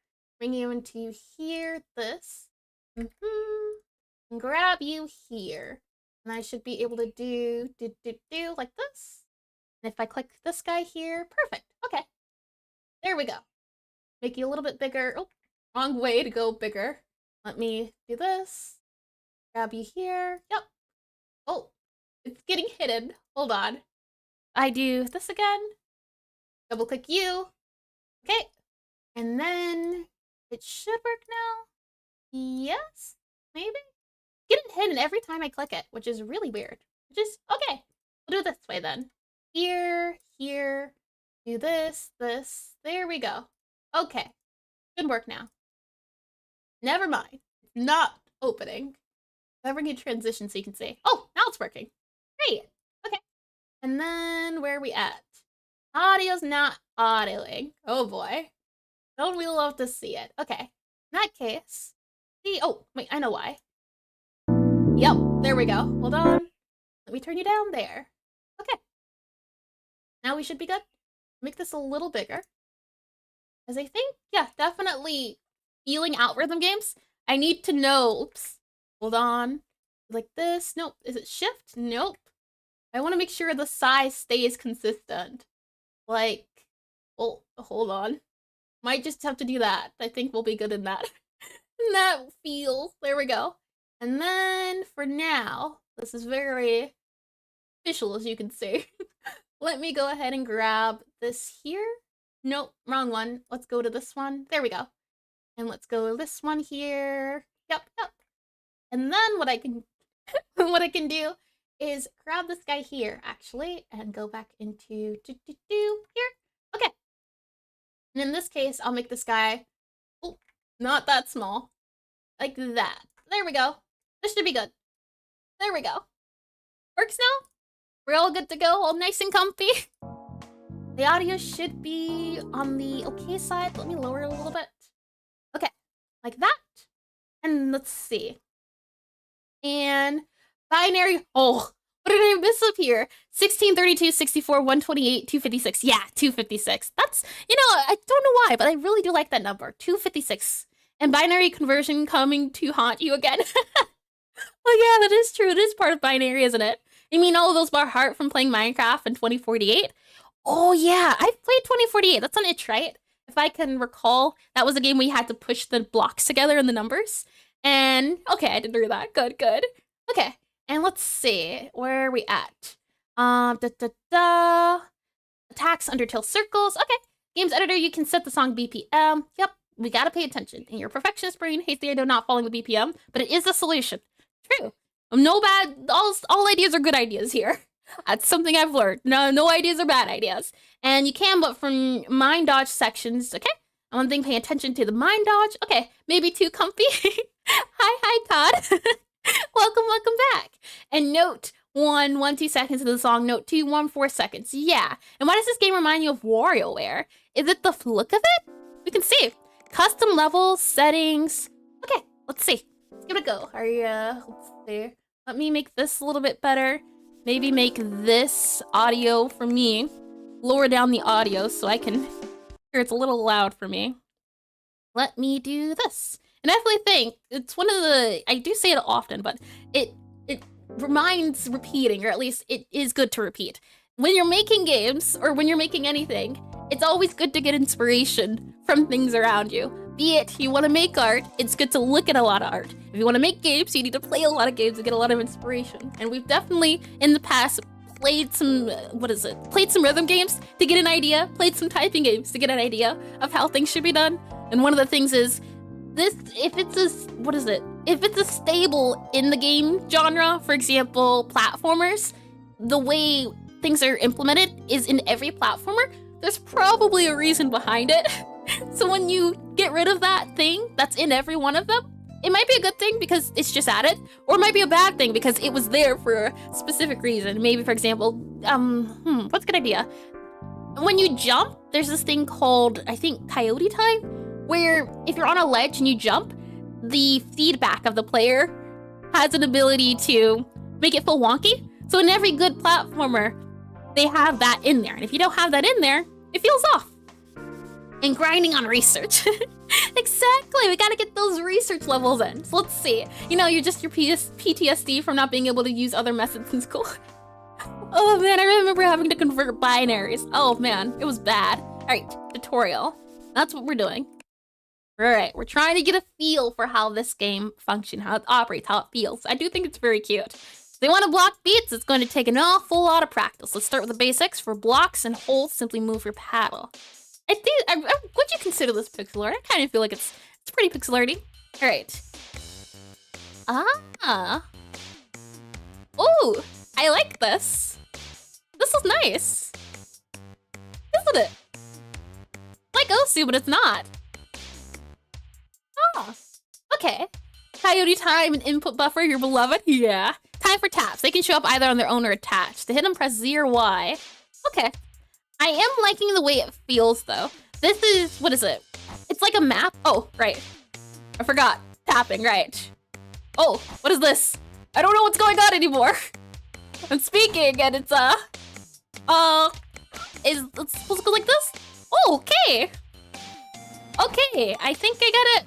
A: Bring you into here. This. And grab you here. And I should be able to do like this. And if I click this guy here, perfect. Okay. There we go. Make you a little bit bigger. Oh, wrong way to go bigger. Let me do this. Grab you here. Yep. Oh, it's getting hidden. Hold on. I do this again. Double click you. Okay. And then it should work now. Yes, maybe? Getting hidden every time I click it, which is really weird. Which is, okay, we'll do it this way then. Here, here, do this, this, there we go. Okay, good work now. Never mind, it's not opening. Never get transition so you can see. Oh, now it's working. Great, okay. And then where are we at? Audio's not audioing. Oh boy. Don't we love to see it? Okay, in that case, see, oh, wait, I know why. Yep, there we go. Hold on. Let me turn you down there. Okay. Now we should be good. Make this a little bigger. As I think, yeah, definitely feeling out rhythm games, I need to know, oops, hold on. Like this, nope. Is it shift? Nope. I want to make sure the size stays consistent. Like, well, hold on. Might just have to do that. I think we'll be good in that. In that feel. There we go. And then for now, this is very official as you can see. Let me go ahead and grab this here. Nope, wrong one. Let's go to this one. There we go. And let's go to this one here. Yep. And then what I can do is grab this guy here actually and go back into here. Okay. And in this case, I'll make this guy not that small. Like that. There we go. This should be good. There we go. Works now? We're all good to go, all nice and comfy. The audio should be on the okay side. Let me lower it a little bit. Okay, like that. And let's see. And binary, oh, what did I miss up here? 16, 32, 64, 128, 256. Yeah, 256. That's, you know, I don't know why, but I really do like that number, 256. And binary conversion coming to haunt you again. Oh yeah, that is true. It is part of binary, isn't it? You mean all of those bar heart from playing Minecraft in 2048? Oh yeah, I've played 2048. That's on itch, right? If I can recall, that was a game we had to push the blocks together in the numbers. And okay, I didn't do that. Good. Okay, and let's see, where are we at? Attacks, undertale circles. Okay, games editor, you can set the song BPM. Yep, we gotta pay attention. And your perfectionist brain hates the idea of not following the BPM, but it is a solution. True. No bad, all ideas are good ideas here. That's something I've learned. No ideas are bad ideas. And you can, but from mind dodge sections, okay? And one thing, pay attention to the mind dodge. Okay, maybe too comfy. Hi, Todd. welcome back. And note 1, 2 seconds into the song. Note 2, 1, 4 seconds. Yeah. And why does this game remind you of WarioWare? Is it the look of it? We can see. Custom levels, settings. Okay, let's see. Let's give it a go. Let's see. Let me make this a little bit better. Maybe make this audio for me. Lower down the audio so I can hear it's a little loud for me. Let me do this. And I definitely think it's one of the, I do say it often, but it reminds repeating, or at least it is good to repeat. When you're making games, or when you're making anything, it's always good to get inspiration from things around you. Be it you want to make art, it's good to look at a lot of art. If you want to make games, you need to play a lot of games to get a lot of inspiration. And we've definitely, in the past, played some, Played some rhythm games to get an idea, played some typing games to get an idea of how things should be done. And one of the things is, if it's a stable in the game genre, for example, platformers, the way things are implemented is in every platformer, there's probably a reason behind it. So when you get rid of that thing that's in every one of them, it might be a good thing because it's just added, or it might be a bad thing because it was there for a specific reason. Maybe, for example, what's a good idea? When you jump, there's this thing called, I think, coyote time, where if you're on a ledge and you jump, the feedback of the player has an ability to make it feel wonky. So in every good platformer, they have that in there. And if you don't have that in there, it feels off. And grinding on research. Exactly, we gotta get those research levels in. So let's see. You know, you're just your PTSD from not being able to use other methods in school. Oh man, I remember having to convert binaries. Oh man, it was bad. All right, tutorial. That's what we're doing. All right, we're trying to get a feel for how this game functions, how it operates, how it feels. I do think it's very cute. If they want to block beats, it's going to take an awful lot of practice. Let's start with the basics. For blocks and holds, simply move your paddle. Would you consider this pixel art? I kind of feel like it's pretty pixel arty. All right. Ah. Ooh, I like this. This is nice. Isn't it? Like Osu, but it's not. Oh, okay. Coyote time and input buffer, your beloved? Yeah. Time for taps. They can show up either on their own or attached. To hit them, press Z or Y. Okay. I am liking the way it feels, though. This is, what is it? It's like a map. Oh, right. I forgot. Tapping, right. Oh, what is this? I don't know what's going on anymore. I'm speaking, and it's supposed to go like this? Oh, okay. Okay, I think I got it.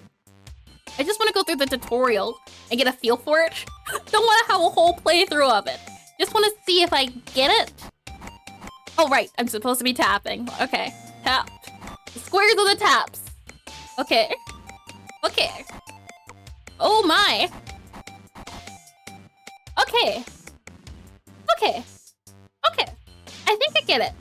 A: I just want to go through the tutorial and get a feel for it. Don't want to have a whole playthrough of it. Just want to see if I get it. Oh, right. I'm supposed to be tapping. Okay. Tap. The squares are the taps. Okay. Okay. Oh, my. Okay. Okay. Okay. I think I get it.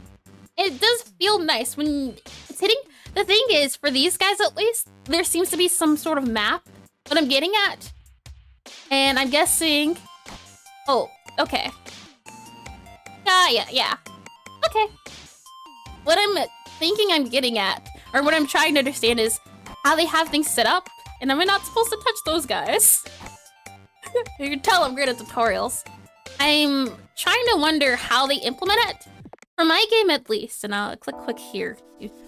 A: It does feel nice when it's hitting. The thing is, for these guys at least, there seems to be some sort of map that I'm getting at. And I'm guessing... Oh, okay. Yeah. Okay. What I'm thinking I'm getting at, or what I'm trying to understand is how they have things set up, and am I not supposed to touch those guys? You can tell I'm great at tutorials. I'm trying to wonder how they implement it. For my game at least, and I'll click here.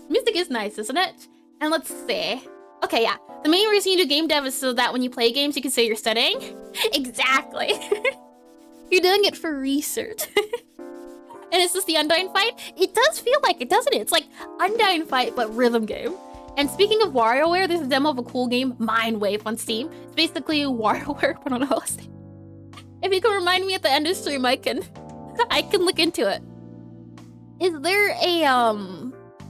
A: Music is nice, isn't it? And let's see. Okay, yeah. The main reason you do game dev is so that when you play games, you can say you're studying. Exactly. You're doing it for research. And is this the Undying Fight? It does feel like it, doesn't it? It's like Undying Fight, but rhythm game. And speaking of WarioWare, there's a demo of a cool game, Mindwave, on Steam. It's basically WarioWare, but on OS. If you can remind me at the end of stream, I can look into it. Is there a,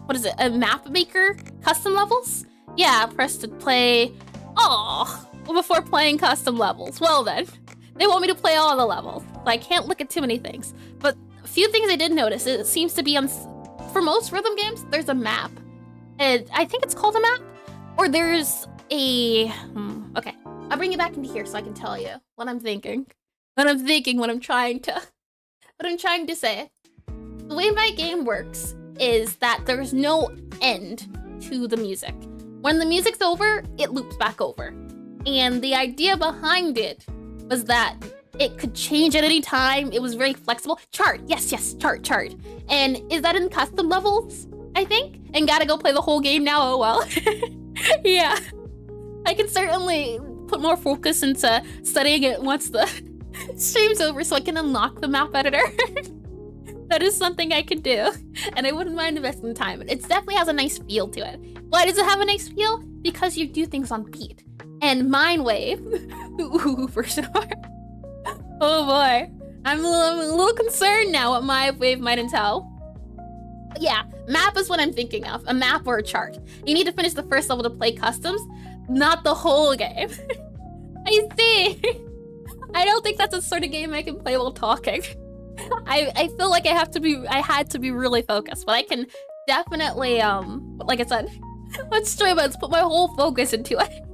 A: what is it? A map maker? Custom levels? Yeah, press to play. Oh, well, before playing custom levels. Well then, they want me to play all the levels. So I can't look at too many things. But a few things I did notice, it seems to be on, for most rhythm games, there's a map. And I think it's called a map. Or there's a, okay. I'll bring it back into here so I can tell you what I'm thinking. What I'm trying to say. The way my game works is that there's no end to the music. When the music's over, it loops back over. And the idea behind it was that it could change at any time. It was very flexible. Chart, yes, chart. And is that in custom levels, I think? And gotta go play the whole game now, oh well. Yeah. I can certainly put more focus into studying it once the stream's over so I can unlock the map editor. That is something I can do, and I wouldn't mind investing time. It definitely has a nice feel to it. Why does it have a nice feel? Because you do things on beat. And Mindwave, ooh, for sure. Oh boy, I'm a little concerned now what Mindwave might entail. But yeah, map is what I'm thinking of, a map or a chart. You need to finish the first level to play customs, not the whole game. I see. I don't think that's the sort of game I can play while talking. I feel like I had to be really focused, but I can definitely, like I said, let's try, let's put my whole focus into it.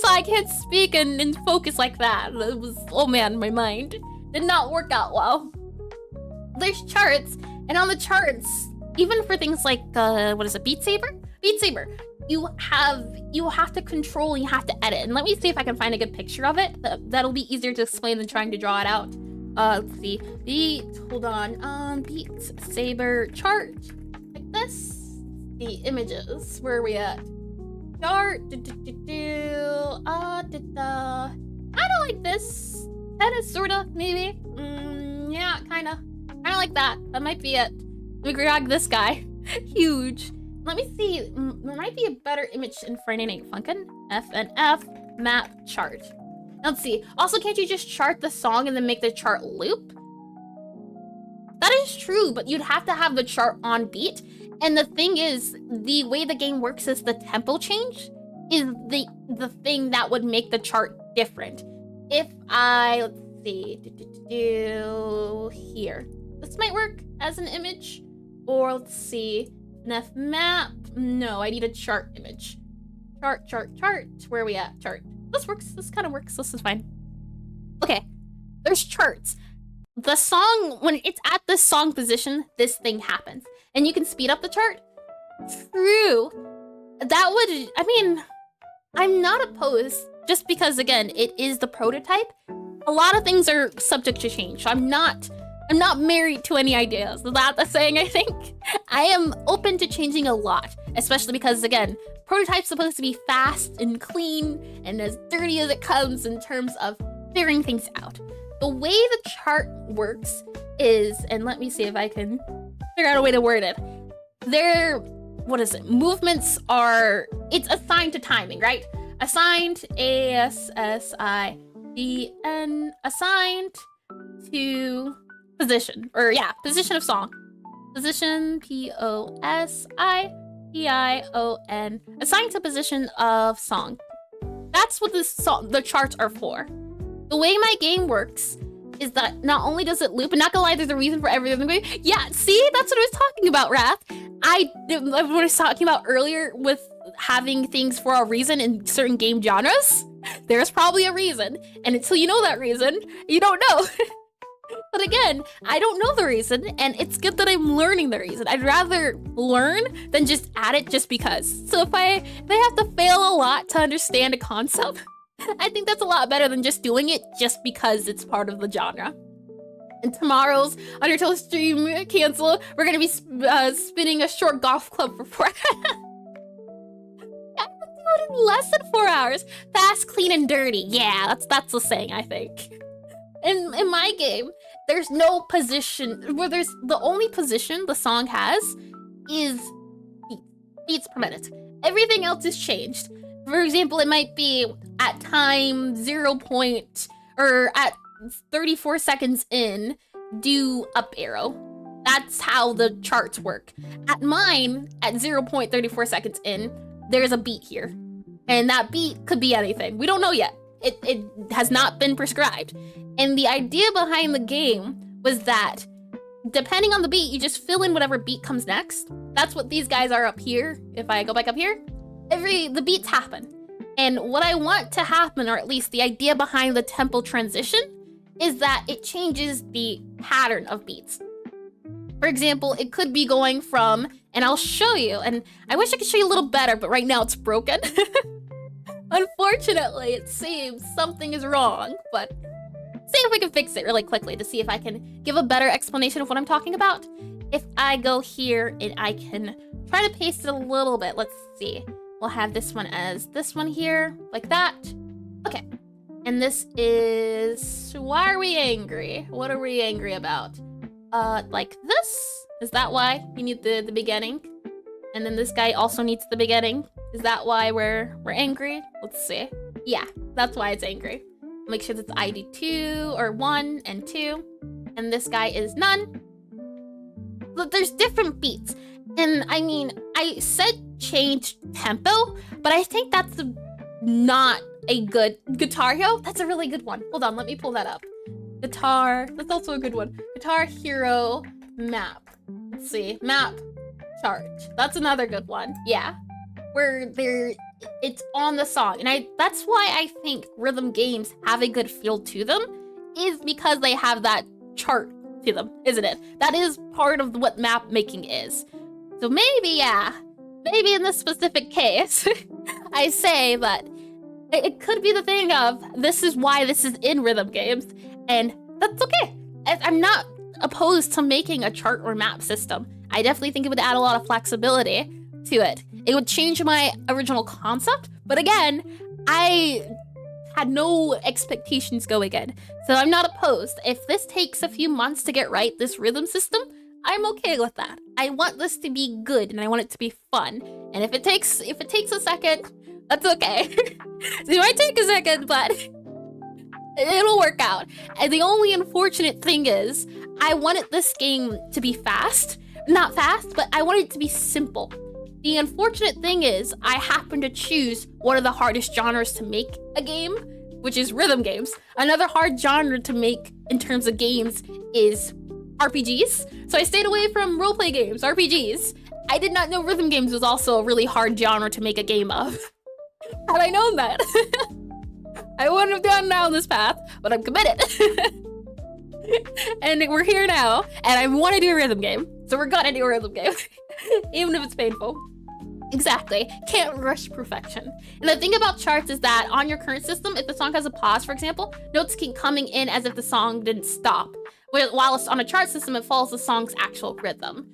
A: So I can't speak and focus like that. It was, oh man, my mind did not work out well. There's charts, and on the charts, even for things like, what is it, Beat Saber? Beat Saber, you have to control and you have to edit. And let me see if I can find a good picture of it. That'll be easier to explain than trying to draw it out. Let's see. Beat Saber chart. Like this. The images. Where are we at? Chart. I don't like this. Kinda, sorta, maybe. Yeah, kinda. Kinda like that. That might be it. Let me grab this guy. Huge. Let me see. There might be a better image in front of Funkin. FNF map chart. Let's see. Also, can't you just chart the song and then make the chart loop? That is true, but you'd have to have the chart on beat. And the thing is, the way the game works is the tempo change is the thing that would make the chart different. If I, let's see, here. This might work as an image. Or let's see, FNF map. No, I need a chart image. Chart. Where are we at? Chart. This works. This kind of works. This is fine. Okay. There's charts. The song, when it's at this song position, this thing happens. And you can speed up the chart. True. That would, I mean, I'm not opposed just because, again, it is the prototype. A lot of things are subject to change. So I'm not married to any ideas. Is that the saying, I think? I am open to changing a lot, especially because, again, prototype's supposed to be fast and clean and as dirty as it comes in terms of figuring things out. The way the chart works is, and let me see if I can figure out a way to word it. What is it? Movements are, it's assigned to timing, right? Assigned, A-S-S-I-D-N, assigned to position, or yeah, position of song. Position, P-O-S-I-P-I-O-N, assigned to position of song. That's what the charts are for. The way my game works is that not only does it loop, and not gonna lie, there's a reason for everything. Yeah, see, that's what I was talking about, Wrath. I was talking about earlier with having things for a reason in certain game genres. There's probably a reason, and until you know that reason, you don't know. But again, I don't know the reason, and it's good that I'm learning the reason. I'd rather learn than just add it just because. So if I have to fail a lot to understand a concept, I think that's a lot better than just doing it just because it's part of the genre. And tomorrow's Undertale stream cancel, we're gonna be spinning a short golf club for 4 hours. I can do it in less than 4 hours. Fast, clean, and dirty. Yeah, that's the saying, I think. In my game, there's no position, where there's the only position the song has is beats per minute. Everything else is changed. For example, it might be at time 0. Or at 34 seconds in, do up arrow. That's how the charts work. At mine, at 0.34 seconds in, there's a beat here. And that beat could be anything. We don't know yet. It has not been prescribed. And the idea behind the game was that depending on the beat, you just fill in whatever beat comes next. That's what these guys are up here. If I go back up here, the beats happen. And what I want to happen, or at least the idea behind the tempo transition, is that it changes the pattern of beats. For example, it could be going from, and I'll show you, and I wish I could show you a little better, but right now it's broken. Unfortunately, it seems something is wrong, but see if we can fix it really quickly to see if I can give a better explanation of what I'm talking about. If I go here and I can try to paste it a little bit, let's see. We'll have this one as this one here, like that. Okay, and this is, why are we angry? What are we angry about? Like this? Is that why you need the beginning? And then this guy also needs the beginning. Is that why we're angry? Let's see. Yeah, that's why it's angry. Make sure that's ID 2 or 1 and 2. And this guy is none. But there's different beats. And I mean, I said change tempo, but I think that's not a good Guitar Hero. That's a really good one. Hold on, let me pull that up. Guitar, that's also a good one. Guitar Hero map. Let's see, map chart. That's another good one. Yeah, where it's on the song. And that's why I think rhythm games have a good feel to them, is because they have that chart to them, isn't it? That is part of what map making is. So maybe, yeah, maybe in this specific case, I say that it could be the thing of, this is why this is in rhythm games, and that's okay. I'm not opposed to making a chart or map system. I definitely think it would add a lot of flexibility to it. It would change my original concept, but again, I had no expectations going in, so I'm not opposed. If this takes a few months to get right, this rhythm system, I'm okay with that. I want this to be good, and I want it to be fun. And if it takes a second, that's okay. It might take a second, but it'll work out. And the only unfortunate thing is, I wanted this game to be fast. Not fast, but I wanted it to be simple. The unfortunate thing is, I happen to choose one of the hardest genres to make a game, which is rhythm games. Another hard genre to make in terms of games is RPGs. So I stayed away from roleplay games, RPGs. I did not know rhythm games was also a really hard genre to make a game of. Had I known that, I wouldn't have gone down this path, but I'm committed. And we're here now, and I want to do a rhythm game, so we're gonna do a rhythm game, even if it's painful. Exactly. Can't rush perfection. And the thing about charts is that on your current system, if the song has a pause, for example, notes keep coming in as if the song didn't stop. While on a chart system, it follows the song's actual rhythm.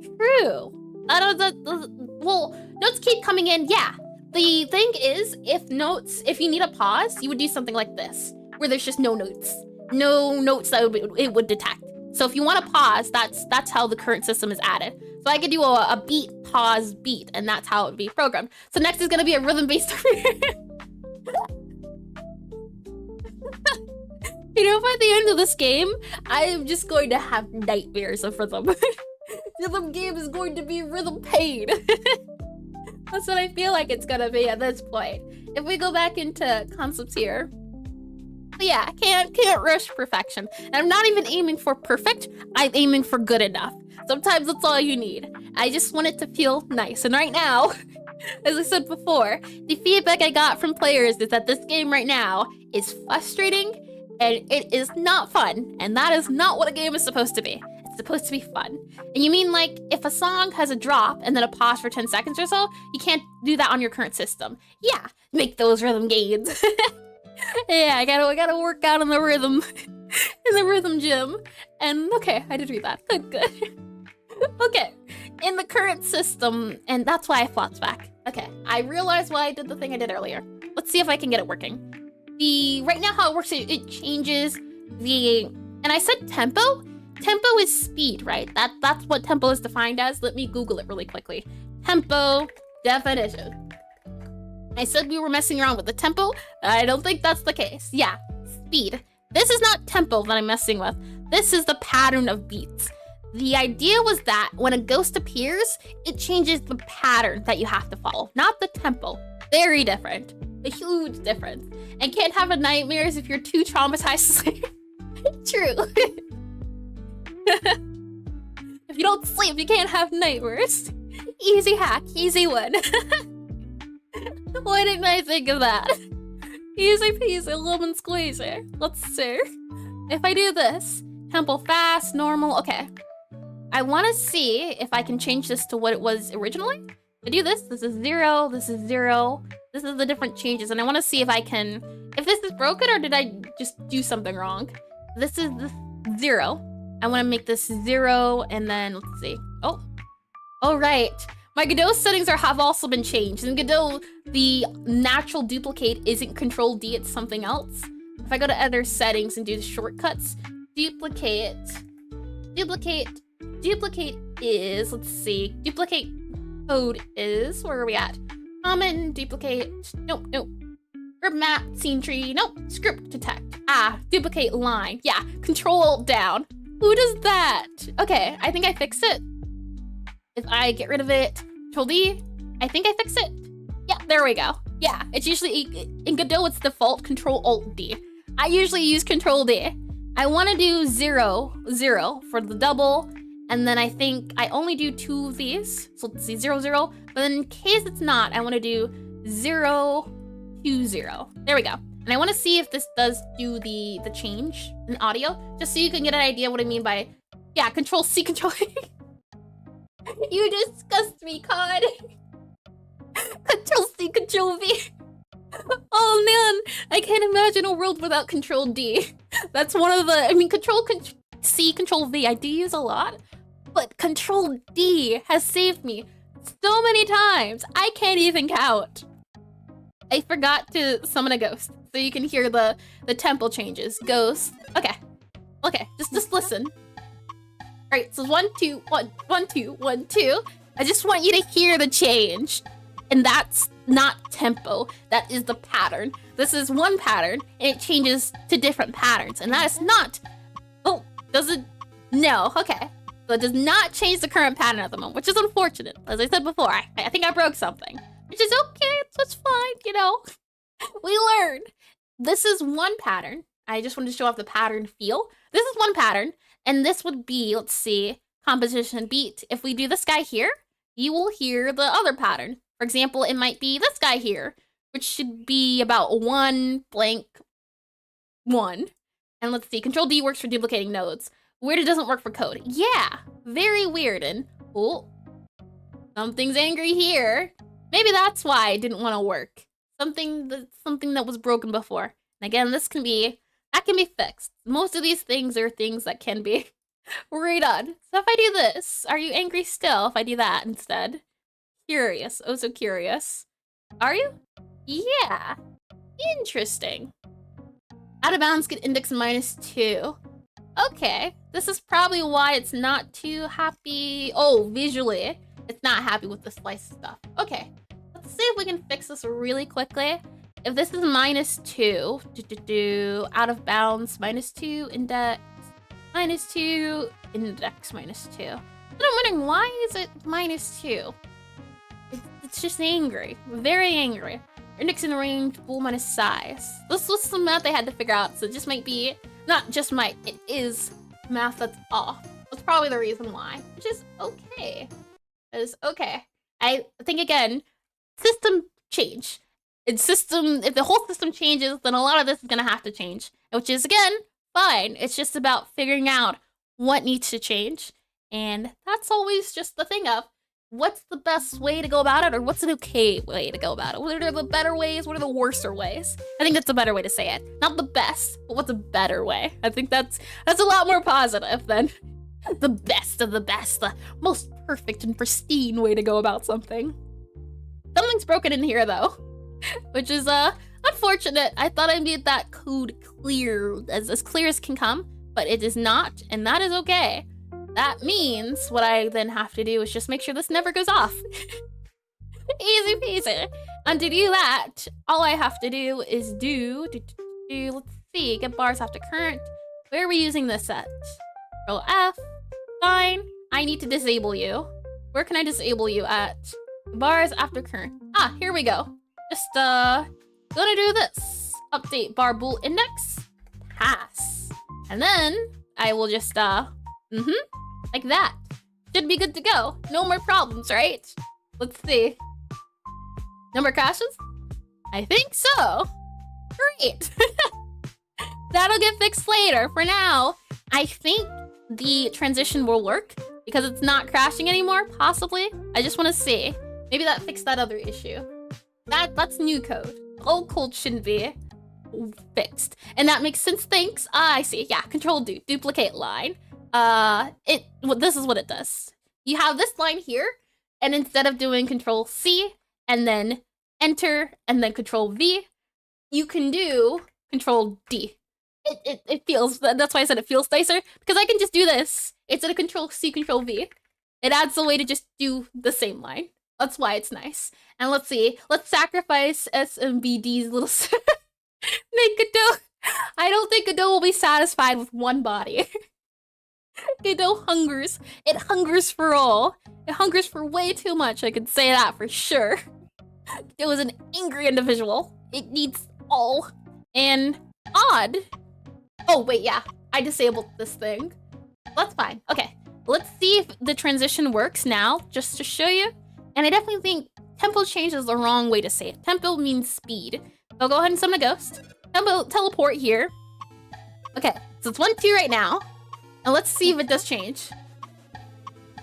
A: True. Well, notes keep coming in, yeah. The thing is, if you need a pause, you would do something like this, where there's just no notes. No notes that it would detect. So if you want to pause, that's how the current system is added. So I could do a beat, pause, beat, and that's how it would be programmed. So next is gonna be a rhythm-based You know, by the end of this game, I am just going to have nightmares of rhythm. Rhythm game is going to be rhythm pain. That's what I feel like it's gonna be at this point. If we go back into concepts here. But yeah, can't rush perfection. And I'm not even aiming for perfect, I'm aiming for good enough. Sometimes that's all you need. I just want it to feel nice. And right now, as I said before, the feedback I got from players is that this game right now is frustrating and it is not fun. And that is not what a game is supposed to be. It's supposed to be fun. And you mean like, if a song has a drop and then a pause for 10 seconds or so, you can't do that on your current system. Yeah, make those rhythm gains. Yeah, I gotta work out in the rhythm, in the rhythm gym. And okay, I did read that. Good. Okay, in the current system, and that's why I flopped back. Okay, I realized why I did the thing I did earlier. Let's see if I can get it working. Right now how it works, it changes and I said tempo? Tempo is speed, right? That's what tempo is defined as. Let me Google it really quickly. Tempo definition. I said we were messing around with the tempo. I don't think that's the case. Yeah, speed. This is not tempo that I'm messing with. This is the pattern of beats. The idea was that when a ghost appears, it changes the pattern that you have to follow, not the tempo. Very different. A huge difference. And can't have nightmares if you're too traumatized to sleep. True. If you don't sleep, you can't have nightmares. Easy hack, easy one. Why didn't I think of that? Easy peasy, lemon squeezy. Let's see. If I do this, tempo fast, normal, okay. I want to see if I can change this to what it was originally. I do this is 0, this is 0. This is the different changes, and I want to see if I can, if this is broken or did I just do something wrong? This is the 0. I want to make this 0, and then let's see. Oh, all right. My Godot settings have also been changed. In Godot, the natural duplicate isn't Control D, it's something else. If I go to other settings and do the shortcuts, duplicate is, let's see, duplicate code is, where are we at? Common, duplicate, nope. Script map, scene tree, nope. Script detect, duplicate line. Yeah, Control down. Who does that? Okay, I think I fixed it. If I get rid of it, Control D, I think I fixed it. Yeah, there we go. Yeah, it's usually, in Godot, it's default Control Alt D. I usually use Control D. I want to do 0, 0 for the double, and then I think I only do 2 of these. So let's see, 0, 0. But in case it's not, I want to do 0, 2, 0. There we go. And I want to see if this does do the change in audio, just so you can get an idea what I mean by, yeah, Control C, Control V. You disgust me, COD. Control C, Control V. Oh man, I can't imagine a world without Control D. That's one of the, I mean, Control C, Control V, I do use a lot, but Control D has saved me so many times, I can't even count. I forgot to summon a ghost, so you can hear the tempo changes. Ghost, okay, just listen. All right, so 1, 2, 1, 1, 2, 1, 2. I just want you to hear the change. And that's not tempo, that is the pattern. This is one pattern, and it changes to different patterns. And that is not, oh, does it? No, okay. So it does not change the current pattern at the moment, which is unfortunate. As I said before, I think I broke something. Which is okay, it's fine, you know. We learn. This is one pattern. I just wanted to show off the pattern feel. This is one pattern. And this would be, let's see, composition beat. If we do this guy here, you will hear the other pattern. For example, it might be this guy here, which should be about 1 blank 1. And let's see, Control D works for duplicating nodes. Weird it doesn't work for code. Yeah, very weird. And oh, something's angry here. Maybe that's why it didn't want to work. Something that was broken before. And again, that can be fixed. Most of these things are things that can be redone. So if I do this, are you angry still if I do that instead? Curious, oh so curious. Are you? Yeah, interesting. Out of bounds get index -2. Okay, this is probably why it's not too happy. Oh, visually, it's not happy with the slice stuff. Okay, let's see if we can fix this really quickly. If this is -2, out of bounds, -2, index, -2, index, -2. And I'm wondering, why is it -2? It's just angry, very angry. Index in range, bool minus size. This was some math I had to figure out, so it just might be, not just might, it is math that's off. That's probably the reason why, which is okay. It is okay. I think, again, system change. If the whole system changes, then a lot of this is gonna have to change, which is, again, fine. It's just about figuring out what needs to change, and that's always just the thing of, what's the best way to go about it, or what's an okay way to go about it? What are the better ways? What are the worser ways? I think that's a better way to say it. Not the best, but what's a better way? I think that's a lot more positive than the best of the best, the most perfect and pristine way to go about something. Something's broken in here though, which is unfortunate. I thought I made that code clear as clear as can come, but it is not, and that is okay. That means what I then have to do is just make sure this never goes off. Easy peasy. And to do that, all I have to do is let's see, get bars after current. Where are we using this at? Control F, fine. I need to disable you. Where can I disable you at? Bars after current. Ah, here we go. Just gonna do this. Update bar bool index, pass. And then I will just like that. Should be good to go. No more problems, right? Let's see. No more crashes? I think so. Great. That'll get fixed later. For now, I think the transition will work because it's not crashing anymore, possibly. I just want to see. Maybe that fixed that other issue. That's new code. Old code shouldn't be fixed. And that makes sense, thanks. I see. Yeah, Control D, duplicate line. This is what it does. You have this line here, and instead of doing Control C and then Enter and then Control V, you can do Control D. It feels, that's why I said it feels nicer, because I can just do this instead of Control C, Control V. It adds a way to just do the same line. That's why it's nice. And let's see, let's sacrifice SMBD's little make Godot. I don't think Godot will be satisfied with one body. Godot hungers. It hungers for all. It hungers for way too much, I could say that for sure. It was an angry individual. It needs all. And odd. Oh, wait, yeah. I disabled this thing. That's fine. Okay, let's see if the transition works now, just to show you. And I definitely think tempo change is the wrong way to say it. Tempo means speed. So go ahead and summon a ghost. Tempo teleport here. Okay, so it's 1, 2 right now. And let's see if it does change.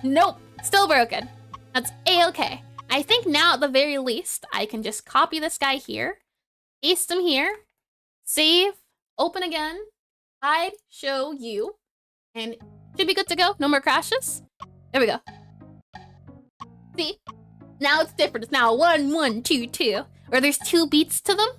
A: Nope, still broken. That's A-okay. I think now at the very least, I can just copy this guy here, paste him here, save, open again, hide, show you, and should be good to go. No more crashes. There we go. See? Now it's different. It's now 1, 1, 2, 2, where there's 2 beats to them.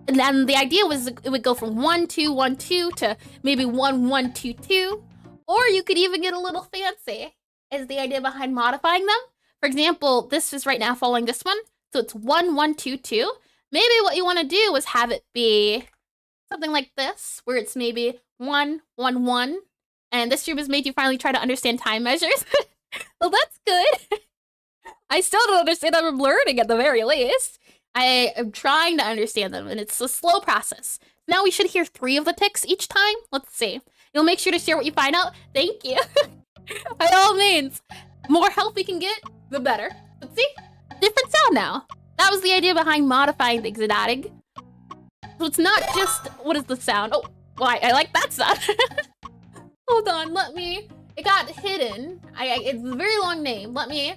A: And then the idea was it would go from 1, 2, 1, 2 to maybe 1, 1, 2, 2. Or you could even get a little fancy, is the idea behind modifying them. For example, this is right now following this one. So it's 1, 1, 2, 2. Maybe what you want to do is have it be something like this, where it's maybe 1, 1, 1. And this stream has made you finally try to understand time measures. Well, that's good. I still don't understand them. I'm learning at the very least. I am trying to understand them, and it's a slow process. Now we should hear 3 of the ticks each time. Let's see. You'll make sure to share what you find out. Thank you. By all means, more help we can get, the better. Let's see. Different sound now. That was the idea behind modifying things in adding. So it's not just, what is the sound? Oh, well, I like that sound. Hold on, it got hidden. It's a very long name. Let me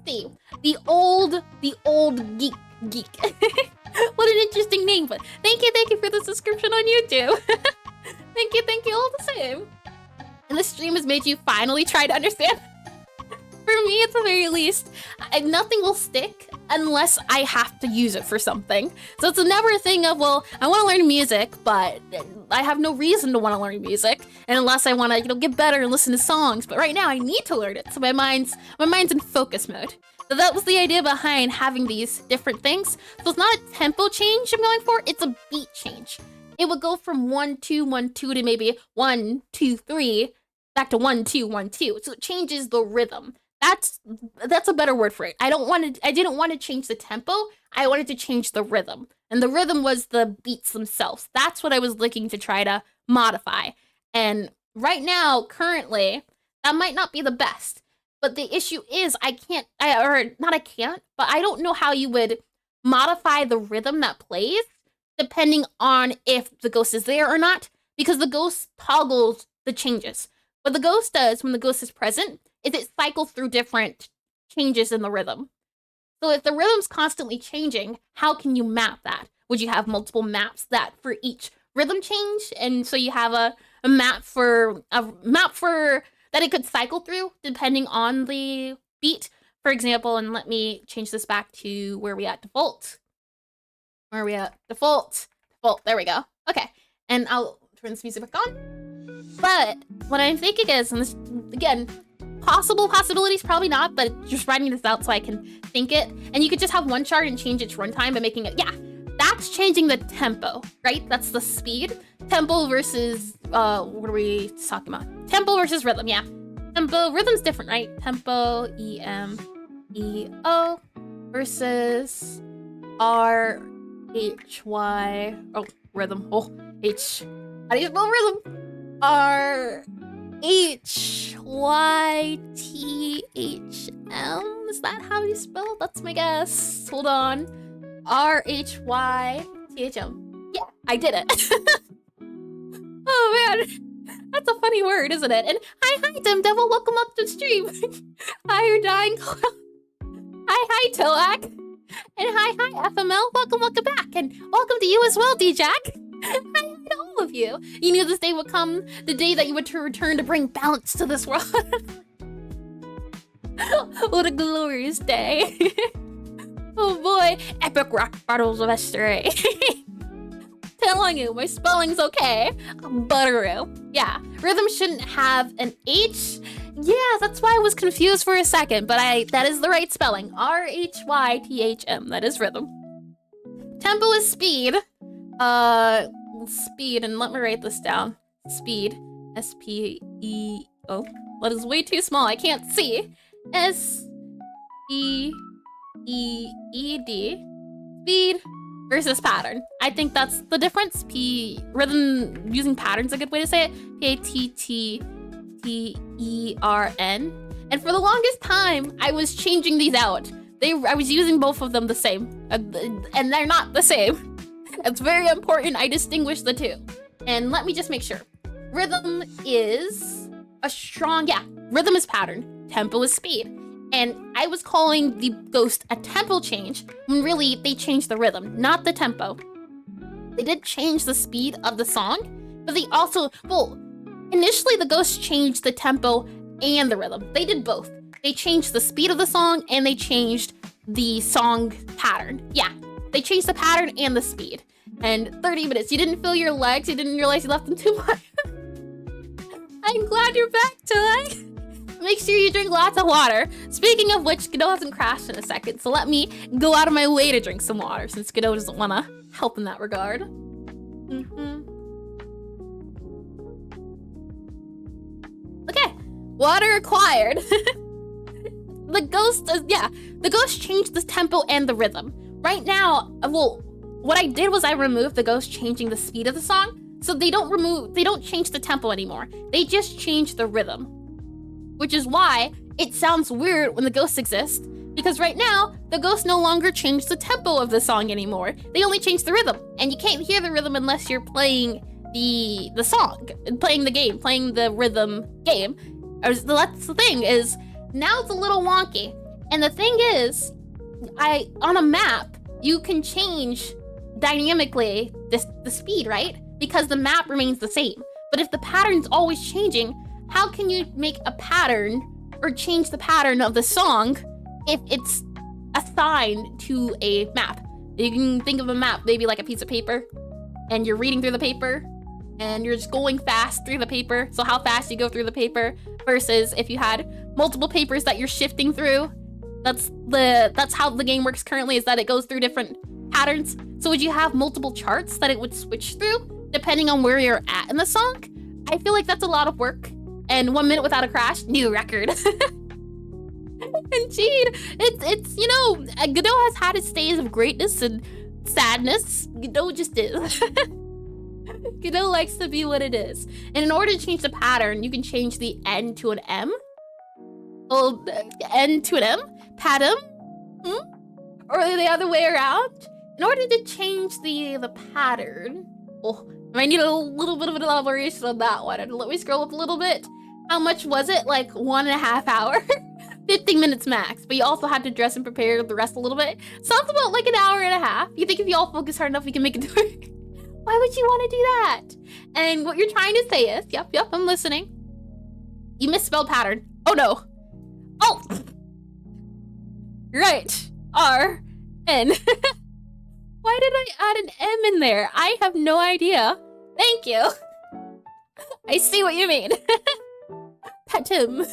A: see. The old geek. What an interesting name, but thank you for the subscription on YouTube. Thank you all the same. And the stream has made you finally try to understand. For me, at the very least, nothing will stick unless I have to use it for something. So it's never a thing of, well, I want to learn music, but I have no reason to want to learn music, and unless I want to, get better and listen to songs. But right now, I need to learn it, so my mind's in focus mode. So that was the idea behind having these different things. So it's not a tempo change I'm going for; it's a beat change. It would go from 1 2 1 2 to maybe 1 2 3 back to 1 2 1 2. So it changes the rhythm. That's a better word for it. I didn't want to change the tempo. I wanted to change the rhythm. And the rhythm was the beats themselves. That's what I was looking to try to modify. And right now, currently, that might not be the best. But the issue is I don't know how you would modify the rhythm that plays depending on if the ghost is there or not, because the ghost toggles the changes. What the ghost does when the ghost is present is it cycles through different changes in the rhythm. So if the rhythm's constantly changing, how can you map that? Would you have multiple maps that for each rhythm change? And so you have a map for that it could cycle through depending on the beat. For example, and let me change this back to where we at default. Where are we at? Default, there we go. Okay, and I'll turn this music back on. But what I'm thinking is, and this, again, possibilities, probably not, but just writing this out so I can think it. And you could just have one chart and change its runtime by making it, that's changing the tempo, right? That's the speed. Tempo versus, what are we talking about? Tempo versus rhythm, yeah. Tempo, rhythm's different, right? Tempo, E-M-E-O versus R-H-Y, oh, rhythm, oh, H, how do you spell rhythm? R-H-Y-T-H-M, is that how you spell? That's my guess. Hold on. R-H-Y-T-H-M. Yeah, I did it. Oh man, that's a funny word, isn't it? And hi, Dim Devil, welcome up to the stream. Hi, you're dying. Hi, Tilak. And hi, FML, welcome back. And welcome to you as well, D-Jack. Hi to all of you. You knew this day would come, the day that you would return to bring balance to this world. What a glorious day. Oh boy, epic rock battles of Esther. Telling you, my spelling's okay. Butteroo. Yeah, rhythm shouldn't have an H. Yeah, that's why I was confused for a second, but that is the right spelling. R-H-Y-T-H-M, that is rhythm. Tempo is speed. Speed, and let me write this down. Speed, S-P-E-O. That is way too small, I can't see. S-E-E-E-D. Speed versus pattern. I think that's the difference. Rhythm using pattern's a good way to say it. P-A-T-T-T-E-R-N. And for the longest time, I was changing these out. I was using both of them the same, and they're not the same. It's very important I distinguish the two. And let me just make sure. Rhythm is rhythm is pattern, tempo is speed. And I was calling the ghost a tempo change, when really they changed the rhythm, not the tempo. They did change the speed of the song, but they also, initially the ghost changed the tempo and the rhythm. They did both. They changed the speed of the song and they changed the song pattern. Yeah, they changed the pattern and the speed. And 30 minutes, you didn't feel your legs, you didn't realize you left them too much. I'm glad you're back, Tilak. Make sure you drink lots of water. Speaking of which, Godot hasn't crashed in a second, so let me go out of my way to drink some water since Godot doesn't want to help in that regard. Okay, water acquired. The ghost changed the tempo and the rhythm. Right now, what I did was I removed the ghost changing the speed of the song, so they don't change the tempo anymore. They just change the rhythm. Which is why it sounds weird when the ghost exists, Because right now, the ghosts no longer change the tempo of the song anymore. They only change the rhythm. And you can't hear the rhythm unless you're playing the song, playing the game, playing the rhythm game. That's the thing, is now it's a little wonky. And the thing is, on a map, you can change dynamically the speed, right? Because the map remains the same. But if the pattern's always changing, how can you make a pattern or change the pattern of the song if it's assigned to a map? You can think of a map maybe like a piece of paper, and you're reading through the paper, and you're just going fast through the paper. So how fast you go through the paper versus if you had multiple papers that you're shifting through. That's how the game works currently, is that it goes through different patterns. So would you have multiple charts that it would switch through depending on where you're at in the song? I feel like that's a lot of work. And 1 minute without a crash, new record. Indeed, it's you know, Godot has had its days of greatness and sadness. Godot just is. Godot likes to be what it is. And in order to change the pattern, you can change the N to an M. Oh, N to an M? Pattern? Or the other way around? In order to change the pattern, oh, I need a little bit of an elaboration on that one. Let me scroll up a little bit. How much was it? Like 1.5 hours? 15 minutes max, but you also had to dress and prepare the rest a little bit. Sounds about like an hour and a half. You think if you all focus hard enough, we can make it work? Why would you want to do that? And what you're trying to say is, yep, I'm listening. You misspelled pattern. Oh no. Oh! Right. R-N. Why did I add an M in there? I have no idea. Thank you. I see what you mean. Patum.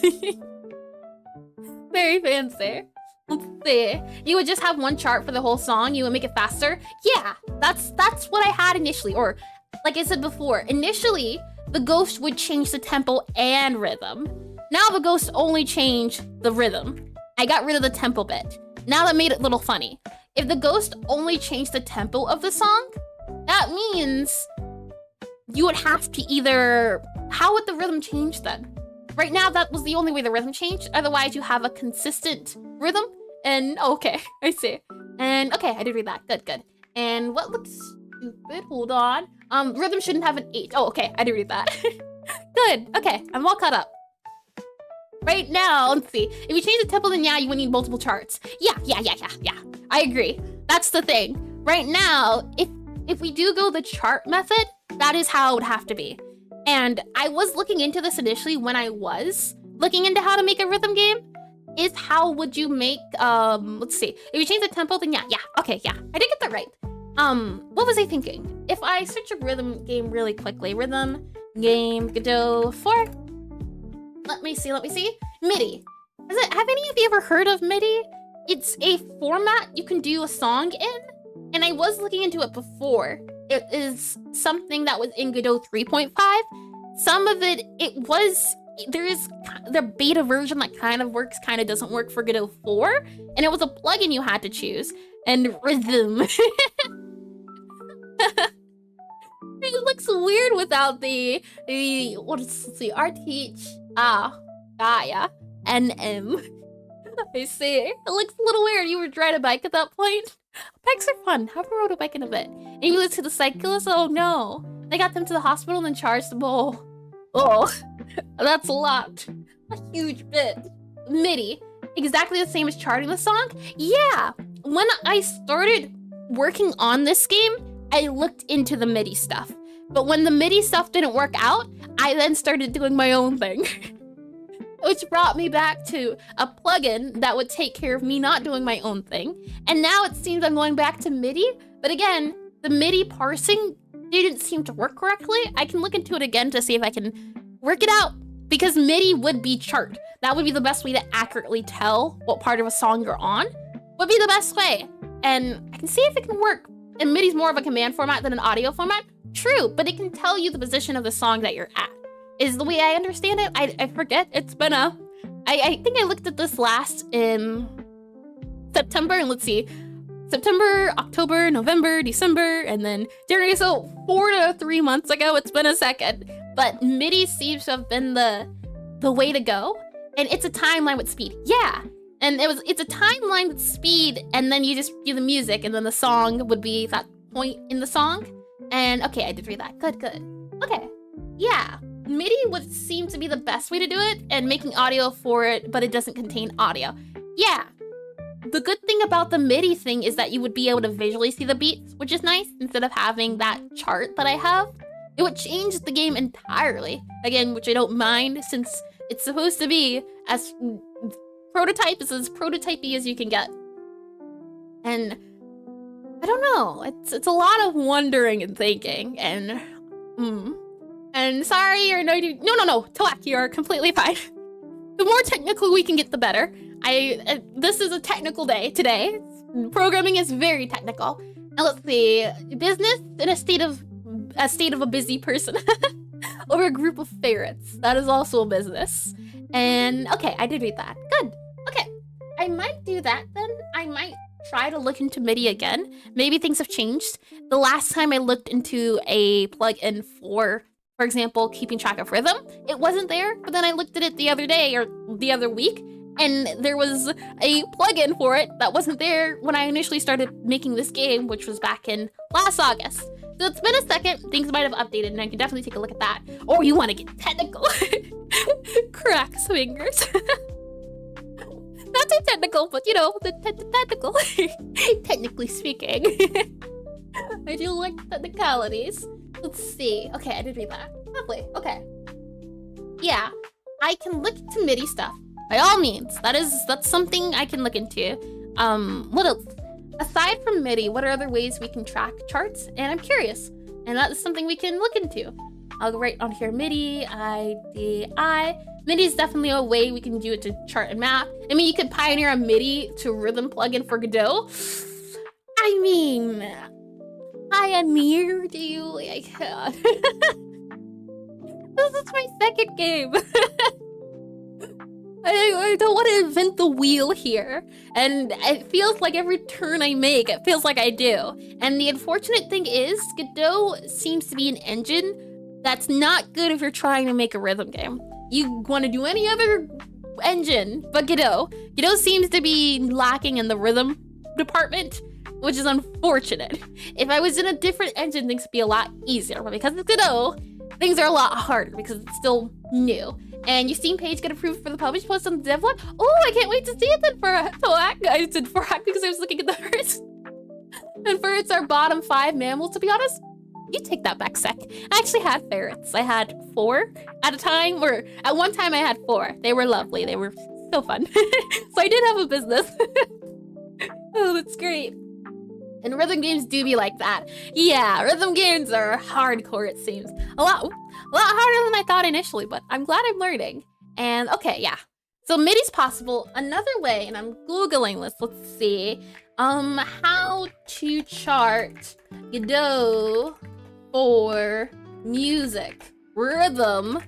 A: Very fancy. Let's see. You would just have one chart for the whole song. You would make it faster. Yeah, that's what I had initially. Or, like I said before, initially, the ghost would change the tempo and rhythm. Now the ghost only changed the rhythm. I got rid of the tempo bit. Now that made it a little funny. If the ghost only changed the tempo of the song, that means you would have to either... How would the rhythm change then? Right now, that was the only way the rhythm changed. Otherwise, you have a consistent rhythm. And, okay, I see. And, okay, I did read that. Good. And what looks stupid? Hold on. Rhythm shouldn't have an H. Oh, okay, I did read that. Good, okay, I'm all caught up. Right now, let's see. If you change the tempo, then yeah, you would need multiple charts. Yeah. I agree. That's the thing. Right now, if we do go the chart method, that is how it would have to be. And I was looking into this initially when I was looking into how to make a rhythm game. Is how would you make, let's see. If you change the tempo, then yeah. Okay, yeah. I did get that right. What was I thinking? If I search a rhythm game really quickly. Rhythm game Godot 4. Let me see. MIDI. Have any of you ever heard of MIDI? It's a format you can do a song in. And I was looking into it before. It is something that was in Godot 3.5. Some of it was, there is the beta version that kind of works, kind of doesn't work for Godot 4. And it was a plugin you had to choose. And rhythm. It looks weird without the let's see, RTH, Gaia, NM. I see. It looks a little weird. You were riding a bike at that point. Bikes are fun. I haven't rode a bike in a bit. And you listen to the cyclists? Oh no. They got them to the hospital and then charged them all. Oh, that's a lot. A huge bit. MIDI. Exactly the same as charting the song? Yeah. When I started working on this game, I looked into the MIDI stuff. But when the MIDI stuff didn't work out, I then started doing my own thing. Which brought me back to a plugin that would take care of me not doing my own thing. And now it seems I'm going back to MIDI. But again, the MIDI parsing didn't seem to work correctly. I can look into it again to see if I can work it out. Because MIDI would be chart. That would be the best way to accurately tell what part of a song you're on. Would be the best way. And I can see if it can work. And MIDI's more of a command format than an audio format. True, but it can tell you the position of the song that you're at. Is the way I understand it. I forget. It's been a... I think I looked at this last in September, and let's see. September, October, November, December, and then January. So 4 to 3 months ago, it's been a second. But MIDI seems to have been the way to go. And it's a timeline with speed. Yeah. And it's a timeline with speed, and then you just do the music, and then the song would be that point in the song. And okay, I did read that. Good. Okay, yeah. MIDI would seem to be the best way to do it, and making audio for it, but it doesn't contain audio. Yeah. The good thing about the MIDI thing is that you would be able to visually see the beats, which is nice, instead of having that chart that I have. It would change the game entirely. Again, which I don't mind, since it's supposed to be as prototype is as prototypey as you can get. And I don't know, it's a lot of wondering and thinking, and sorry, or no, Toak, you're completely fine. The more technical we can get, the better. This is a technical day today. Programming is very technical. Now let's see, business in a state of a busy person over a group of ferrets. That is also a business. And okay, I did read that. Good. Okay, I might do that then. I might try to look into MIDI again. Maybe things have changed. The last time I looked into a plugin for example, keeping track of rhythm, it wasn't there. But then I looked at it the other day or the other week, and there was a plugin for it that wasn't there when I initially started making this game, which was back in last August. So it's been a second, things might have updated, and I can definitely take a look at that. Or you want to get technical. Cracks fingers. Not too technical, but you know, the technical. Technically speaking. I do like technicalities. Let's see. Okay, I did read that. Lovely. Okay. Yeah, I can look into MIDI stuff. By all means, that's something I can look into. What else? Aside from MIDI, what are other ways we can track charts? And I'm curious. And that is something we can look into. I'll write on here MIDI, IDI. MIDI is definitely a way we can do it to chart and map. I mean, you could pioneer a MIDI to rhythm plugin for Godot. I mean, pioneer, do you? I can't. This is my second game. I don't want to invent the wheel here. And it feels like every turn I make, it feels like I do. And the unfortunate thing is, Godot seems to be an engine that's not good if you're trying to make a rhythm game. You want to do any other engine but Godot. Godot seems to be lacking in the rhythm department, which is unfortunate. If I was in a different engine, things would be a lot easier. But because it's Godot, things are a lot harder because it's still new. And your Steam page got approved for the publish post on the devlog. Oh, I can't wait to see it then for Toak. I said Forak because I was looking at the first. And ferrets are bottom 5 mammals, to be honest. You take that back sec. I actually had ferrets. I had 4 at a time, or at one time I had 4. They were lovely. They were so fun. So I did have a business. Oh, that's great. And rhythm games do be like that. Yeah, rhythm games are hardcore, it seems. A lot harder than I thought initially, but I'm glad I'm learning. And okay, yeah. So MIDI's possible. Another way, and I'm Googling this, let's see. How to chart Godot for music rhythm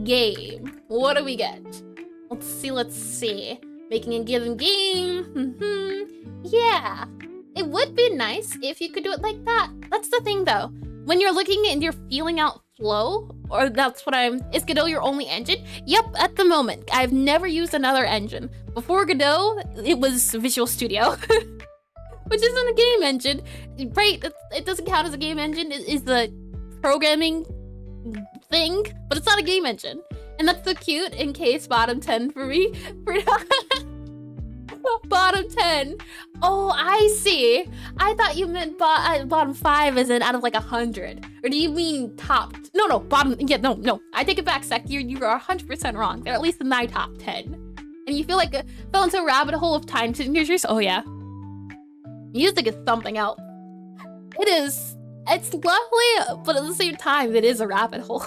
A: game. What do we get? Let's see. Making a given game. Yeah. It would be nice if you could do it like that. That's the thing though. When you're looking and you're feeling out flow, or is Godot your only engine? Yep, at the moment. I've never used another engine. Before Godot, it was Visual Studio. Which isn't a game engine, right? It doesn't count as a game engine. It is the programming thing, but it's not a game engine. And that's so cute, in case bottom 10 for me. Bottom 10. Oh, I see. I thought you meant bottom 5 as in out of like 100. Or do you mean top? No, bottom. Yeah, no. I take it back, Sec. You are 100% wrong. They're at least in my top 10. And you feel like fell into a rabbit hole of time signatures. Oh yeah. Music is something else. It is. It's lovely, but at the same time, it is a rabbit hole.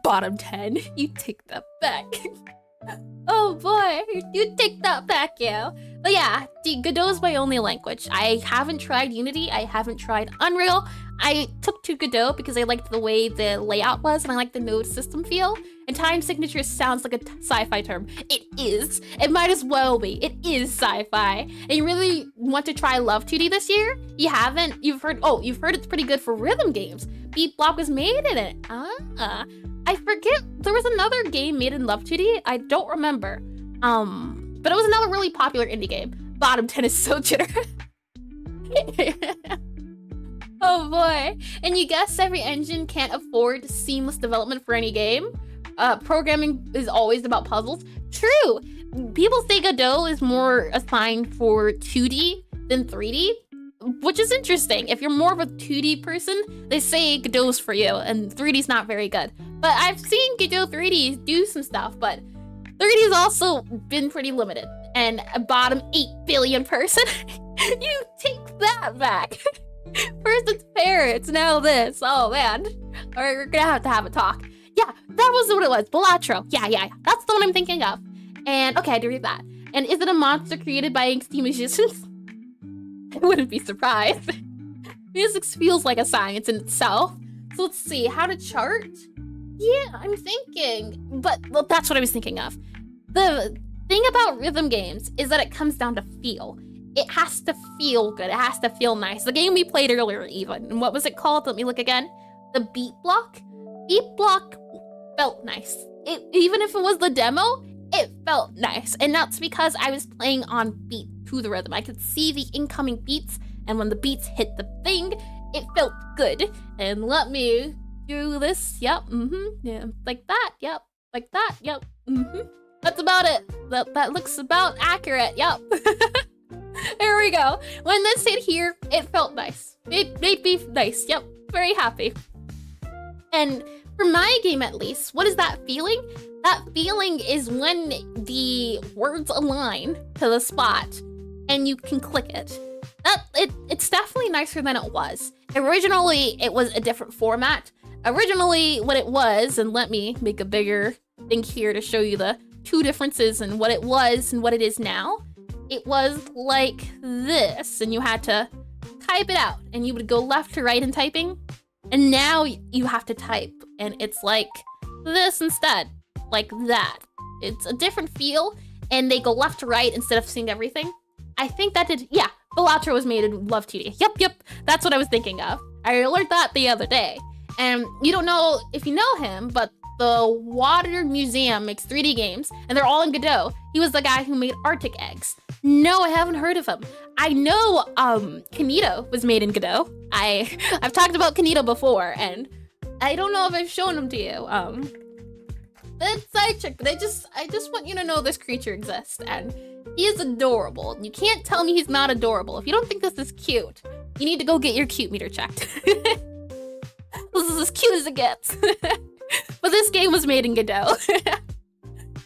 A: Bottom 10. You take that back. Oh boy, you take that back, yeah. But yeah, Godot is my only language. I haven't tried Unity. I haven't tried Unreal. I took to Godot because I liked the way the layout was and I like the node system feel. And time signature sounds like a sci-fi term. It is. It might as well be. It is sci-fi. And you really want to try Love 2D this year? You haven't? You've heard it's pretty good for rhythm games. Beat Block was made in it. I forget. There was another game made in Love 2D. I don't remember. But But it was another really popular indie game. Bottom 10 is so jitter. Oh boy. And you guess every engine can't afford seamless development for any game. Programming is always about puzzles. True. People say Godot is more assigned for 2D than 3D, which is interesting. If you're more of a 2D person, they say Godot's for you, and 3D's not very good. But I've seen Godot 3D do some stuff, but 3D's also been pretty limited. And a bottom 8 billion person, you take that back. First it's fair, it's now this. Oh man, we're gonna have a talk. Yeah, that was what it was. Balatro. Yeah. That's the one I'm thinking of. And okay, I did read that. And is it a monster created by angsty magicians? I wouldn't be surprised. Music feels like a science in itself. So let's see, how to chart? Yeah, I'm thinking, but well, that's what I was thinking of. The thing about rhythm games is that it comes down to feel. It has to feel good. It has to feel nice. The game we played earlier even, and what was it called? Let me look again. The Beat Block? Beat Block felt nice. Even if it was the demo, it felt nice. And that's because I was playing on beat to the rhythm. I could see the incoming beats, and when the beats hit the thing, it felt good. And let me do this. Yep, yeah, like that, yep, like that, yep, That's about it. That looks about accurate, yep. There we go. When this hit here, it felt nice. It made me nice, yep, very happy. And for my game at least, what is that feeling? That feeling is when the words align to the spot and you can click it. It's definitely nicer than it was. Originally, it was a different format. Originally, what it was, and let me make a bigger thing here to show you the two differences in what it was and what it is now. It was like this, and you had to type it out, and you would go left to right in typing. And now you have to type, and it's like this instead, like that. It's a different feel, and they go left to right instead of seeing everything. I think that did, yeah, Balatro was made in Love 2D. Yep, that's what I was thinking of. I learned that the other day. And you don't know if you know him, but the Water Museum makes 3D games, and they're all in Godot. He was the guy who made Arctic Eggs. No, I haven't heard of him. I know Kanito was made in Godot. I've talked about Kanito before, and I don't know if I've shown him to you. That's sidetrack, but I just want you to know this creature exists, and he is adorable. You can't tell me he's not adorable. If you don't think this is cute, you need to go get your cute meter checked. This is as cute as it gets. But this game was made in Godot.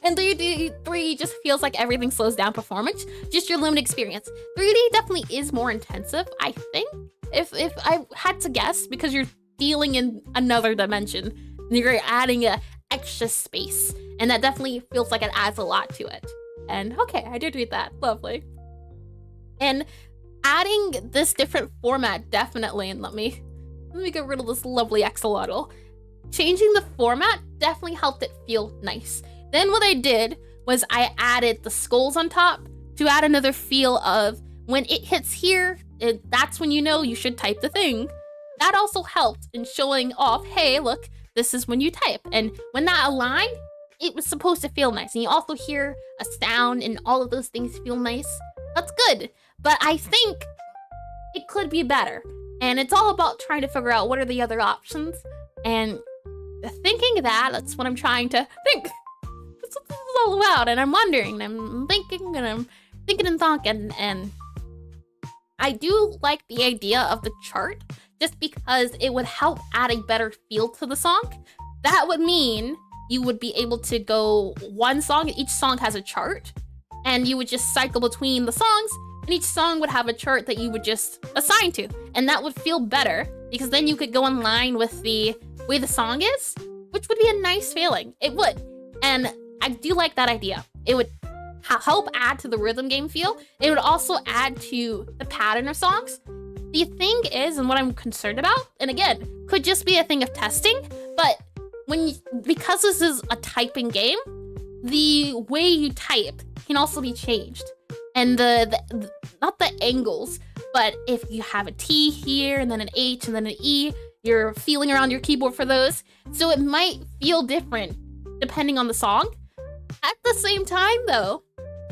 A: And 3D just feels like everything slows down performance, just your limited experience. 3D definitely is more intensive, I think, if I had to guess, because you're dealing in another dimension, and you're adding a extra space, and that definitely feels like it adds a lot to it. And okay, I did read that, lovely. And adding this different format definitely, and let me get rid of this lovely axolotl. Changing the format definitely helped it feel nice. Then what I did was I added the skulls on top to add another feel of when it hits here, that's when you know you should type the thing. That also helped in showing off, hey, look, this is when you type. And when that aligned, it was supposed to feel nice. And you also hear a sound and all of those things feel nice. That's good. But I think it could be better. And it's all about trying to figure out what are the other options. And thinking that's what I'm trying to think. That's what this is all about. And I'm wondering, I'm thinking, and I'm thinking and talking. And I do like the idea of the chart just because it would help add a better feel to the song. That would mean you would be able to go one song, each song has a chart, and you would just cycle between the songs, and each song would have a chart that you would just assign to. And that would feel better because then you could go in line with the way the song is, which would be a nice feeling. It would. And I do like that idea. It would help add to the rhythm game feel. It would also add to the pattern of songs. The thing is, and what I'm concerned about, and again, could just be a thing of testing, but because this is a typing game, the way you type can also be changed. And the not the angles, but if you have a T here and then an H and then an E, you're feeling around your keyboard for those. So it might feel different depending on the song. At the same time though,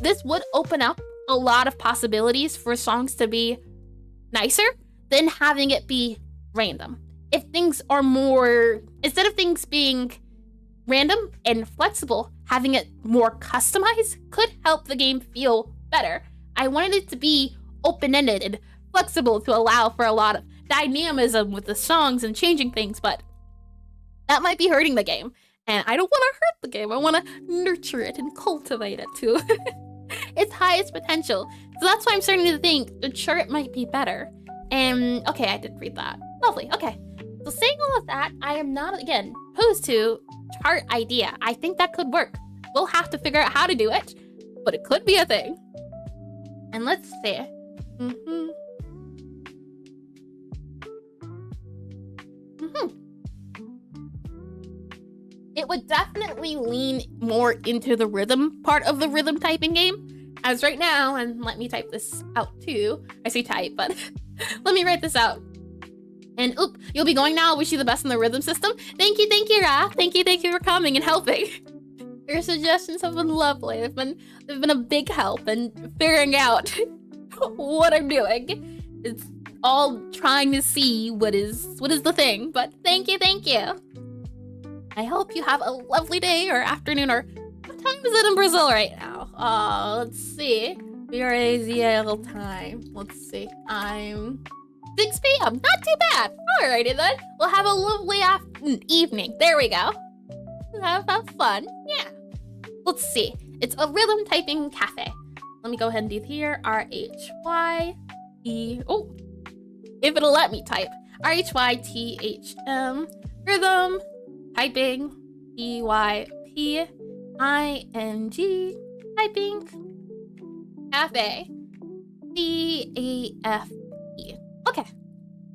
A: this would open up a lot of possibilities for songs to be nicer than having it be random. If things are more, instead of things being random and flexible, having it more customized could help the game feel better. I wanted it to be open-ended and flexible to allow for a lot of dynamism with the songs and changing things, but that might be hurting the game. And I don't want to hurt the game. I want to nurture it and cultivate it to its highest potential. So that's why I'm starting to think the chart might be better. And okay, I did read that. Lovely, okay. So saying all of that, I am not, again, opposed to chart idea. I think that could work. We'll have to figure out how to do it, but it could be a thing. And let's see. It would definitely lean more into the rhythm part of the rhythm typing game. As right now, and let me type this out too. I say type, but let me write this out. And oop, you'll be going now. Wish you the best in the rhythm system. Thank you, Ra. Thank you for coming and helping. Your suggestions have been lovely. They've been a big help in figuring out what I'm doing. It's all trying to see what is the thing. But thank you. I hope you have a lovely day or afternoon, or what time is it in Brazil right now? Let's see. BRAZL time. Let's see. I'm 6 p.m. Not too bad. Alrighty then. We'll have a lovely evening. There we go. Have fun. Yeah. Let's see. It's a rhythm typing cafe. Let me go ahead and do here. RHYE. Oh, if it'll let me type. RHYTHM. Rhythm typing. EYPING. Typing. Cafe. CAFE. Okay.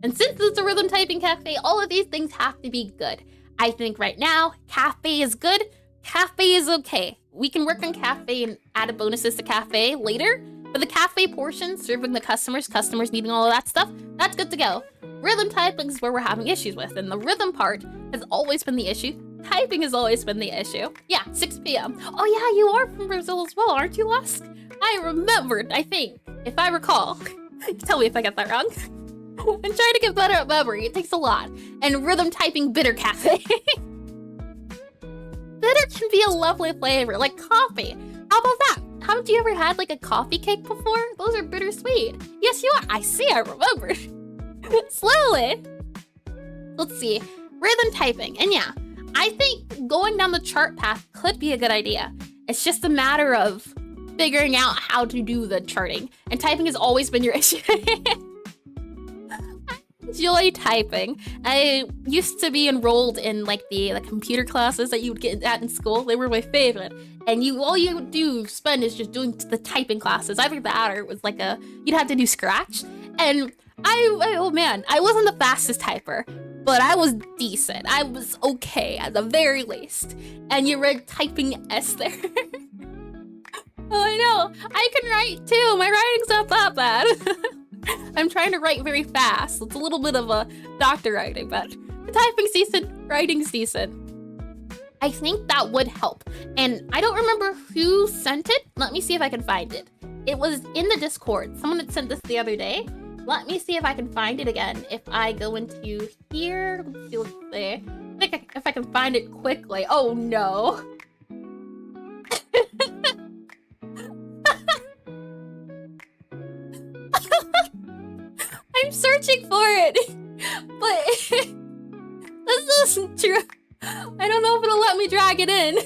A: And since it's a rhythm typing cafe, all of these things have to be good. I think right now, cafe is good. Cafe is okay. We can work on cafe and add bonuses to cafe later. But the cafe portion, serving the customers needing all of that stuff, that's good to go. Rhythm typing is where we're having issues with, and the rhythm part has always been the issue. Typing has always been the issue. Yeah, 6 p.m. Oh yeah, you are from Brazil as well, aren't you, Lusk? I remembered, I think, if I recall. Tell me if I get that wrong. I'm trying to get better at memory. It takes a lot. And rhythm typing bitter cafe. Bitter can be a lovely flavor, like coffee. How about that? Haven't you ever had like a coffee cake before? Those are bittersweet. Yes, you are. I see, I remembered. Slowly. Let's see. Rhythm typing. And yeah, I think going down the chart path could be a good idea. It's just a matter of figuring out how to do the charting. And typing has always been your issue. Enjoy typing. I used to be enrolled in like the computer classes that you would get at in school. They were my favorite. And all you would spend is just doing the typing classes. Either that or it was like you'd have to do Scratch. And oh man, I wasn't the fastest typer, but I was decent. I was okay at the very least. And you read typing S there. Oh, I know. I can write too. My writing's not that bad. I'm trying to write very fast. It's a little bit of a doctor writing, but the typing's decent, writing's decent. I think that would help. And I don't remember who sent it. Let me see if I can find it. It was in the Discord. Someone had sent this the other day. Let me see if I can find it again. If I go into here, let's see. I think if I can find it quickly. Oh no. I'm searching for it, but this isn't true. I don't know if it'll let me drag it in.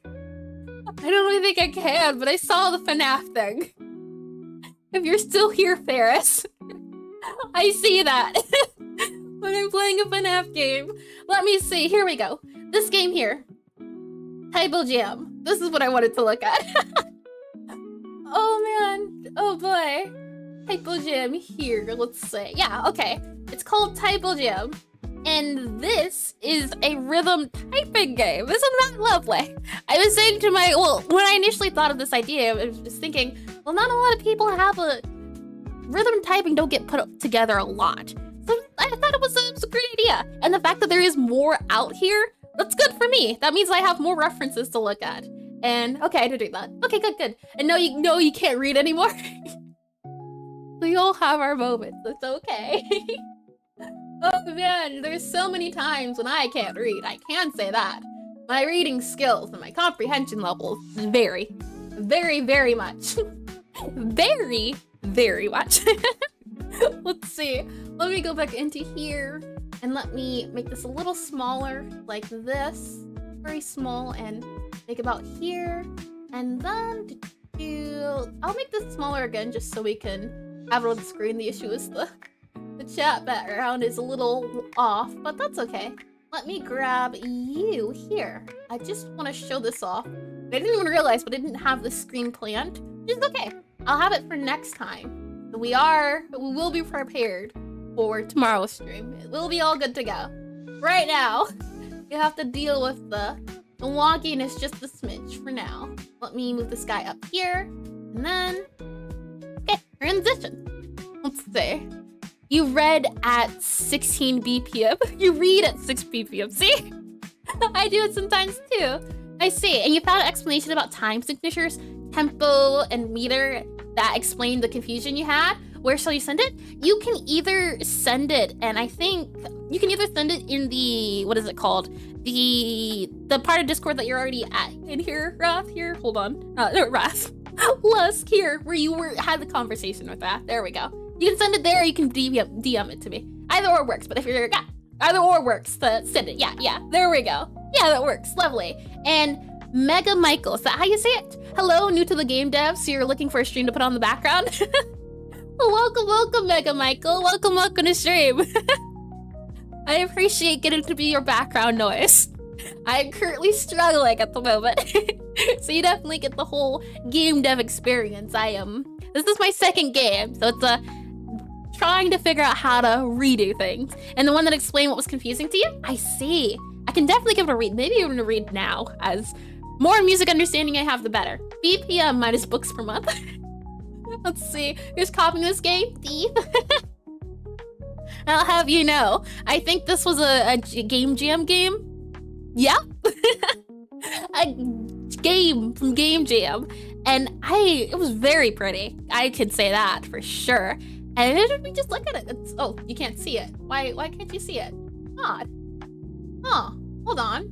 A: I don't really think I can, but I saw the FNAF thing. If you're still here, Ferris, I see that. When I'm playing a FNAF game. Let me see, here we go. This game here, Typo Jam. This is what I wanted to look at. Oh man, oh boy. Typo Jam here, let's say. Yeah, okay. It's called Typo Jam. And this is a rhythm typing game. Isn't that lovely? I was saying to when I initially thought of this idea, I was thinking, well, not a lot of people have rhythm typing don't get put together a lot. So I thought it was a great idea. And the fact that there is more out here, that's good for me. That means I have more references to look at. And okay, I did read that. Okay, good. And no, you can't read anymore. We all have our moments. It's okay. Oh man, there's so many times when I can't read. I can say that. My reading skills and my comprehension levels vary. Very much. Very much. Let's see. Let me go back into here and let me make this a little smaller, like this. Very small, and make about here. And then I'll make this smaller again just so we can have it on the screen. The issue is the chat background is a little off, but that's okay. Let me grab you here. I just want to show this off. I didn't even realize, but I didn't have the screen planned. Which is okay. I'll have it for next time. We will be prepared for tomorrow's stream. It will be all good to go. Right now, you have to deal with the wonkiness just a smidge for now. Let me move this guy up here, and then, okay, transition. Let's see. You read at 16 BPM. You read at 6 BPM. See? I do it sometimes too. I see. And you found an explanation about time signatures, tempo, and meter that explained the confusion you had. Where shall you send it? You can either send it, and I think you can either send it in the, what is it called? The part of Discord that you're already at. In here, Wrath, here, hold on. No, Wrath. Lusk, here, where you had the conversation with that. There we go. You can send it there, or you can DM it to me. Either or works, but if you're, yeah, either or works to send it. Yeah, there we go. Yeah, that works, lovely. And Mega Michael, is that how you say it? Hello, new to the game dev, so you're looking for a stream to put on the background? Welcome, Mega Michael. Welcome to stream. I appreciate getting to be your background noise. I'm currently struggling at the moment. So you definitely get the whole game dev experience. This is my second game, so it's trying to figure out how to redo things. And the one that explained what was confusing to you? I see. I can definitely give it a read. Maybe even a read now, as more music understanding I have, the better. BPM minus books per month. Let's see. Who's copying this game? Thief. I'll have you know, I think this was a game jam game. Yeah. A game from Game Jam. And it was very pretty. I can say that for sure. And it me just look at it. Oh, you can't see it. Why can't you see it? Odd. Huh, hold on.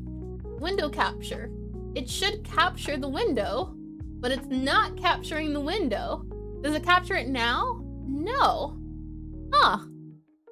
A: Window capture. It should capture the window, but it's not capturing the window. Does it capture it now? No. Huh.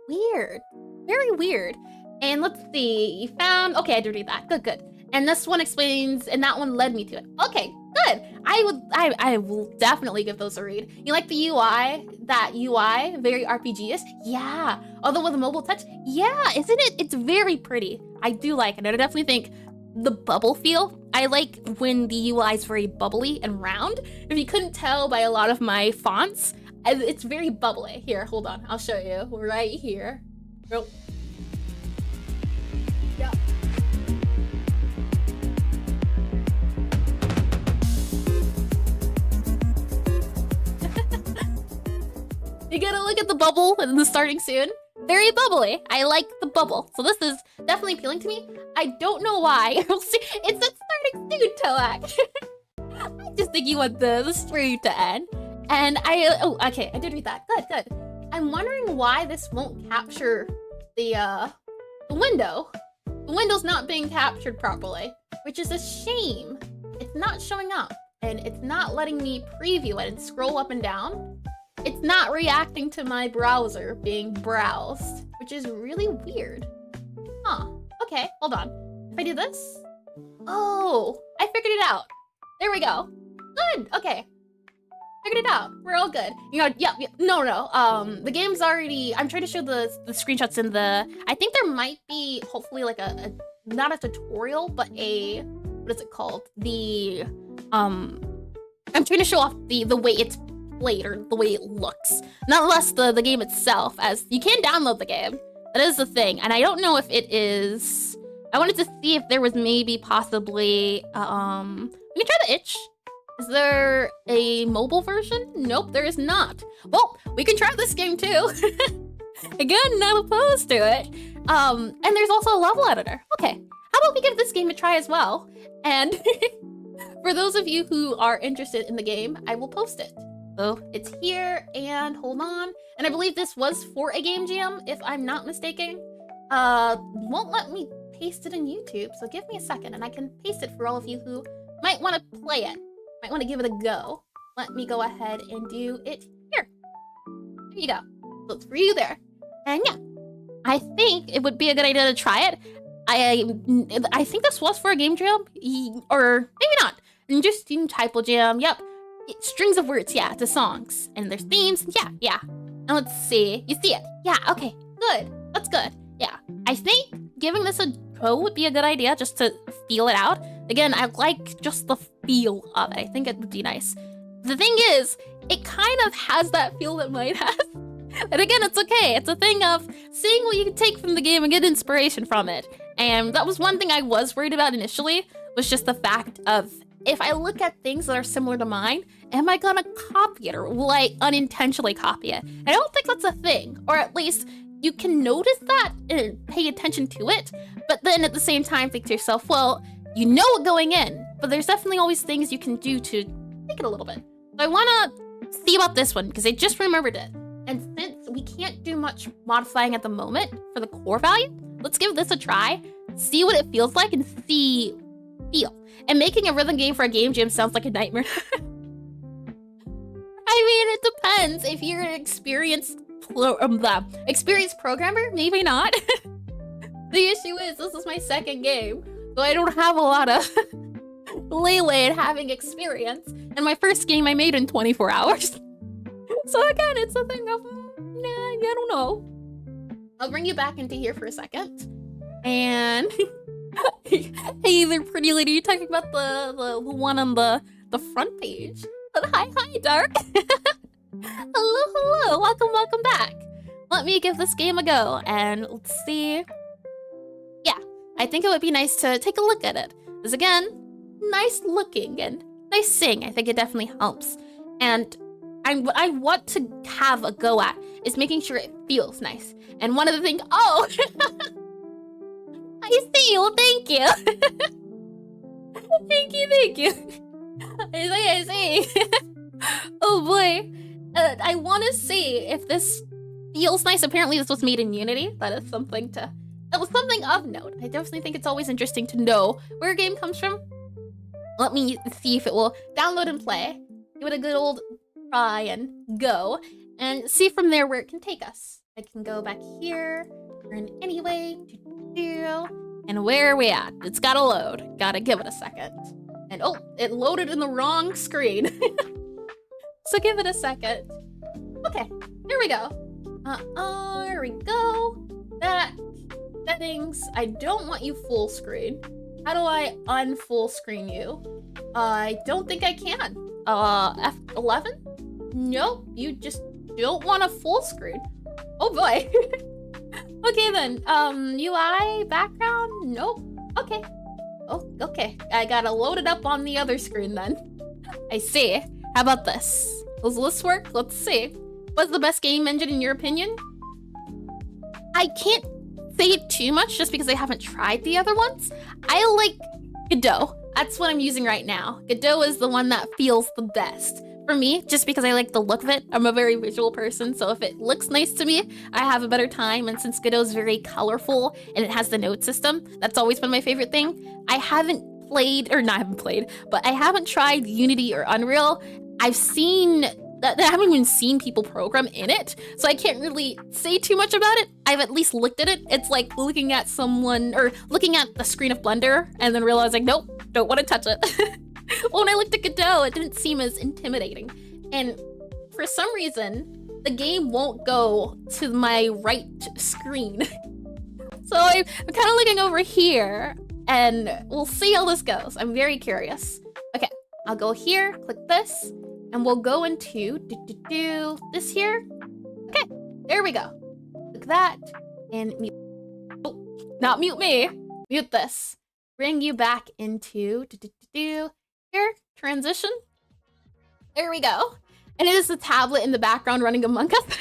A: Weird. Very weird. And let's see. You found... Okay, I did read that. Good. And this one explains... And that one led me to it. Okay, good. I will definitely give those a read. You like the UI? That UI? Very RPG-ish? Yeah. Although with a mobile touch? Yeah, isn't it? It's very pretty. I do like it. And I definitely think the bubble feel. I like when the UI is very bubbly and round. If you couldn't tell by a lot of my fonts, it's very bubbly. Here, hold on. I'll show you. Right here. Oh. Yeah. You gotta look at the bubble and the starting soon. Very bubbly. I like the bubble. So this is definitely appealing to me. I don't know why. We'll see. It's not starting soon, Toak. I just think you want the stream to end. And oh, okay, I did read that. Good. I'm wondering why this won't capture the window. The window's not being captured properly, which is a shame. It's not showing up, and it's not letting me preview it and scroll up and down. It's not reacting to my browser being browsed, which is really weird. Huh, okay, hold on. If I do this, oh, I figured it out. There we go. Good, okay. Figured it out. We're all good. You know, yeah, no. The game's already, I'm trying to show the screenshots in the, I think there might be hopefully like a not a tutorial, but what is it called? I'm trying to show off the way it's played or the way it looks. Not less the game itself, as you can download the game. That is the thing. And I don't know if it is, I wanted to see if there was maybe possibly, we can try the itch. Is there a mobile version? Nope, there is not. Well, we can try this game too. Again, not opposed to it. And there's also a level editor. Okay, how about we give this game a try as well? And For those of you who are interested in the game, I will post it. So it's here, and hold on. And I believe this was for a game jam, if I'm not mistaken. Won't let me paste it in YouTube, so give me a second and I can paste it for all of you who might want to play it. Might want to give it a go. Let me go ahead and do it here. There you go. So it's for you there. And yeah, I think it would be a good idea to try it. I think this was for a game jam, or maybe not. And just in typo jam, yep. Strings of words, yeah, to songs. And there's themes, yeah. And let's see, you see it? Yeah, okay, good, that's good, yeah. I think giving this a go would be a good idea just to feel it out. Again, I like just the feel of it. I think it would be nice. The thing is, it kind of has that feel that mine has. And again, it's okay. It's a thing of seeing what you can take from the game and get inspiration from it. And that was one thing I was worried about initially, was just the fact of, if I look at things that are similar to mine, am I gonna copy it, or will I unintentionally copy it? I don't think that's a thing, or at least you can notice that and pay attention to it, but then at the same time think to yourself, well, you know it going in, but there's definitely always things you can do to make it a little bit. So I wanna see about this one, because I just remembered it. And since we can't do much modifying at the moment for the core value, let's give this a try, see what it feels like, and feel. And making a rhythm game for a game jam sounds like a nightmare. I mean, it depends. If you're an experienced programmer, maybe not. The issue is, this is my second game, so I don't have a lot of leeway in having experience. And my first game I made in 24 hours. So again, it's a thing of, nah, I don't know. I'll bring you back into here for a second. And hey there, pretty lady, you're talking about the one on the front page. Hi, Dark. Hello, welcome back. Let me give this game a go, and let's see. Yeah, I think it would be nice to take a look at it. Because again, nice looking and nice sing. I think it definitely helps. And what I want to have a go at is making sure it feels nice. And one of the things, oh, I see, well, thank you. Thank you. I see. Oh boy. I want to see if this feels nice. Apparently this was made in Unity. That was something of note. I definitely think it's always interesting to know where a game comes from. Let me see if it will download and play. Give it a good old try and go, and see from there where it can take us. I can go back here, turn anyway, and where are we at? It's gotta load. Gotta give it a second. And oh, it loaded in the wrong screen. So give it a second. Okay, here we go. Here we go. Settings. I don't want you full screen. How do I unfull screen you? I don't think I can. F11? Nope, you just don't want a full screen. Oh boy. Okay then, UI background? Nope. Okay. Oh, okay. I gotta load it up on the other screen then. I see. How about this? Does this work? Let's see. What's the best game engine in your opinion? I can't say too much just because I haven't tried the other ones. I like Godot. That's what I'm using right now. Godot is the one that feels the best for me, just because I like the look of it. I'm a very visual person, so if it looks nice to me, I have a better time. And since Godot is very colorful and it has the node system, that's always been my favorite thing. I haven't tried Unity or Unreal. I haven't even seen people program in it, so I can't really say too much about it. I've at least looked at it. It's like looking at someone, or looking at the screen of Blender and then realizing, nope, don't want to touch it. When I looked at Godot, it didn't seem as intimidating. And for some reason, the game won't go to my right screen. So I'm kind of looking over here, and we'll see how this goes. I'm very curious. Okay, I'll go here, click this, and we'll go into this here. Okay, there we go. Click that, and mute. Oh, not mute me. Mute this. Bring you back into here, transition. There we go. And it is the tablet in the background running Among Us.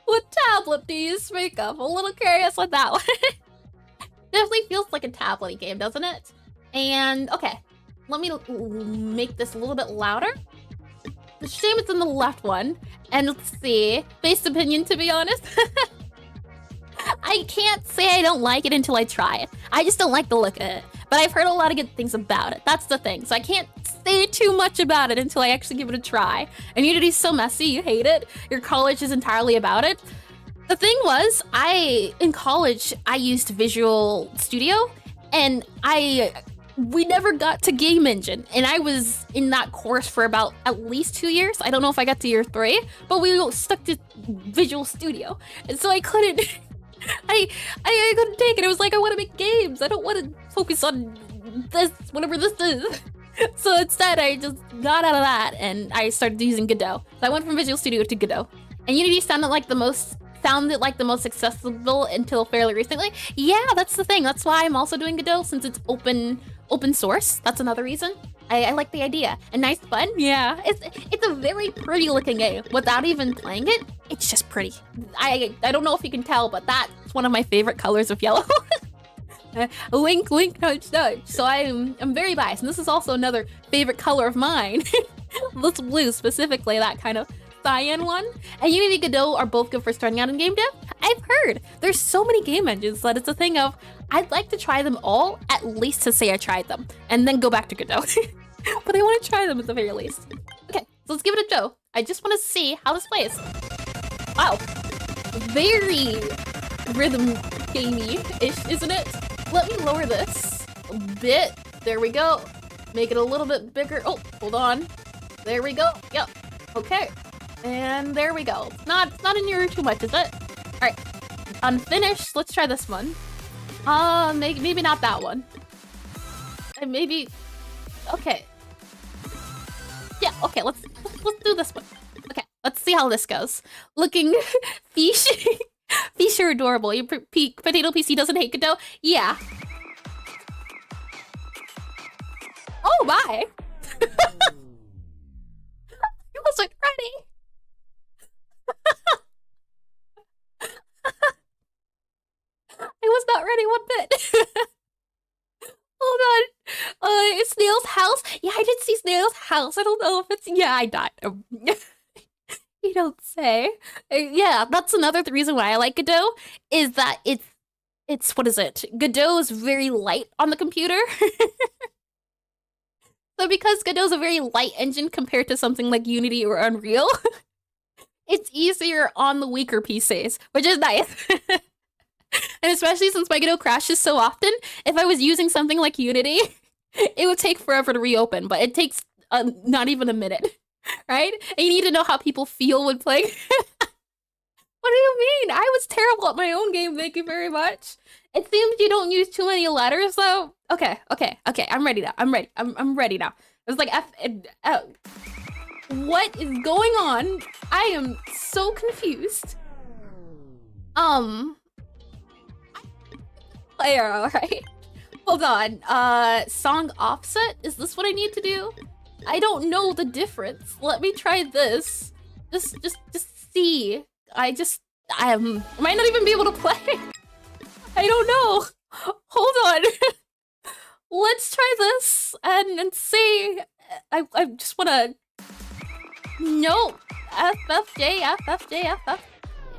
A: What tablet do you speak of? A little curious with that one. Definitely feels like a tablet game, doesn't it? And okay, let me make this a little bit louder. The shame it's in the left one. And let's see. Based opinion, to be honest. I can't say I don't like it until I try it. I just don't like the look of it. But I've heard a lot of good things about it. That's the thing. So I can't say too much about it until I actually give it a try. And Unity's so messy, you hate it. Your college is entirely about it. The thing was, in college, I used Visual Studio, and we never got to Game Engine, and I was in that course for about at least 2 years. I don't know if I got to year 3, but we stuck to Visual Studio, and so I couldn't, I couldn't take it. It was like, I want to make games. I don't want to focus on this, whatever this is. So instead, I just got out of that, and I started using Godot. So I went from Visual Studio to Godot, and Unity sounded like the most accessible until fairly recently. Yeah, that's the thing. That's why I'm also doing Godot, since it's open source. That's another reason. I like the idea. And nice fun. Yeah, it's a very pretty looking game. Without even playing it, it's just pretty. I don't know if you can tell, but that's one of my favorite colors of yellow. Wink, wink, nudge, nudge. So I'm very biased, and this is also another favorite color of mine. This blue specifically, that kind of cyan one. And Unity and Godot are both good for starting out in game dev. I've heard there's so many game engines that it's a thing of I'd like to try them all, at least to say I tried them, and then go back to Godot. But I want to try them at the very least. Okay, so let's give it a go. I just want to see how this plays. Wow, very rhythm gamey-ish, isn't it? Let me lower this a bit. There we go. Make it a little bit bigger. Oh, hold on. There we go. Yep. Okay. And there we go. It's not in your too much, is it? All right. Unfinished. Let's try this one. Maybe not that one. And maybe. Okay. Yeah. Okay. Let's do this one. Okay. Let's see how this goes. Looking fish. Fish are adorable. Your potato PC doesn't hate Godot. Yeah. Oh my. He wasn't ready. I was not ready one bit. Hold on. Snail's house? Yeah, I did see Snail's house. I don't know if it's... Yeah, I died. You don't say. Yeah, that's another reason why I like Godot, is that it's what is it? Godot is very light on the computer. So because Godot's a very light engine compared to something like Unity or Unreal, it's easier on the weaker PCs, which is nice. And especially since my Godot crashes so often, if I was using something like Unity, it would take forever to reopen, but it takes not even a minute, right? And you need to know how people feel when playing. What do you mean? I was terrible at my own game, thank you very much. It seems you don't use too many letters, though. Okay, I'm ready now. I'm ready now. It's like what is going on? I am so confused. Player, alright. Hold on. Song offset? Is this what I need to do? I don't know the difference. Let me try this. Just see. I might not even be able to play. I don't know. Hold on. Let's try this and see. I just wanna... Nope. FFJ.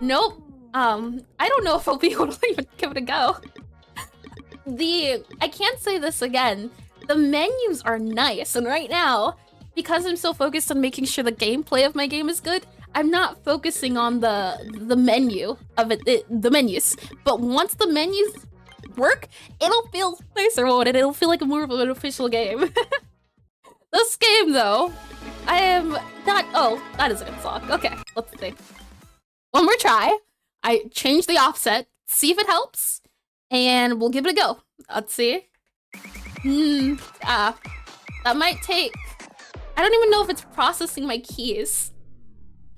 A: Nope. I don't know if I'll be able to even give it a go. I can't say this again. The menus are nice, and right now, because I'm so focused on making sure the gameplay of my game is good, I'm not focusing on the menu of the menus. But once the menus work, it'll feel nicer, won't it? It'll feel like more of an official game. This game, though, I am not... Oh, that is a good song. Okay, let's see. One more try. I change the offset, see if it helps, and we'll give it a go. Let's see. That might take... I don't even know if it's processing my keys.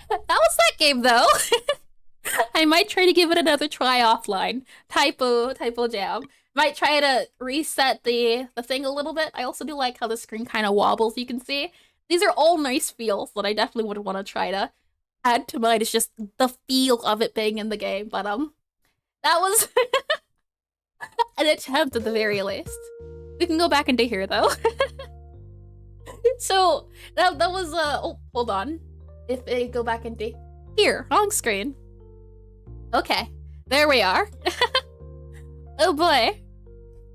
A: That was that game, though. I might try to give it another try offline. Typo jam. Might try to reset the thing a little bit. I also do like how the screen kind of wobbles, you can see. These are all nice feels that I definitely would want to try to add to mine. It's just the feel of it being in the game, but that was an attempt at the very least. We can go back into here, though. So that was oh, hold on. If I go back into here, wrong screen. Okay, there we are. Oh boy.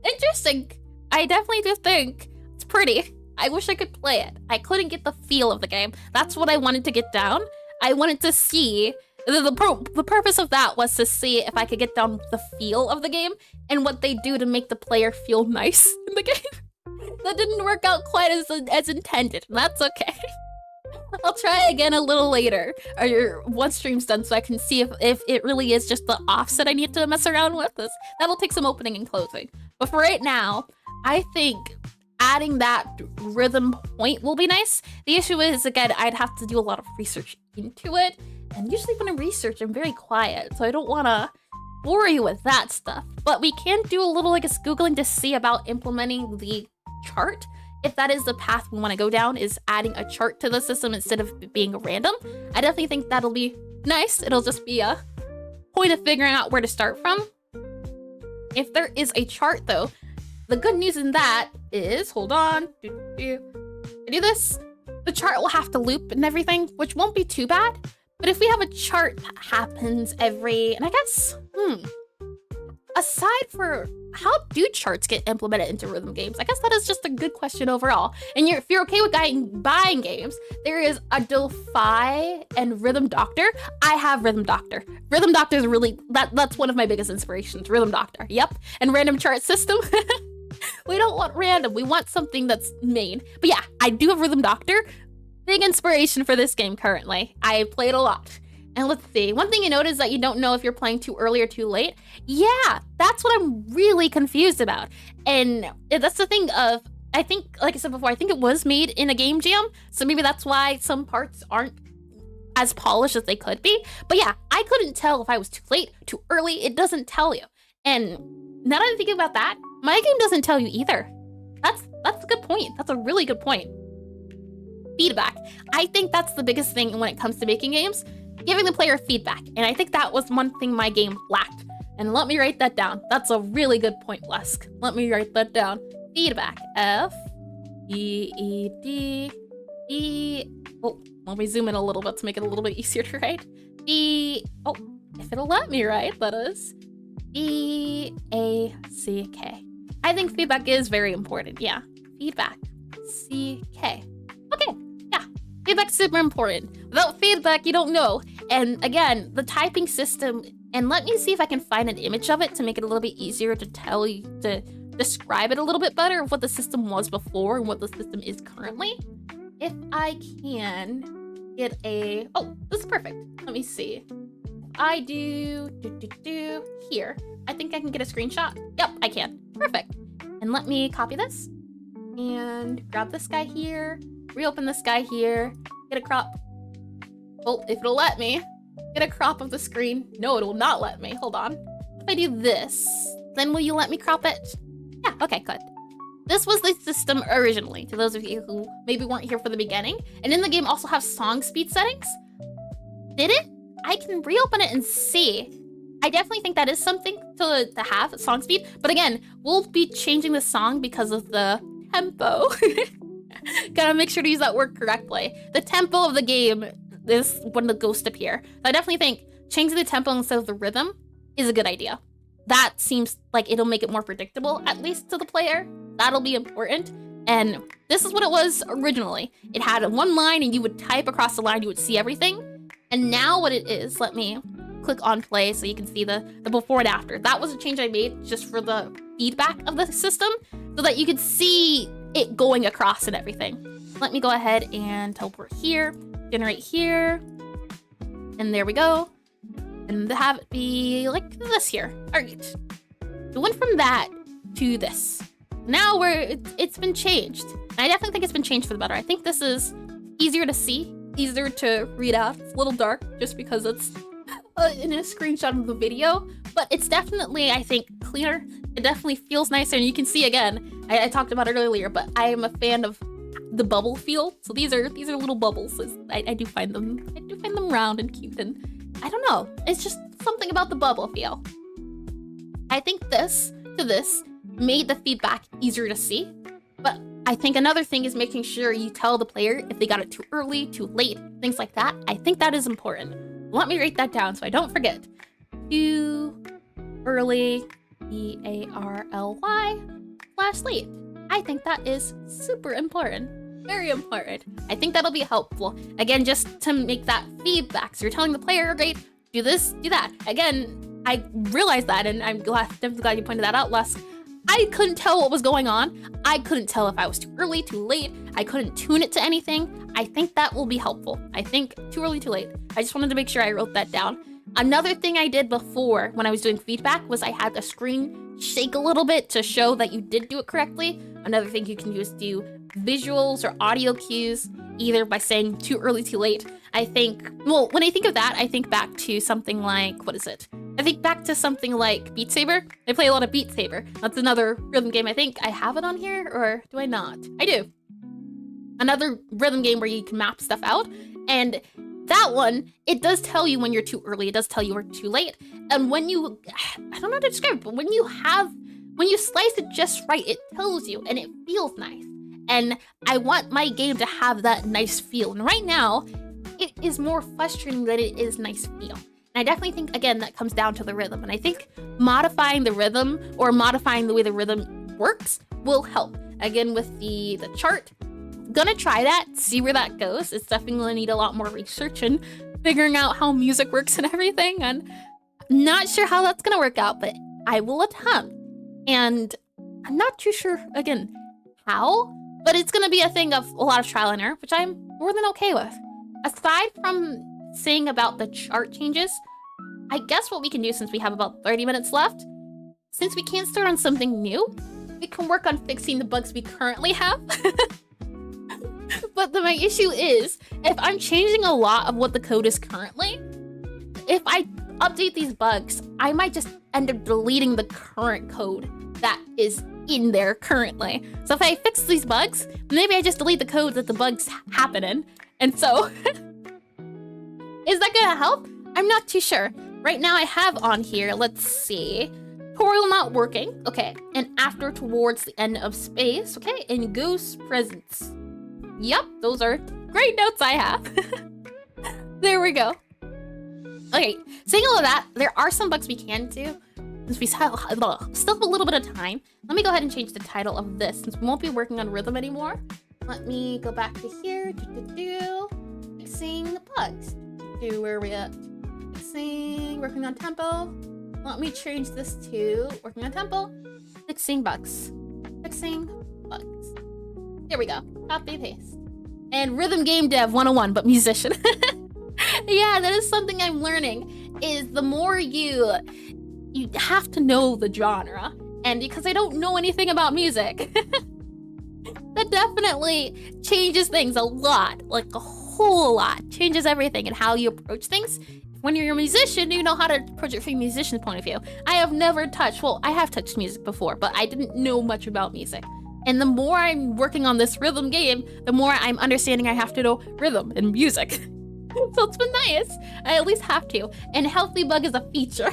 A: Interesting. I definitely do think it's pretty. I wish I could play it. I couldn't get the feel of the game. That's what I wanted to get down. I wanted to see, the purpose of that was to see if I could get down the feel of the game and what they do to make the player feel nice in the game. That didn't work out quite as intended, and that's okay. I'll try again a little later, or once stream's done, so I can see if it really is just the offset I need to mess around with. That'll take some opening and closing. But for right now, I think adding that rhythm point will be nice. The issue is, again, I'd have to do a lot of research into it, and usually when I research, I'm very quiet, so I don't want to bore you with that stuff. But we can do a little, like, a Googling to see about implementing the chart. If that is the path we want to go down, is adding a chart to the system instead of being random. I definitely think that'll be nice. It'll just be a point of figuring out where to start from. If there is a chart, though, the good news in that is, hold on, I do this, the chart will have to loop and everything, which won't be too bad. But if we have a chart that happens every, and I guess, aside for how do charts get implemented into rhythm games? I guess that is just a good question overall. And if you're okay with buying games, there is a Delphi and Rhythm Doctor. I have Rhythm Doctor. Rhythm Doctor is really, that's one of my biggest inspirations, Rhythm Doctor. Yep. And random chart system. We don't want random. We want something that's main. But yeah, I do have Rhythm Doctor. Big inspiration for this game currently. I played a lot. And let's see, one thing you notice is that you don't know if you're playing too early or too late. Yeah, that's what I'm really confused about. And that's the thing of, I think, like I said before, I think it was made in a game jam. So maybe that's why some parts aren't as polished as they could be. But yeah, I couldn't tell if I was too late, too early. It doesn't tell you. And now that I'm thinking about that, my game doesn't tell you either. That's a good point. That's a really good point. Feedback. I think that's the biggest thing when it comes to making games. Giving the player feedback, and I think that was one thing my game lacked. And let me write that down. That's a really good point, Lesk. Let me write that down. Feedback. F-E-E-D-E. Oh, let me zoom in a little bit to make it a little bit easier to write. Oh, if it'll let me write, that is B-A-C-K. I think feedback is very important. Yeah, feedback. C-K. Okay, yeah, feedback's super important. Without feedback, you don't know. And again, the typing system, and let me see if I can find an image of it to make it a little bit easier to tell you, to describe it a little bit better of what the system was before and what the system is currently. If I can get a, oh, this is perfect. Let me see. I do here. I think I can get a screenshot. Yep, I can. Perfect. And let me copy this and grab this guy here, reopen this guy here, get a crop. Well, if it'll let me, get a crop of the screen. No, it will not let me. Hold on. If I do this, then will you let me crop it? Yeah, okay, good. This was the system originally, to those of you who maybe weren't here for the beginning. And in the game also have song speed settings. Did it? I can reopen it and see. I definitely think that is something to have, song speed. But again, we'll be changing the song because of the tempo. Gotta make sure to use that word correctly. The tempo of the game is when the ghosts appear. So I definitely think changing the tempo instead of the rhythm is a good idea. That seems like it'll make it more predictable, at least to the player. That'll be important. And this is what it was originally. It had one line and you would type across the line, you would see everything. And now what it is, let me click on play so you can see the before and after. That was a change I made just for the feedback of the system so that you could see it going across and everything. Let me go ahead and teleport here, generate here, and there we go. And have it be like this here. All right. We went from that to this. Now it's been changed. And I definitely think it's been changed for the better. I think this is easier to see, easier to read out. It's a little dark just because it's in a screenshot of the video, but it's definitely, I think, cleaner. It definitely feels nicer, and you can see again, I talked about it earlier, but I am a fan of the bubble feel. So these are little bubbles. I do find them round and cute, and I don't know, it's just something about the bubble feel. I think this made the feedback easier to see, but I think another thing is making sure you tell the player if they got it too early, too late, things like that. I think that is important. Let me write that down so I don't forget. Too early, EARLY/late. I think that is super important. Very important. I think that'll be helpful. Again, just to make that feedback. So you're telling the player, great, do this, do that. Again, I realized that, and I'm definitely glad you pointed that out, Les. I couldn't tell what was going on. I couldn't tell if I was too early, too late. I couldn't tune it to anything. I think that will be helpful. I think too early, too late. I just wanted to make sure I wrote that down. Another thing I did before when I was doing feedback was I had the screen shake a little bit to show that you did do it correctly. Another thing you can do is do visuals or audio cues, either by saying too early, too late. I think, well, when I think of that, I think back to something like, what is it? I think back to something like Beat Saber. I play a lot of Beat Saber. That's another rhythm game. I think I have it on here, or do I not? I do. Another rhythm game where you can map stuff out. And that one, it does tell you when you're too early. It does tell you you're too late. And when you, I don't know how to describe it, but when you slice it just right, it tells you and it feels nice. And I want my game to have that nice feel. And right now, it is more frustrating than it is nice feel. And I definitely think, again, that comes down to the rhythm. And I think modifying the rhythm or modifying the way the rhythm works will help. Again, with the chart, gonna try that, see where that goes. It's definitely gonna need a lot more research and figuring out how music works and everything. And I'm not sure how that's gonna work out, but I will attempt. And I'm not too sure, again, how, but it's gonna be a thing of a lot of trial and error, which I'm more than okay with. Aside from saying about the chart changes, I guess what we can do, since we have about 30 minutes left, since we can't start on something new, we can work on fixing the bugs we currently have. But my issue is, if I'm changing a lot of what the code is currently, if I update these bugs, I might just end up deleting the current code that is in there currently. So if I fix these bugs, maybe I just delete the code that the bugs happen in. And so, is that gonna help? I'm not too sure. Right now I have on here, let's see, tutorial not working, okay, and after towards the end of space, okay, and ghost presence. Yep, those are great notes I have. There we go. Okay, saying all of that, there are some bugs we can do. Since we still have a little bit of time, let me go ahead and change the title of this, since we won't be working on rhythm anymore. Let me go back to here, fixing the bugs. Where are we at? Fixing, working on tempo. Let me change this to working on tempo, fixing bugs. Fixing bugs. There we go, copy paste. And rhythm game dev 101, but musician. Yeah, that is something I'm learning, is the more you have to know the genre. And because I don't know anything about music, that definitely changes things a lot, like a whole lot. Changes everything and how you approach things. When you're a musician, you know how to approach it from a musician's point of view. I have never touched, well, I have touched music before, but I didn't know much about music. And the more I'm working on this rhythm game, the more I'm understanding I have to know rhythm and music. So it's been nice. I at least have to. And healthy bug is a feature.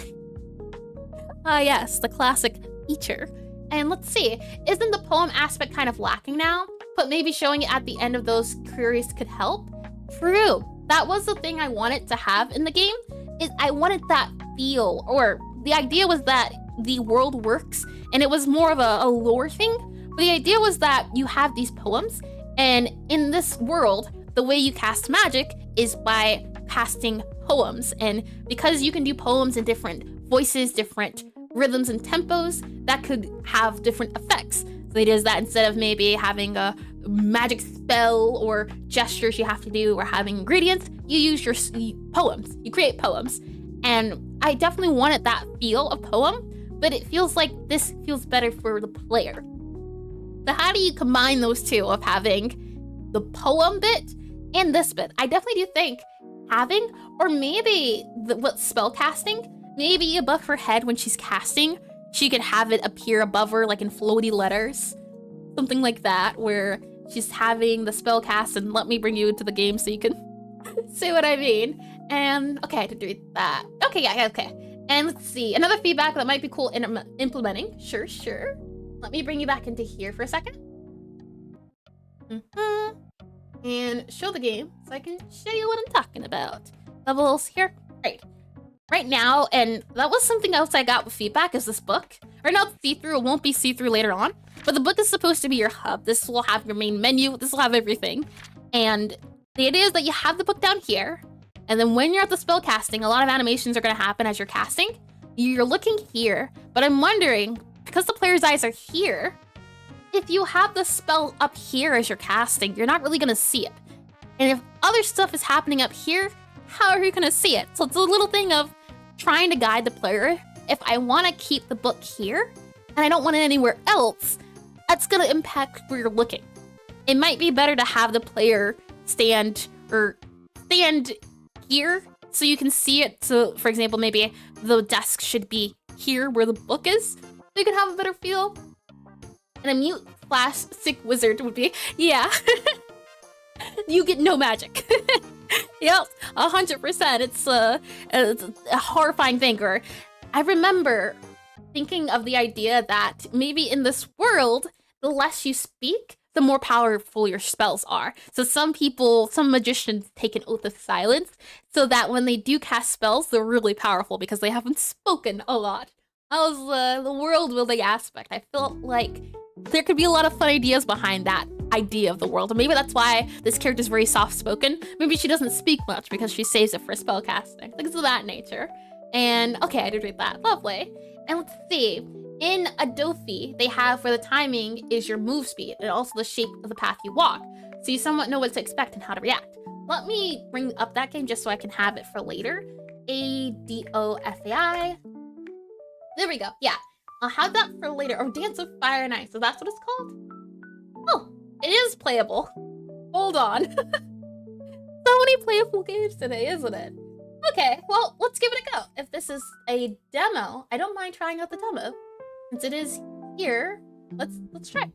A: Ah, yes, the classic feature. And let's see, isn't the poem aspect kind of lacking now? But maybe showing it at the end of those queries could help? True. That was the thing I wanted to have in the game, is I wanted that feel, or the idea was that the world works, and it was more of a lore thing. But the idea was that you have these poems, and in this world, the way you cast magic is by casting poems. And because you can do poems in different voices, different rhythms and tempos, that could have different effects. So it is that instead of maybe having a magic spell or gestures you have to do or having ingredients, you use your poems. You create poems. And I definitely wanted that feel of poem, but it feels like this feels better for the player. So how do you combine those two of having the poem bit and this bit? I definitely do think having, or maybe what spell casting, maybe above her head when she's casting, she could have it appear above her like in floaty letters. Something like that, where she's having the spell cast, and let me bring you into the game so you can see what I mean. And okay, I did read that. Okay, yeah, okay. And let's see, another feedback that might be cool in implementing. Sure. Let me bring you back into here for a second. And show the game so I can show you what I'm talking about. Levels here. Right now, and that was something else I got with feedback, is this book. Right now it's see-through, it won't be see-through later on, but the book is supposed to be your hub. This will have your main menu, this will have everything. And the idea is that you have the book down here, and then when you're at the spell casting, a lot of animations are gonna happen as you're casting. You're looking here, but I'm wondering, because the player's eyes are here, if you have the spell up here as you're casting, you're not really gonna see it. And if other stuff is happening up here, how are you gonna see it? So it's a little thing of trying to guide the player. If I wanna keep the book here, and I don't want it anywhere else, that's gonna impact where you're looking. It might be better to have the player stand here so you can see it. So for example, maybe the desk should be here where the book is, so you can have a better feel. And a mute / sick wizard would be, yeah. You get no magic. Yep, 100%. It's a horrifying thing. Or I remember thinking of the idea that maybe in this world, the less you speak, the more powerful your spells are. So some magicians take an oath of silence so that when they do cast spells, they're really powerful because they haven't spoken a lot. That was the world building aspect. I felt like there could be a lot of fun ideas behind that idea of the world. And maybe that's why this character is very soft-spoken. Maybe she doesn't speak much because she saves it for spell casting. Things of that nature. And okay, I did read that. Lovely. And let's see. In Adobe, they have for the timing is your move speed and also the shape of the path you walk. So you somewhat know what to expect and how to react. Let me bring up that game just so I can have it for later. ADOFAI. There we go. Yeah. I'll have that for later. Or Dance of Fire and Ice. So that's what it's called? Oh, it is playable. Hold on. So many playable games today, isn't it? Okay, well, let's give it a go. If this is a demo, I don't mind trying out the demo. Since it is here, let's try.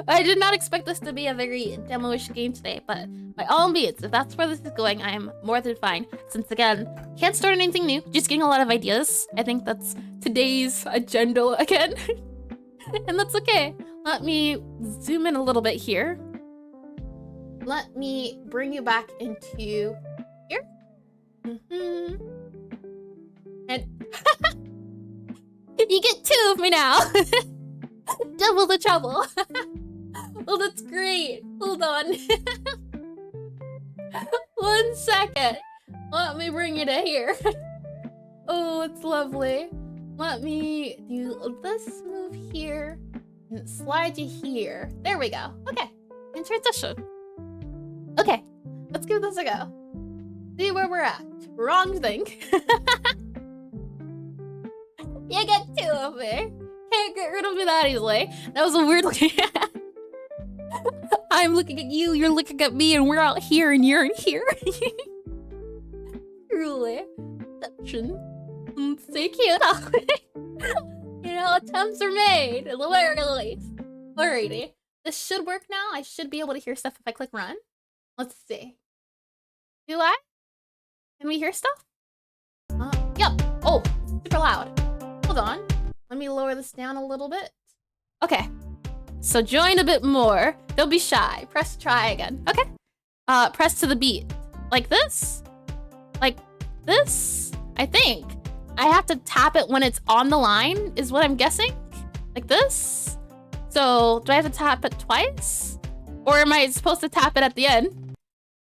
A: I did not expect this to be a very demo-ish game today, but by all means, if that's where this is going, I am more than fine. Since again, can't start anything new, just getting a lot of ideas. I think that's today's agenda again. And that's okay. Let me zoom in a little bit here. Let me bring you back into here. And you get 2 of me now. Double the trouble. Well, that's great. Hold on. 1 second. Let me bring you to here. Oh, it's lovely. Let me do this move here and slide you here. There we go. Okay. In transition. Okay. Let's give this a go. See where we're at. Wrong thing. You get 2 of me. Can't get rid of me that easily. That was a weird looking. I'm looking at you, you're looking at me, and we're out here and you're in here. Truly. Deception. So cute. You know, attempts are made, at the very least. Alrighty. This should work now. I should be able to hear stuff if I click run. Let's see. Do I? Can we hear stuff? Yep. Oh, super loud. Hold on. Let me lower this down a little bit. Okay. So join a bit more. Don't be shy. Press try again. Okay. Press to the beat. Like this? Like this? I think. I have to tap it when it's on the line, is what I'm guessing. Like this? So, do I have to tap it twice? Or am I supposed to tap it at the end?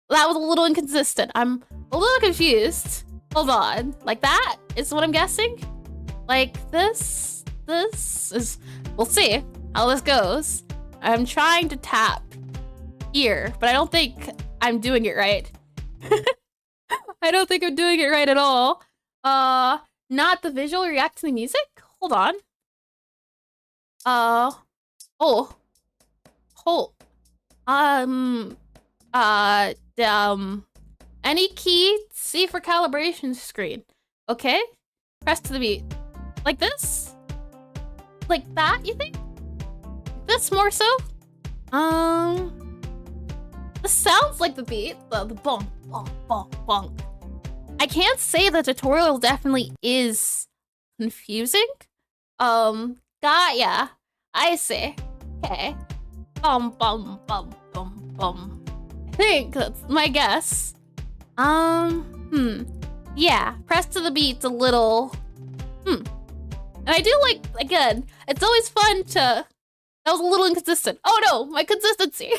A: That was a little inconsistent. I'm a little confused. Hold on. Like that is what I'm guessing? Like this? This is... We'll see how this goes. I'm trying to tap here, but I don't think I'm doing it right. I don't think I'm doing it right at all. Not the visual react to the music? Hold on. Hold. Any key, C for calibration screen. Okay. Press to the beat. Like this? Like that, you think? This more so? This sounds like the beat. The bonk, bonk, bonk, bonk. I can't say the tutorial definitely is confusing. Got ya. I see. Okay. Bum, bum, bum, bum, bum. I think that's my guess. Yeah, press to the beat's a little, And I do like, again, it's always fun to, that was a little inconsistent. Oh no, my consistency.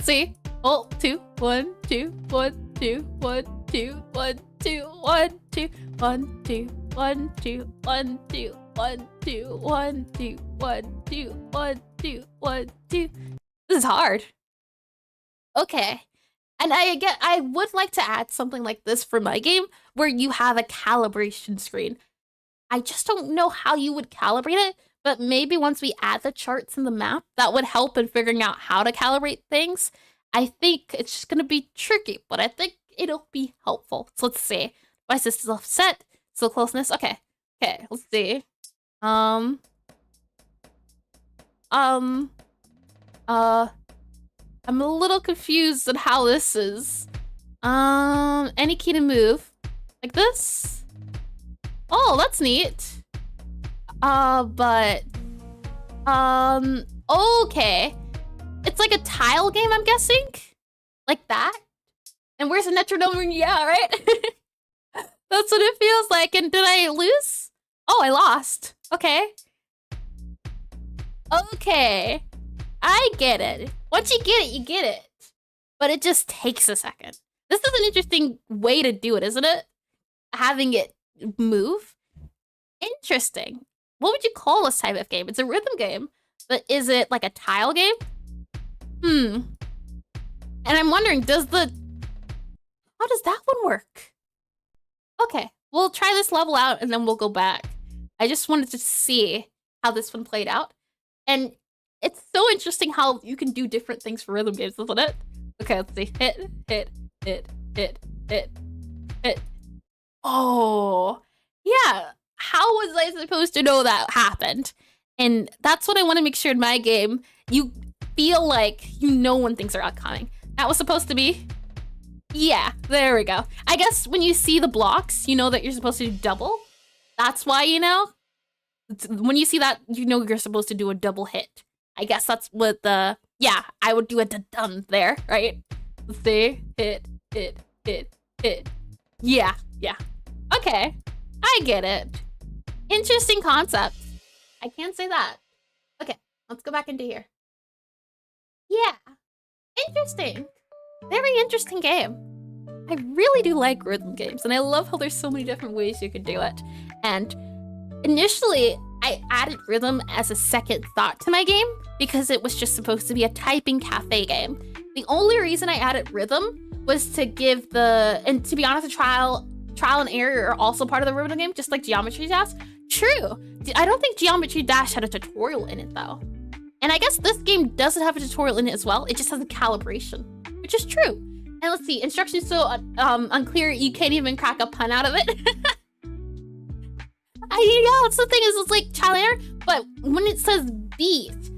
A: See? Oh, 2, 1, 2, 1, 2, 1, 2, 1, 2, 1, 2, 1, 2, 1, 2, 1, 2, 1, 2, 1, 2, 1, 2, 1, 2, 1, 2. This is hard. Okay. And I would like to add something like this for my game where you have a calibration screen. I just don't know how you would calibrate it, but maybe once we add the charts in the map, that would help in figuring out how to calibrate things. I think it's just gonna be tricky, but I think it'll be helpful. So let's see. Device is offset, still closeness. Okay, let's see. I'm a little confused on how this is. Any key to move. Like this? Oh, that's neat. Okay. It's like a tile game, I'm guessing? Like that? And where's the metronome? Yeah, right? That's what it feels like. And did I lose? Oh, I lost. Okay. Okay. I get it. Once you get it, you get it. But it just takes a second. This is an interesting way to do it, isn't it? Having it move. Interesting. What would you call this type of game? It's a rhythm game, but is it like a tile game? And I'm wondering, how does that one work? Okay, we'll try this level out and then we'll go back. I just wanted to see how this one played out. And it's so interesting how you can do different things for rhythm games, isn't it? Okay, let's see. Hit, hit, hit, hit, hit, hit. Oh, yeah. How was I supposed to know that happened? And that's what I want to make sure in my game. You feel like you know when things are upcoming. That was supposed to be? Yeah, there we go. I guess when you see the blocks, you know that you're supposed to do double. That's why, you know? When you see that, you know you're supposed to do a double hit. I guess that's what yeah, I would do a done there, right? Let's see. Hit, hit, hit, hit. Yeah. Okay, I get it. Interesting concept. I can't say that. Okay, let's go back into here. Yeah, interesting. Very interesting game. I really do like rhythm games, and I love how there's so many different ways you could do it. And initially, I added rhythm as a second thought to my game because it was just supposed to be a typing cafe game. The only reason I added rhythm was to give and to be honest, trial and error are also part of the rhythm game, just like Geometry Dash. True. I don't think Geometry Dash had a tutorial in it though. And I guess this game doesn't have a tutorial in it as well. It just has a calibration, which is true. And let's see, instructions so unclear, you can't even crack a pun out of it. That's the thing is, it's like trial and error, but when it says beat,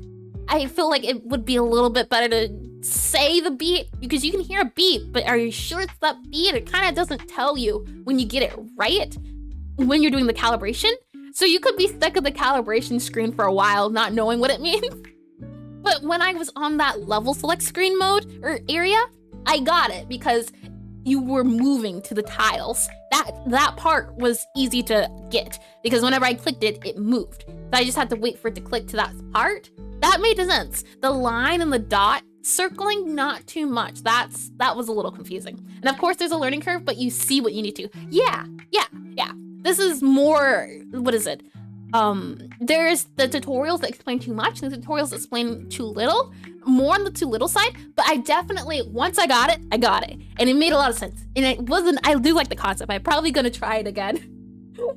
A: I feel like it would be a little bit better to say the beat, because you can hear a beat, but are you sure it's that beat? It kind of doesn't tell you when you get it right when you're doing the calibration. So you could be stuck at the calibration screen for a while not knowing what it means. But when I was on that level select screen mode or area, I got it because you were moving to the tiles. That part was easy to get because whenever I clicked it, it moved. So I just had to wait for it to click to that part. That made sense. The line and the dot circling, not too much. That was a little confusing. And of course there's a learning curve, but you see what you need to. Yeah. This is more, what is it? There's the tutorials that explain too much and the tutorials that explain too little. More on the too little side, but I definitely, once I got it. And it made a lot of sense. And I do like the concept. I'm probably gonna try it again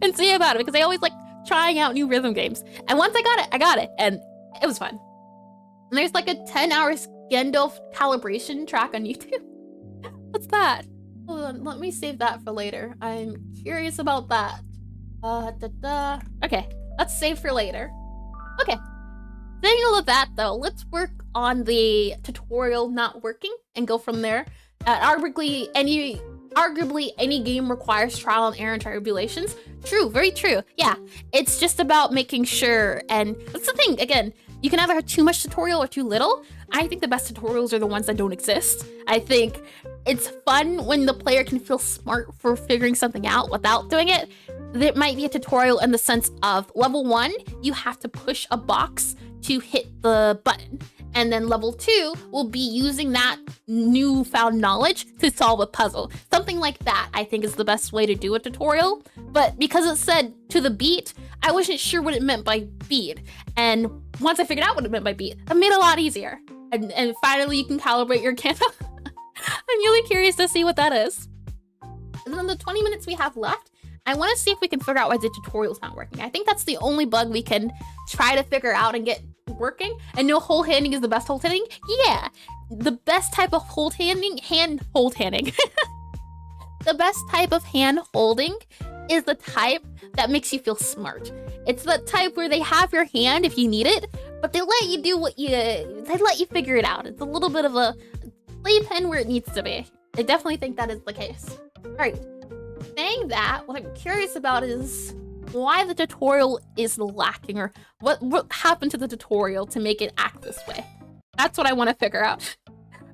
A: and see about it because I always like trying out new rhythm games. And once I got it, and it was fun. And there's like a 10-hour Gandalf calibration track on YouTube. What's that? Hold on, let me save that for later. I'm curious about that. Okay, let's save for later. Okay, saying all of that though, let's work on the tutorial not working and go from there. Arguably any game requires trial and error and tribulations. True, very true. Yeah, it's just about making sure, and that's the thing, again, You can either have too much tutorial or too little. I think the best tutorials are the ones that don't exist. I think it's fun when the player can feel smart for figuring something out without doing it. There might be a tutorial in the sense of level 1, you have to push a box to hit the button. And then level 2 will be using that newfound knowledge to solve a puzzle. Something like that, I think, is the best way to do a tutorial. But because it said to the beat, I wasn't sure what it meant by beat. And once I figured out what it meant by beat, it made it a lot easier. And finally, you can calibrate your camera. I'm really curious to see what that is. And then the 20 minutes we have left, I want to see if we can figure out why the tutorial's not working. I think that's the only bug we can try to figure out and get working. And no hold handing is the best hold handing. Yeah, the best type of hold handing, hold handing. The best type of hand holding is the type that makes you feel smart. It's the type where they have your hand if you need it, but they let you do they let you figure it out. It's a little bit of a playpen where it needs to be. I definitely think that is the case. All right, saying that, what I'm curious about is why the tutorial is lacking, or what happened to the tutorial to make it act this way. That's what I want to figure out.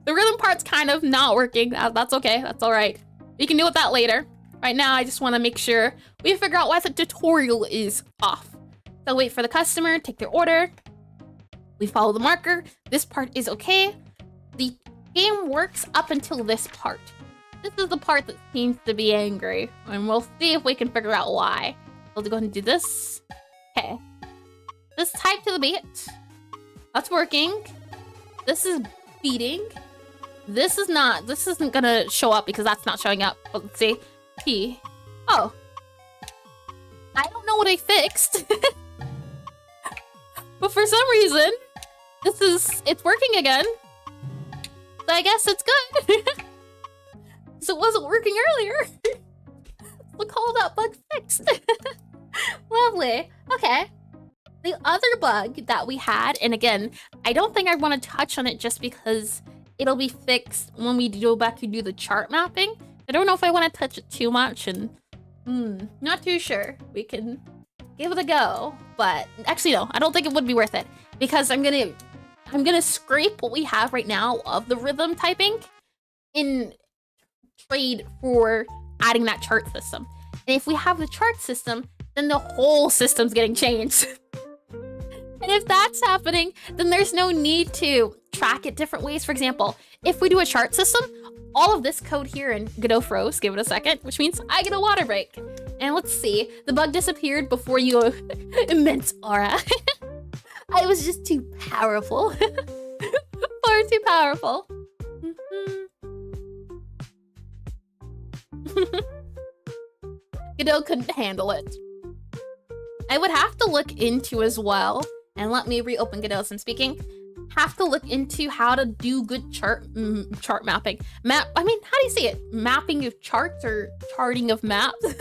A: The rhythm part's kind of not working. That's okay, that's all right. We can deal with that later. Right now, I just want to make sure we figure out why the tutorial is off. So wait for the customer, take their order. We follow the marker. This part is okay. The game works up until this part. This is the part that seems to be angry, and we'll see if we can figure out why. We'll go ahead and do this. Okay. This type to the beat. That's working. This is beating. This isn't gonna show up because that's not showing up. But let's see. P. Oh. I don't know what I fixed. But for some reason, it's working again. So I guess it's good. So it wasn't working earlier. We'll call that bug fixed. Lovely. Okay. The other bug that we had, and again, I don't think I want to touch on it just because it'll be fixed when we go back to do the chart mapping. I don't know if I want to touch it too much, and not too sure. We can give it a go, but actually no, I don't think it would be worth it because I'm gonna scrape what we have right now of the rhythm typing in trade for adding that chart system. And if we have the chart system, then the whole system's getting changed. And if that's happening, then there's no need to track it different ways. For example, if we do a chart system, all of this code here in Godot froze, give it a second, which means I get a water break. And let's see, the bug disappeared before you immense aura. I was just too powerful. Far too powerful. Godot couldn't handle it. I would have to look into as well, and let me reopen Godot as I'm speaking. Have to look into how to do good chart mapping. I mean, how do you say it? Mapping of charts or charting of maps?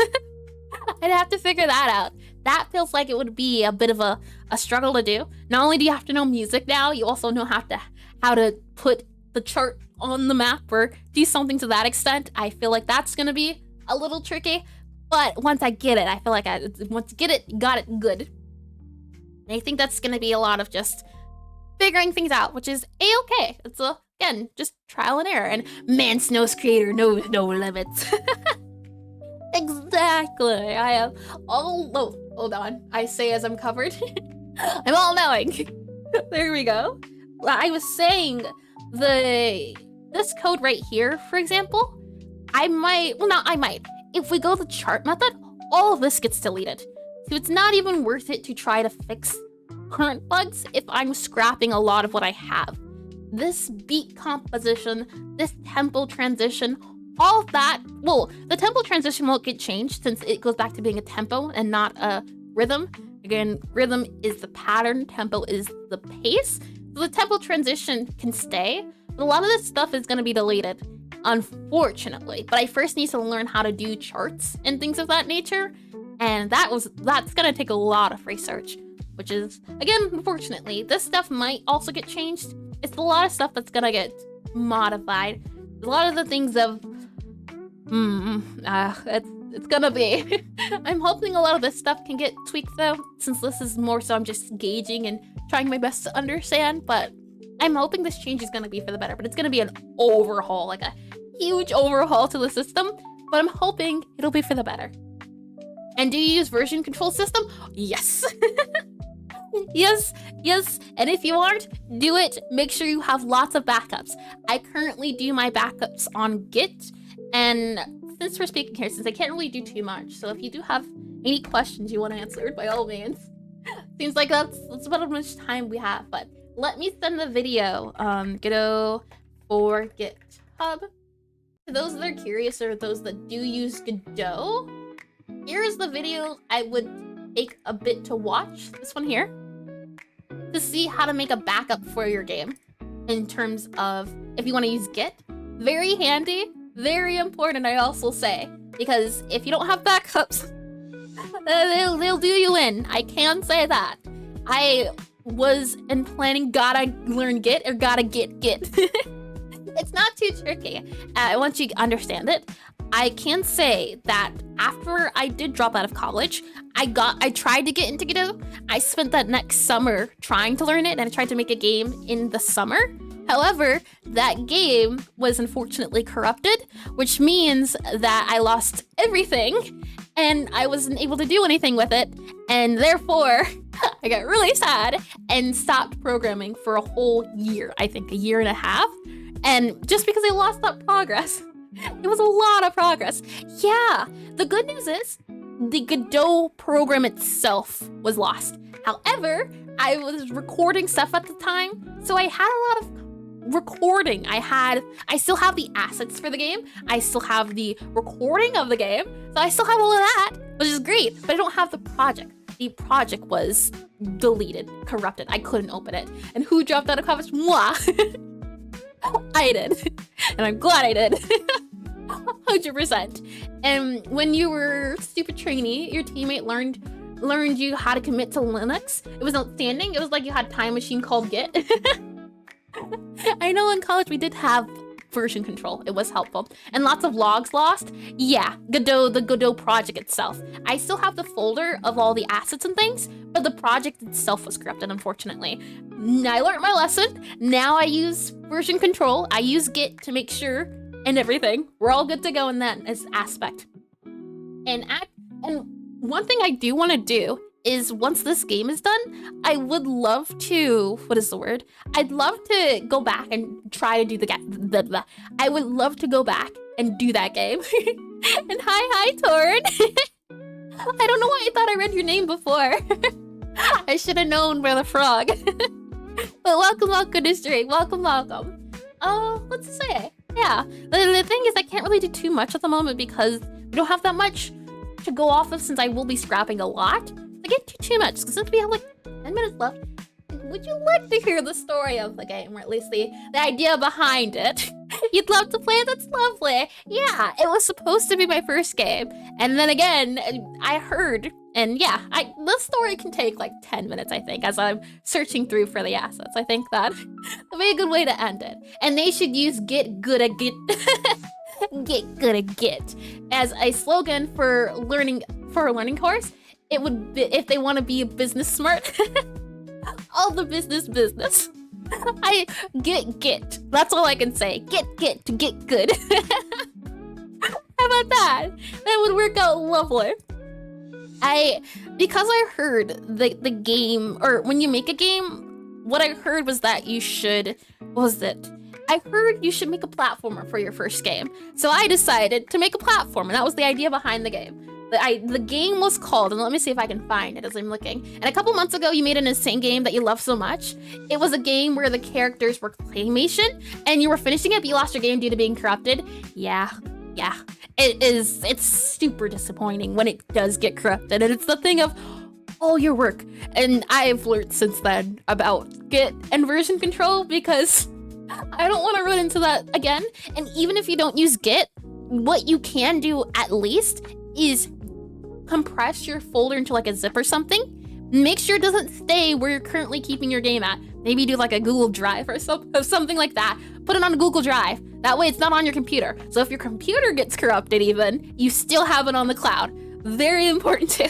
A: I'd have to figure that out. That feels like it would be a bit of a struggle to do. Not only do you have to know music now, you also know how to put the chart on the map or do something to that extent. I feel like that's gonna be a little tricky. But once I get it, I feel like once you get it, got it good. And I think that's gonna be a lot of just figuring things out, which is a-okay. It's again, just trial and error. And man, Snow's creator knows no limits. Exactly. I have all. Oh, hold on. I say as I'm covered. I'm all knowing. There we go. I was saying this code right here, for example, if we go the chart method, all of this gets deleted. So it's not even worth it to try to fix current bugs if I'm scrapping a lot of what I have. This beat composition, this tempo transition, all of that, well, the tempo transition won't get changed since it goes back to being a tempo and not a rhythm. Again, rhythm is the pattern, tempo is the pace. So the tempo transition can stay, but a lot of this stuff is going to be deleted, unfortunately. But I first need to learn how to do charts and things of that nature, and that's going to take a lot of research, which is, again, unfortunately, this stuff might also get changed. It's a lot of stuff that's going to get modified. A lot of the things of It's gonna be. I'm hoping a lot of this stuff can get tweaked though, since this is more so I'm just gauging and trying my best to understand, but I'm hoping this change is gonna be for the better, but it's gonna be an overhaul, like a huge overhaul to the system, but I'm hoping it'll be for the better. And do you use version control system? Yes. Yes, and if you aren't, do it. Make sure you have lots of backups. I currently do my backups on Git, and since we're speaking here, since I can't really do too much, so if you do have any questions you want answered, by all means. Seems like that's about how much time we have, but let me send the video, Godot for GitHub. For those that are curious, or those that do use Godot, here's the video I would take a bit to watch, this one here, to see how to make a backup for your game in terms of if you want to use Git. Very handy, very important, I also say, because if you don't have backups, they'll do you in. I can say that. I was in planning gotta learn Git or gotta get Git. It's not too tricky. Once you understand it, I can say that after I did drop out of college, I tried to get into Godot. I spent that next summer trying to learn it, and I tried to make a game in the summer. However, that game was unfortunately corrupted, which means that I lost everything and I wasn't able to do anything with it. And therefore, I got really sad and stopped programming for a whole year, I think a year and a half. And just because I lost that progress, it was a lot of progress. Yeah, the good news is the Godot program itself was lost. However, I was recording stuff at the time, so I had a lot of recording. I still have the assets for the game. I still have the recording of the game. So I still have all of that, which is great, but I don't have the project. The project was deleted, corrupted. I couldn't open it. And who dropped out of college? Moi. I did. And I'm glad I did. 100%. And when you were stupid trainee, your teammate learned you how to commit to Linux. It was outstanding. It was like you had a time machine called Git. I know in college we did have version control. It was helpful. And lots of logs lost. Yeah, Godot, the Godot project itself. I still have the folder of all the assets and things, but the project itself was corrupted, unfortunately. I learned my lesson. Now I use version control. I use Git to make sure and everything. We're all good to go in that aspect. And one thing I do want to do is once this game is done, I would love to, what is the word? I'd love to go back and try to do I would love to go back and do that game. And hi, Torn. I don't know why I thought I read your name before. I should have known by the frog. But welcome to stream. Welcome. Let's say, yeah. The thing is I can't really do too much at the moment because we don't have that much to go off of since I will be scrapping a lot. I can't do too much because since we have like 10 minutes left, would you like to hear the story of the game, or at least the idea behind it? You'd love to play it? That's lovely. Yeah, it was supposed to be my first game. And then again, I heard, and yeah, the story can take like 10 minutes, I think, as I'm searching through for the assets. I think that would be a good way to end it. And they should use get good at Git. Get good at Git as a slogan for a learning course. It would be, if they want to be business smart, all the business. I get. That's all I can say. Get to get good. How about that? That would work out lovely. Because I heard the game, or when you make a game, what I heard was that you should, I heard you should make a platformer for your first game. So I decided to make a platform, and that was the idea behind the game. The game was called, and let me see if I can find it as I'm looking. And a couple months ago, you made an insane game that you love so much. It was a game where the characters were claymation, and you were finishing it, but you lost your game due to being corrupted. Yeah. It's super disappointing when it does get corrupted, and it's the thing of all your work. And I've learned since then about Git and version control because I don't want to run into that again. And even if you don't use Git, what you can do at least is compress your folder into like a zip or something. Make sure it doesn't stay where you're currently keeping your game at. Maybe do like a Google Drive or something like that. Put it on a Google Drive That way it's not on your computer. So if your computer gets corrupted even, you still have it on the cloud. Very important too.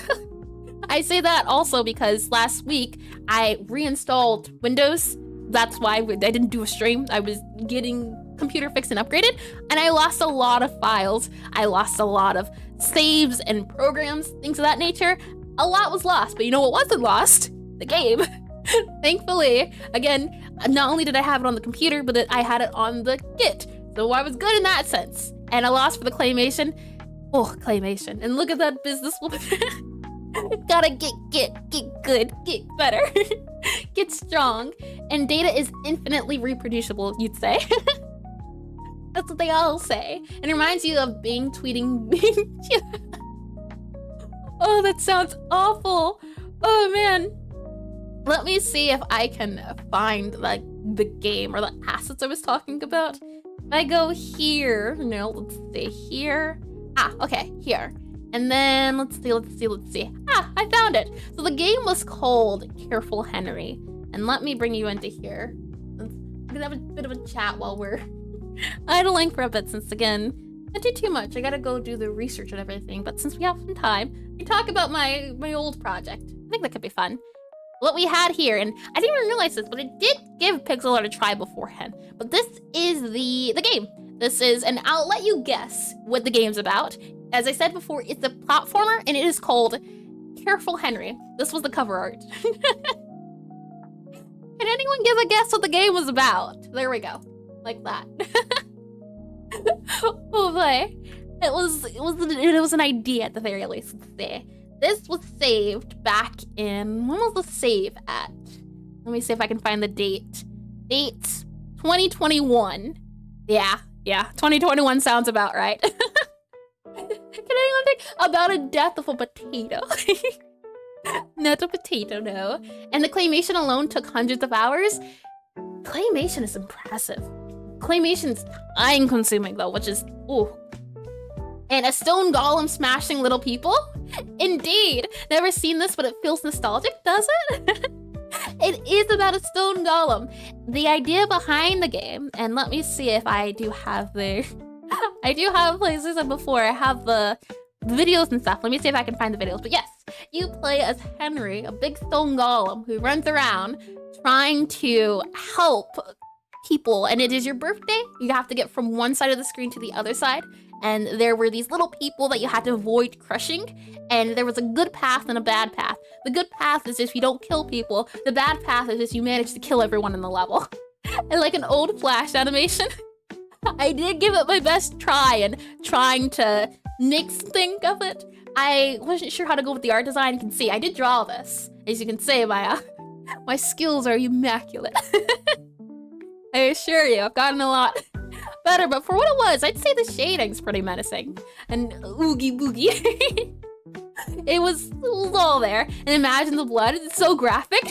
A: I say that also because last week I reinstalled Windows. That's why I didn't do a stream. I was getting computer fixed and upgraded, and I lost a lot of files. I lost a lot of saves and programs, things of that nature. A lot was lost, but you know what wasn't lost? The game. Thankfully, again, not only did I have it on the computer, but I had it on the Git. So I was good in that sense. And I lost for the claymation. Oh, claymation. And look at that businesswoman. Gotta get good, get better, get strong. And data is infinitely reproducible, you'd say. That's what they all say. And it reminds you of Bing tweeting Bing. Oh, that sounds awful. Oh man. Let me see if I can find like the game or the assets I was talking about. If I go here, no, let's see here. Ah, okay, here. And then let's see. Ah, I found it. So the game was called Careful Henry. And let me bring you into here. We're gonna have a bit of a chat while we're idling for a bit, since again, I do too much. I gotta go do the research and everything. But since we have some time, we talk about my old project. I think that could be fun. What we had here, and I didn't even realize this, but I did give Pixel Art a try beforehand. But this is the game. This is, and I'll let you guess what the game's about. As I said before, it's a platformer, and it is called Careful Henry. This was the cover art. Can anyone give a guess what the game was about? There we go. Like that. Oh boy. It was an idea at the very least, let's say. This was saved back in, when was the save at? Let me see if I can find the date. Date 2021. Yeah, 2021 sounds about right. Can anyone think about a death of a potato? Not a potato, no. And the claymation alone took hundreds of hours. Claymation is impressive. Claymation's time consuming though, which is, ooh. And a stone golem smashing little people? Indeed. Never seen this, but it feels nostalgic, does it? It is about a stone golem. The idea behind the game, and let me see if I do have the... I do have, like I said before, I have the videos and stuff. Let me see if I can find the videos. But yes, you play as Henry, a big stone golem who runs around trying to help people. And it is your birthday. You have to get from one side of the screen to the other side. And there were these little people that you had to avoid crushing. And there was a good path and a bad path. The good path is if you don't kill people. The bad path is if you manage to kill everyone in the level. And like an old Flash animation. I did give it my best try and trying to make something of it. I wasn't sure how to go with the art design. You can see I did draw this. As you can see, my skills are immaculate. I assure you, I've gotten a lot better, but for what it was, I'd say the shading's pretty menacing. And oogie boogie. It was all there. And imagine the blood, it's so graphic.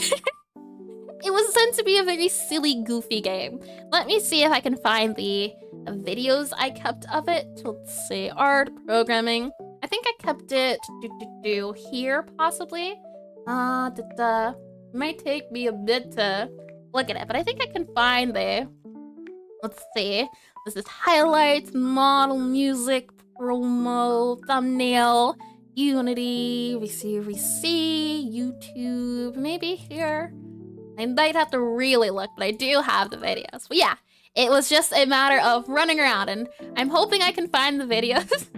A: It was meant to be a very silly, goofy game. Let me see if I can find the videos I kept of it. Let's see, art, programming. I think I kept it here, possibly. Might take me a bit to look at it, but I think I can find the, let's see. This is highlights, model, music, promo, thumbnail, Unity, VC, YouTube, maybe here. I might have to really look, but I do have the videos. But yeah, it was just a matter of running around, and I'm hoping I can find the videos.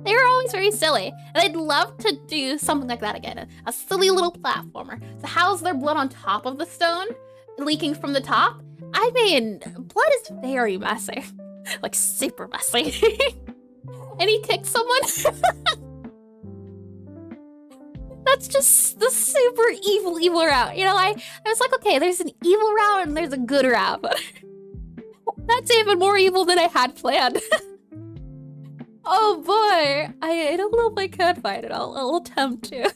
A: They were always very silly, and I'd love to do something like that again. A silly little platformer. So how's there blood on top of the stone? Leaking from the top? I mean, blood is very messy. Like, super messy. And he kicked someone? That's just the super evil route. You know, I was like, okay, there's an evil route and there's a good route. But that's even more evil than I had planned. Oh boy, I don't know if I can find it. I'll attempt to.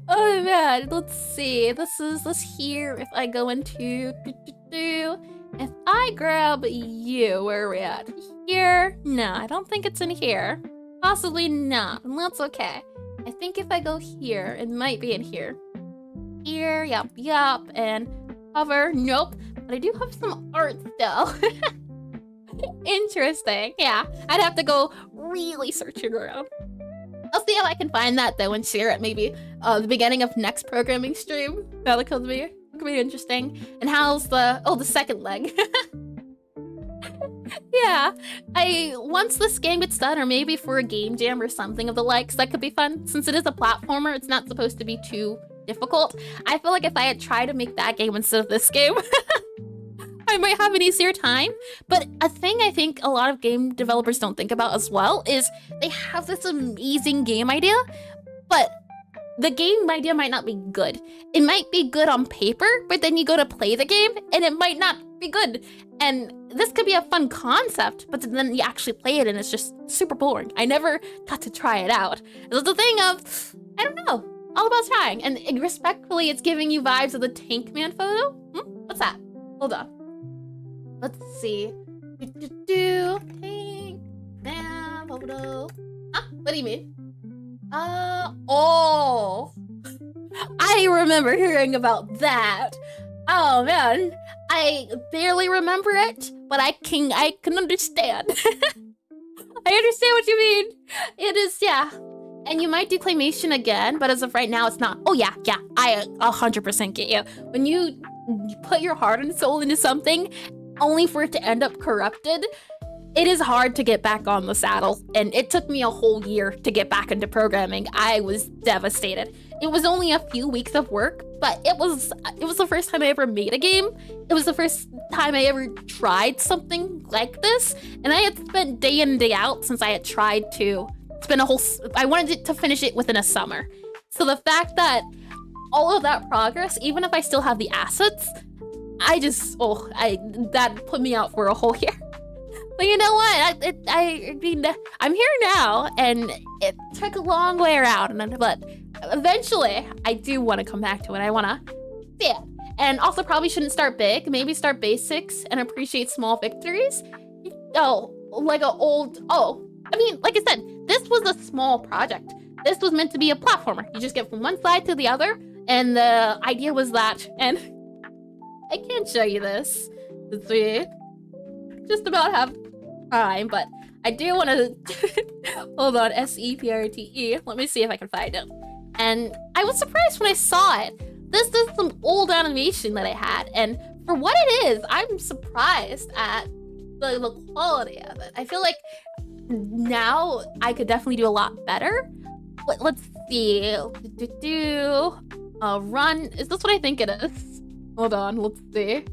A: Oh man, let's see. This here. If I go into if I grab you, where are we at? Here? No, I don't think it's in here. Possibly not, and that's okay. I think if I go here, it might be in here. Here, yep, and cover, nope. But I do have some art still. Interesting. Yeah, I'd have to go really searching around. I'll see how I can find that though and share it maybe the beginning of next programming stream. That could be interesting. And how's the second leg? Yeah, once this game gets done, or maybe for a game jam or something of the likes, that could be fun. Since it is a platformer, it's not supposed to be too difficult. I feel like if I had tried to make that game instead of this game, I might have an easier time. But a thing I think a lot of game developers don't think about as well is they have this amazing game idea, but the game idea might not be good. It might be good on paper, but then you go to play the game and it might not be good. And this could be a fun concept, but then you actually play it and it's just super boring. I never got to try it out. It's the thing of, I don't know, all about trying. And respectfully, it's giving you vibes of the Tank Man photo. What's that? Hold on. Let's see. Tank Man photo. Huh? What do you mean? Oh. I remember hearing about that. Oh man, I barely remember it, but I can understand. I understand what you mean. It is, yeah. And you might do claymation again, but as of right now, it's not. Oh yeah, I 100% get you. When you put your heart and soul into something, only for it to end up corrupted, it is hard to get back on the saddle. And it took me a whole year to get back into programming. I was devastated. It was only a few weeks of work, but it was the first time I ever made a game. It was the first time I ever tried something like this. And I had spent day in and day out since I had tried to spend I wanted to finish it within a summer. So the fact that all of that progress, even if I still have the assets, that put me out for a whole year. But you know what? I mean, I'm here now, and it took a long way around, but eventually, I do want to come back to it. I want to see it. And also probably shouldn't start big. Maybe start basics and appreciate small victories. I mean, like I said, this was a small project. This was meant to be a platformer. You just get from one side to the other, and the idea was that, and I can't show you this. Let's see. Just about have time, but I do want to hold on. SEPRTE. Let me see if I can find it. And I was surprised when I saw it. This is some old animation that I had, and for what it is, I'm surprised at the quality of it. I feel like now I could definitely do a lot better. Let's see. Run. Is this what I think it is? Hold on. Let's see.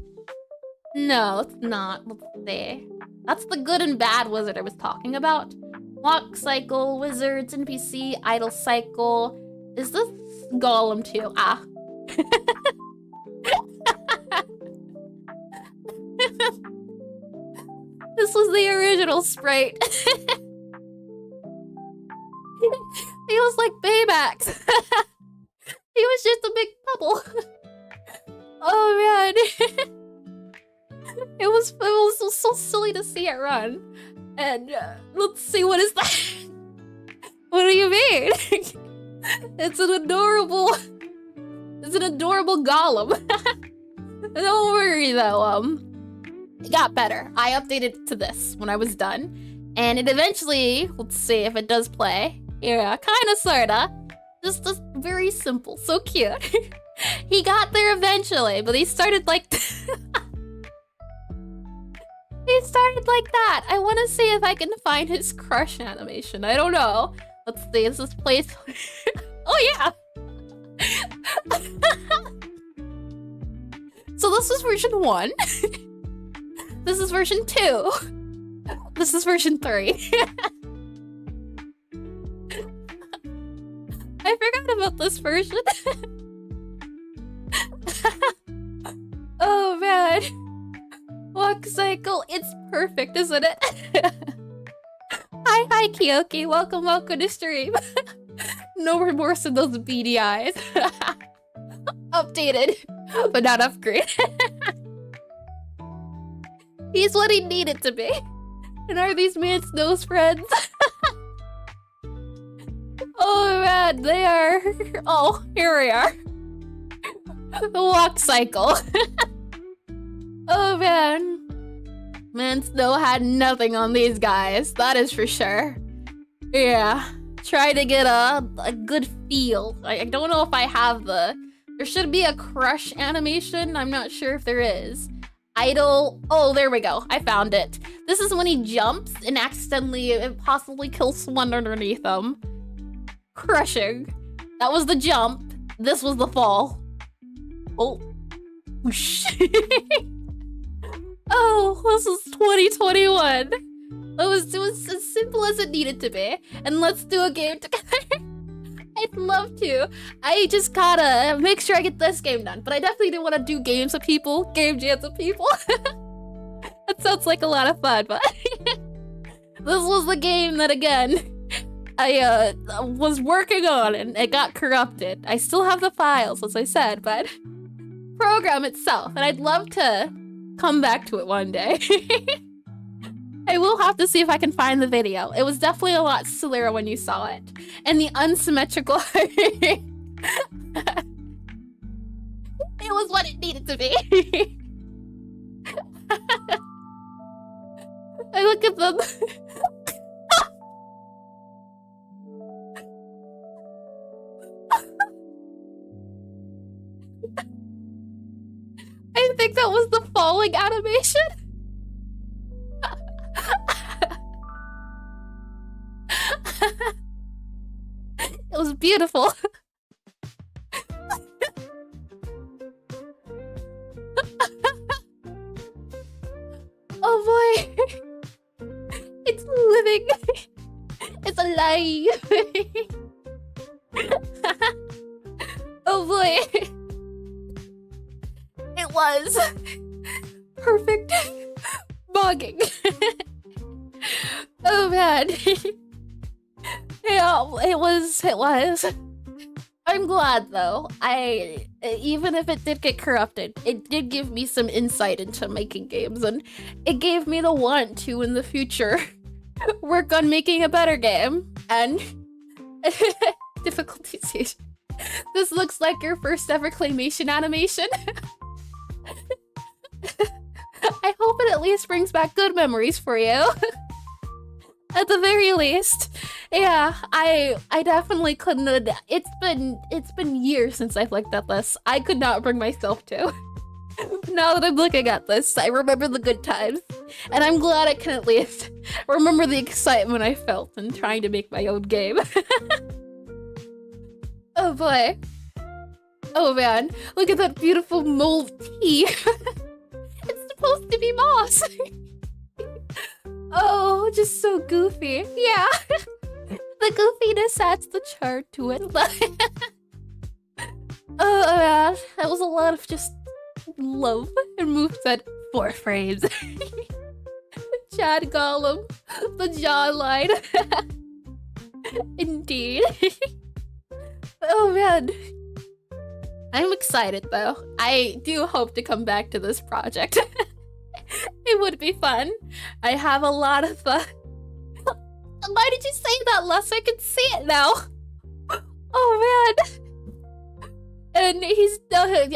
A: No, it's not. Let's see. That's the good and bad wizard I was talking about. Walk cycle, wizards, NPC, idle cycle. Is this Golem too? Ah. This was the original sprite. He was like Baymax. He was just a big bubble. Oh man. It was so silly to see it run. And let's see, what is that? What do you mean? It's an adorable golem. Don't worry though, it got better. I updated it to this when I was done. And it eventually, let's see if it does play. Yeah, kinda sorta. Just very simple, so cute. He got there eventually, but he started like he started like that. I want to see if I can find his crush animation. I don't know. Let's see. Is this place? Oh yeah. So this is version 1. This is version 2. This is version 3. I forgot about this version. Oh man. Walk cycle, it's perfect, isn't it? Hi, Kyoki. Welcome to stream. No remorse in those beady eyes. Updated, but not upgraded. He's what he needed to be. And are these man's nose friends? Oh man, they are. Oh, here we are. The walk cycle. Oh man. Man, Snow had nothing on these guys, that is for sure. Yeah, try to get a good feel. I don't know if I have the... There should be a crush animation, I'm not sure if there is. Idle, oh, there we go, I found it. This is when he jumps and accidentally possibly kills someone underneath him. Crushing. That was the jump, this was the fall. Oh. Oh, this is 2021. It was as simple as it needed to be. And let's do a game together. I'd love to. I just gotta make sure I get this game done. But I definitely do want to do games with people, game jams with people. That sounds like a lot of fun, but this was the game that, again, I was working on and it got corrupted. I still have the files, as I said, but program itself, and I'd love to come back to it one day. I will have to see if I can find the video. It was definitely a lot sillier when you saw it. And the unsymmetrical... It was what it needed to be. I look at them. I think that was the falling animation. It was beautiful. Oh boy. It's living. It's alive. Oh boy. It was perfect bugging. Oh man. Yeah, it was. I'm glad though. Even if it did get corrupted, it did give me some insight into making games, and it gave me the want to in the future work on making a better game. And difficulties. This looks like your first ever claymation animation. I hope it at least brings back good memories for you. At the very least. Yeah, I definitely couldn't. It's been years since I've looked at this. I could not bring myself to. Now that I'm looking at this, I remember the good times. And I'm glad I can at least remember the excitement I felt in trying to make my own game. Oh boy. Oh man, look at that beautiful mold tea. It's supposed to be moss. Oh, just so goofy. Yeah. The goofiness adds the charm to it. Oh man, that was a lot of just love and moveset 4 frames. Chad Gollum, the jawline. Indeed. Oh man. I'm excited though. I do hope to come back to this project. It would be fun. I have a lot of fun. Why did you say that, Les? I can see it now. Oh man. And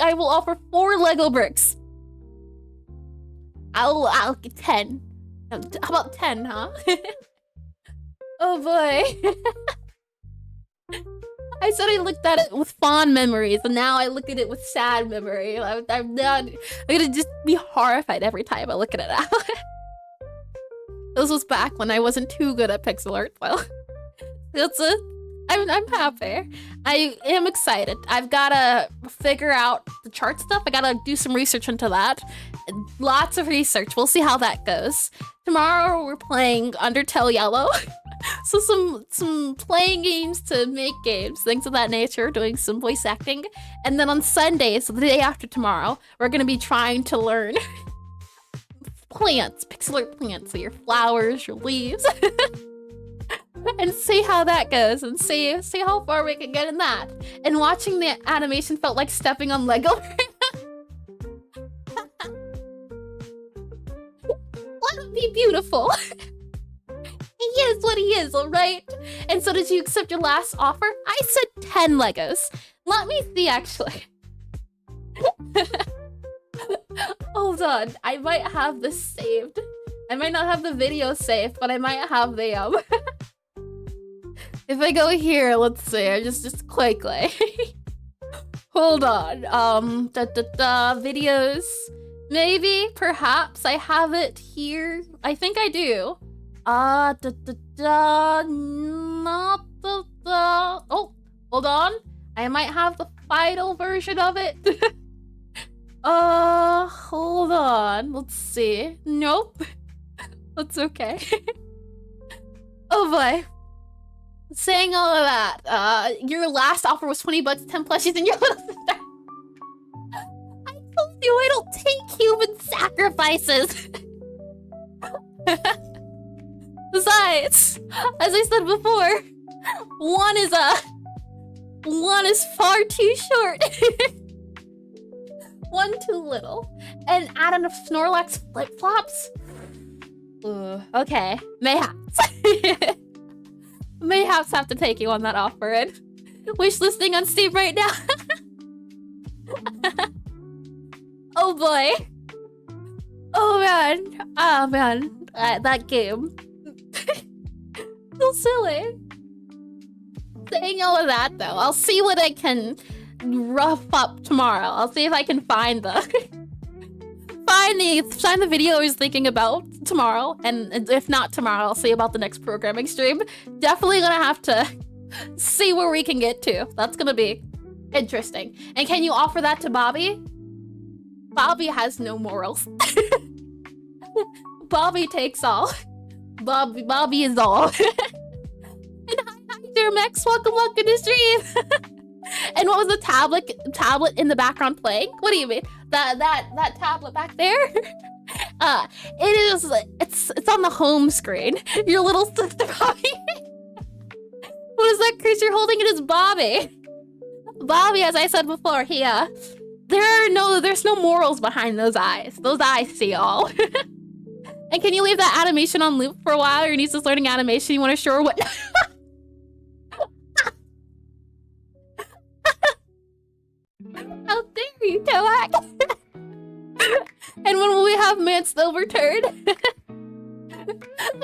A: I will offer 4 Lego bricks. I'll get 10. How about 10, huh? Oh boy. I said I looked at it with fond memories, and now I look at it with sad memory. I'm gonna just be horrified every time I look at it now. This was back when I wasn't too good at pixel art. Well, I'm happy. I am excited. I've gotta figure out the chart stuff. I gotta do some research into that. Lots of research. We'll see how that goes. Tomorrow we're playing Undertale Yellow. So some playing games to make games, things of that nature, doing some voice acting. And then on Sunday, so the day after tomorrow, we're gonna be trying to learn plants, pixel art plants, so your flowers, your leaves. And see how that goes, and see how far we can get in that. And watching the animation felt like stepping on Lego. Let it be beautiful. He is what he is, alright? And so did you accept your last offer? I said 10 Legos. Let me see, actually. Hold on, I might have this saved. I might not have the video saved, but I might have the If I go here, let's see. I just quickly. Hold on. Videos. Maybe, perhaps I have it here. I think I do. Not oh, hold on. I might have the final version of it. Hold on. Let's see. Nope. That's okay. Oh boy. Saying all of that, your last offer was 20 bucks, 10 plushies, and your little sister. I told you I don't take human sacrifices. Besides, as I said before, one is far too short. One too little. And add enough Snorlax flip-flops? Okay, mayhaps. Mayhaps have to take you on that offer and wish listing on Steam right now. Oh boy. Oh man, that game. So silly. Saying all of that though, I'll see what I can rough up tomorrow. I'll see if I can find the find the video I was thinking about tomorrow, and if not tomorrow, I'll see about the next programming stream. Definitely gonna have to see where we can get to. That's gonna be interesting. And can you offer that to Bobby? Bobby has no morals. Bobby takes all. Bobby is all. And hi there, Max. Welcome to the stream. And what was the tablet in the background playing? What do you mean? That tablet back there? It's on the home screen. Your little sister Bobby. What is that creature holding? It is Bobby. Bobby, as I said before, there's no morals behind those eyes. Those eyes see all. And can you leave that animation on loop for a while? Your niece is learning animation. You want to show her what? How dare you, Toak? And when will we have Man Snow return?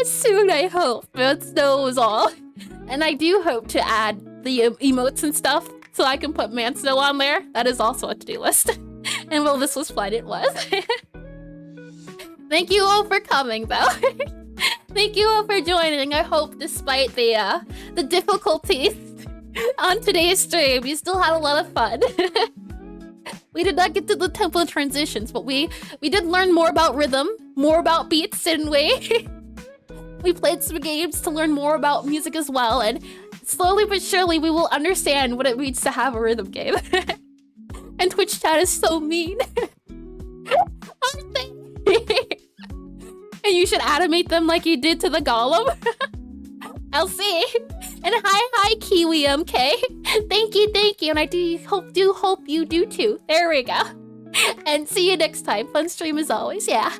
A: Soon, I hope. Man Snow is all. And I do hope to add the emotes and stuff so I can put Man Snow on there. That is also a to-do list. And well, this was fun. It was. Thank you all for coming, though. Thank you all for joining. I hope, despite the difficulties on today's stream, you still had a lot of fun. We did not get to the tempo transitions, but we did learn more about rhythm, more about beats, didn't we? We played some games to learn more about music as well, and slowly but surely we will understand what it means to have a rhythm game. And Twitch chat is so mean. Aren't they? And you should animate them like you did to the golem. I'll see. And hi Kiwi MK. Thank you, and I do hope you do too. There we go. And see you next time. Fun stream as always, yeah.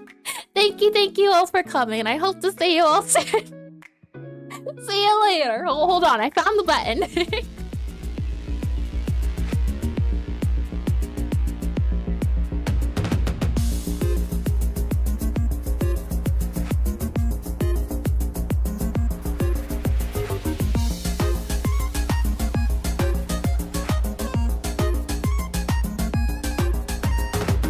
A: Thank you all for coming, and I hope to see you all soon. See you later. Hold on, I found the button.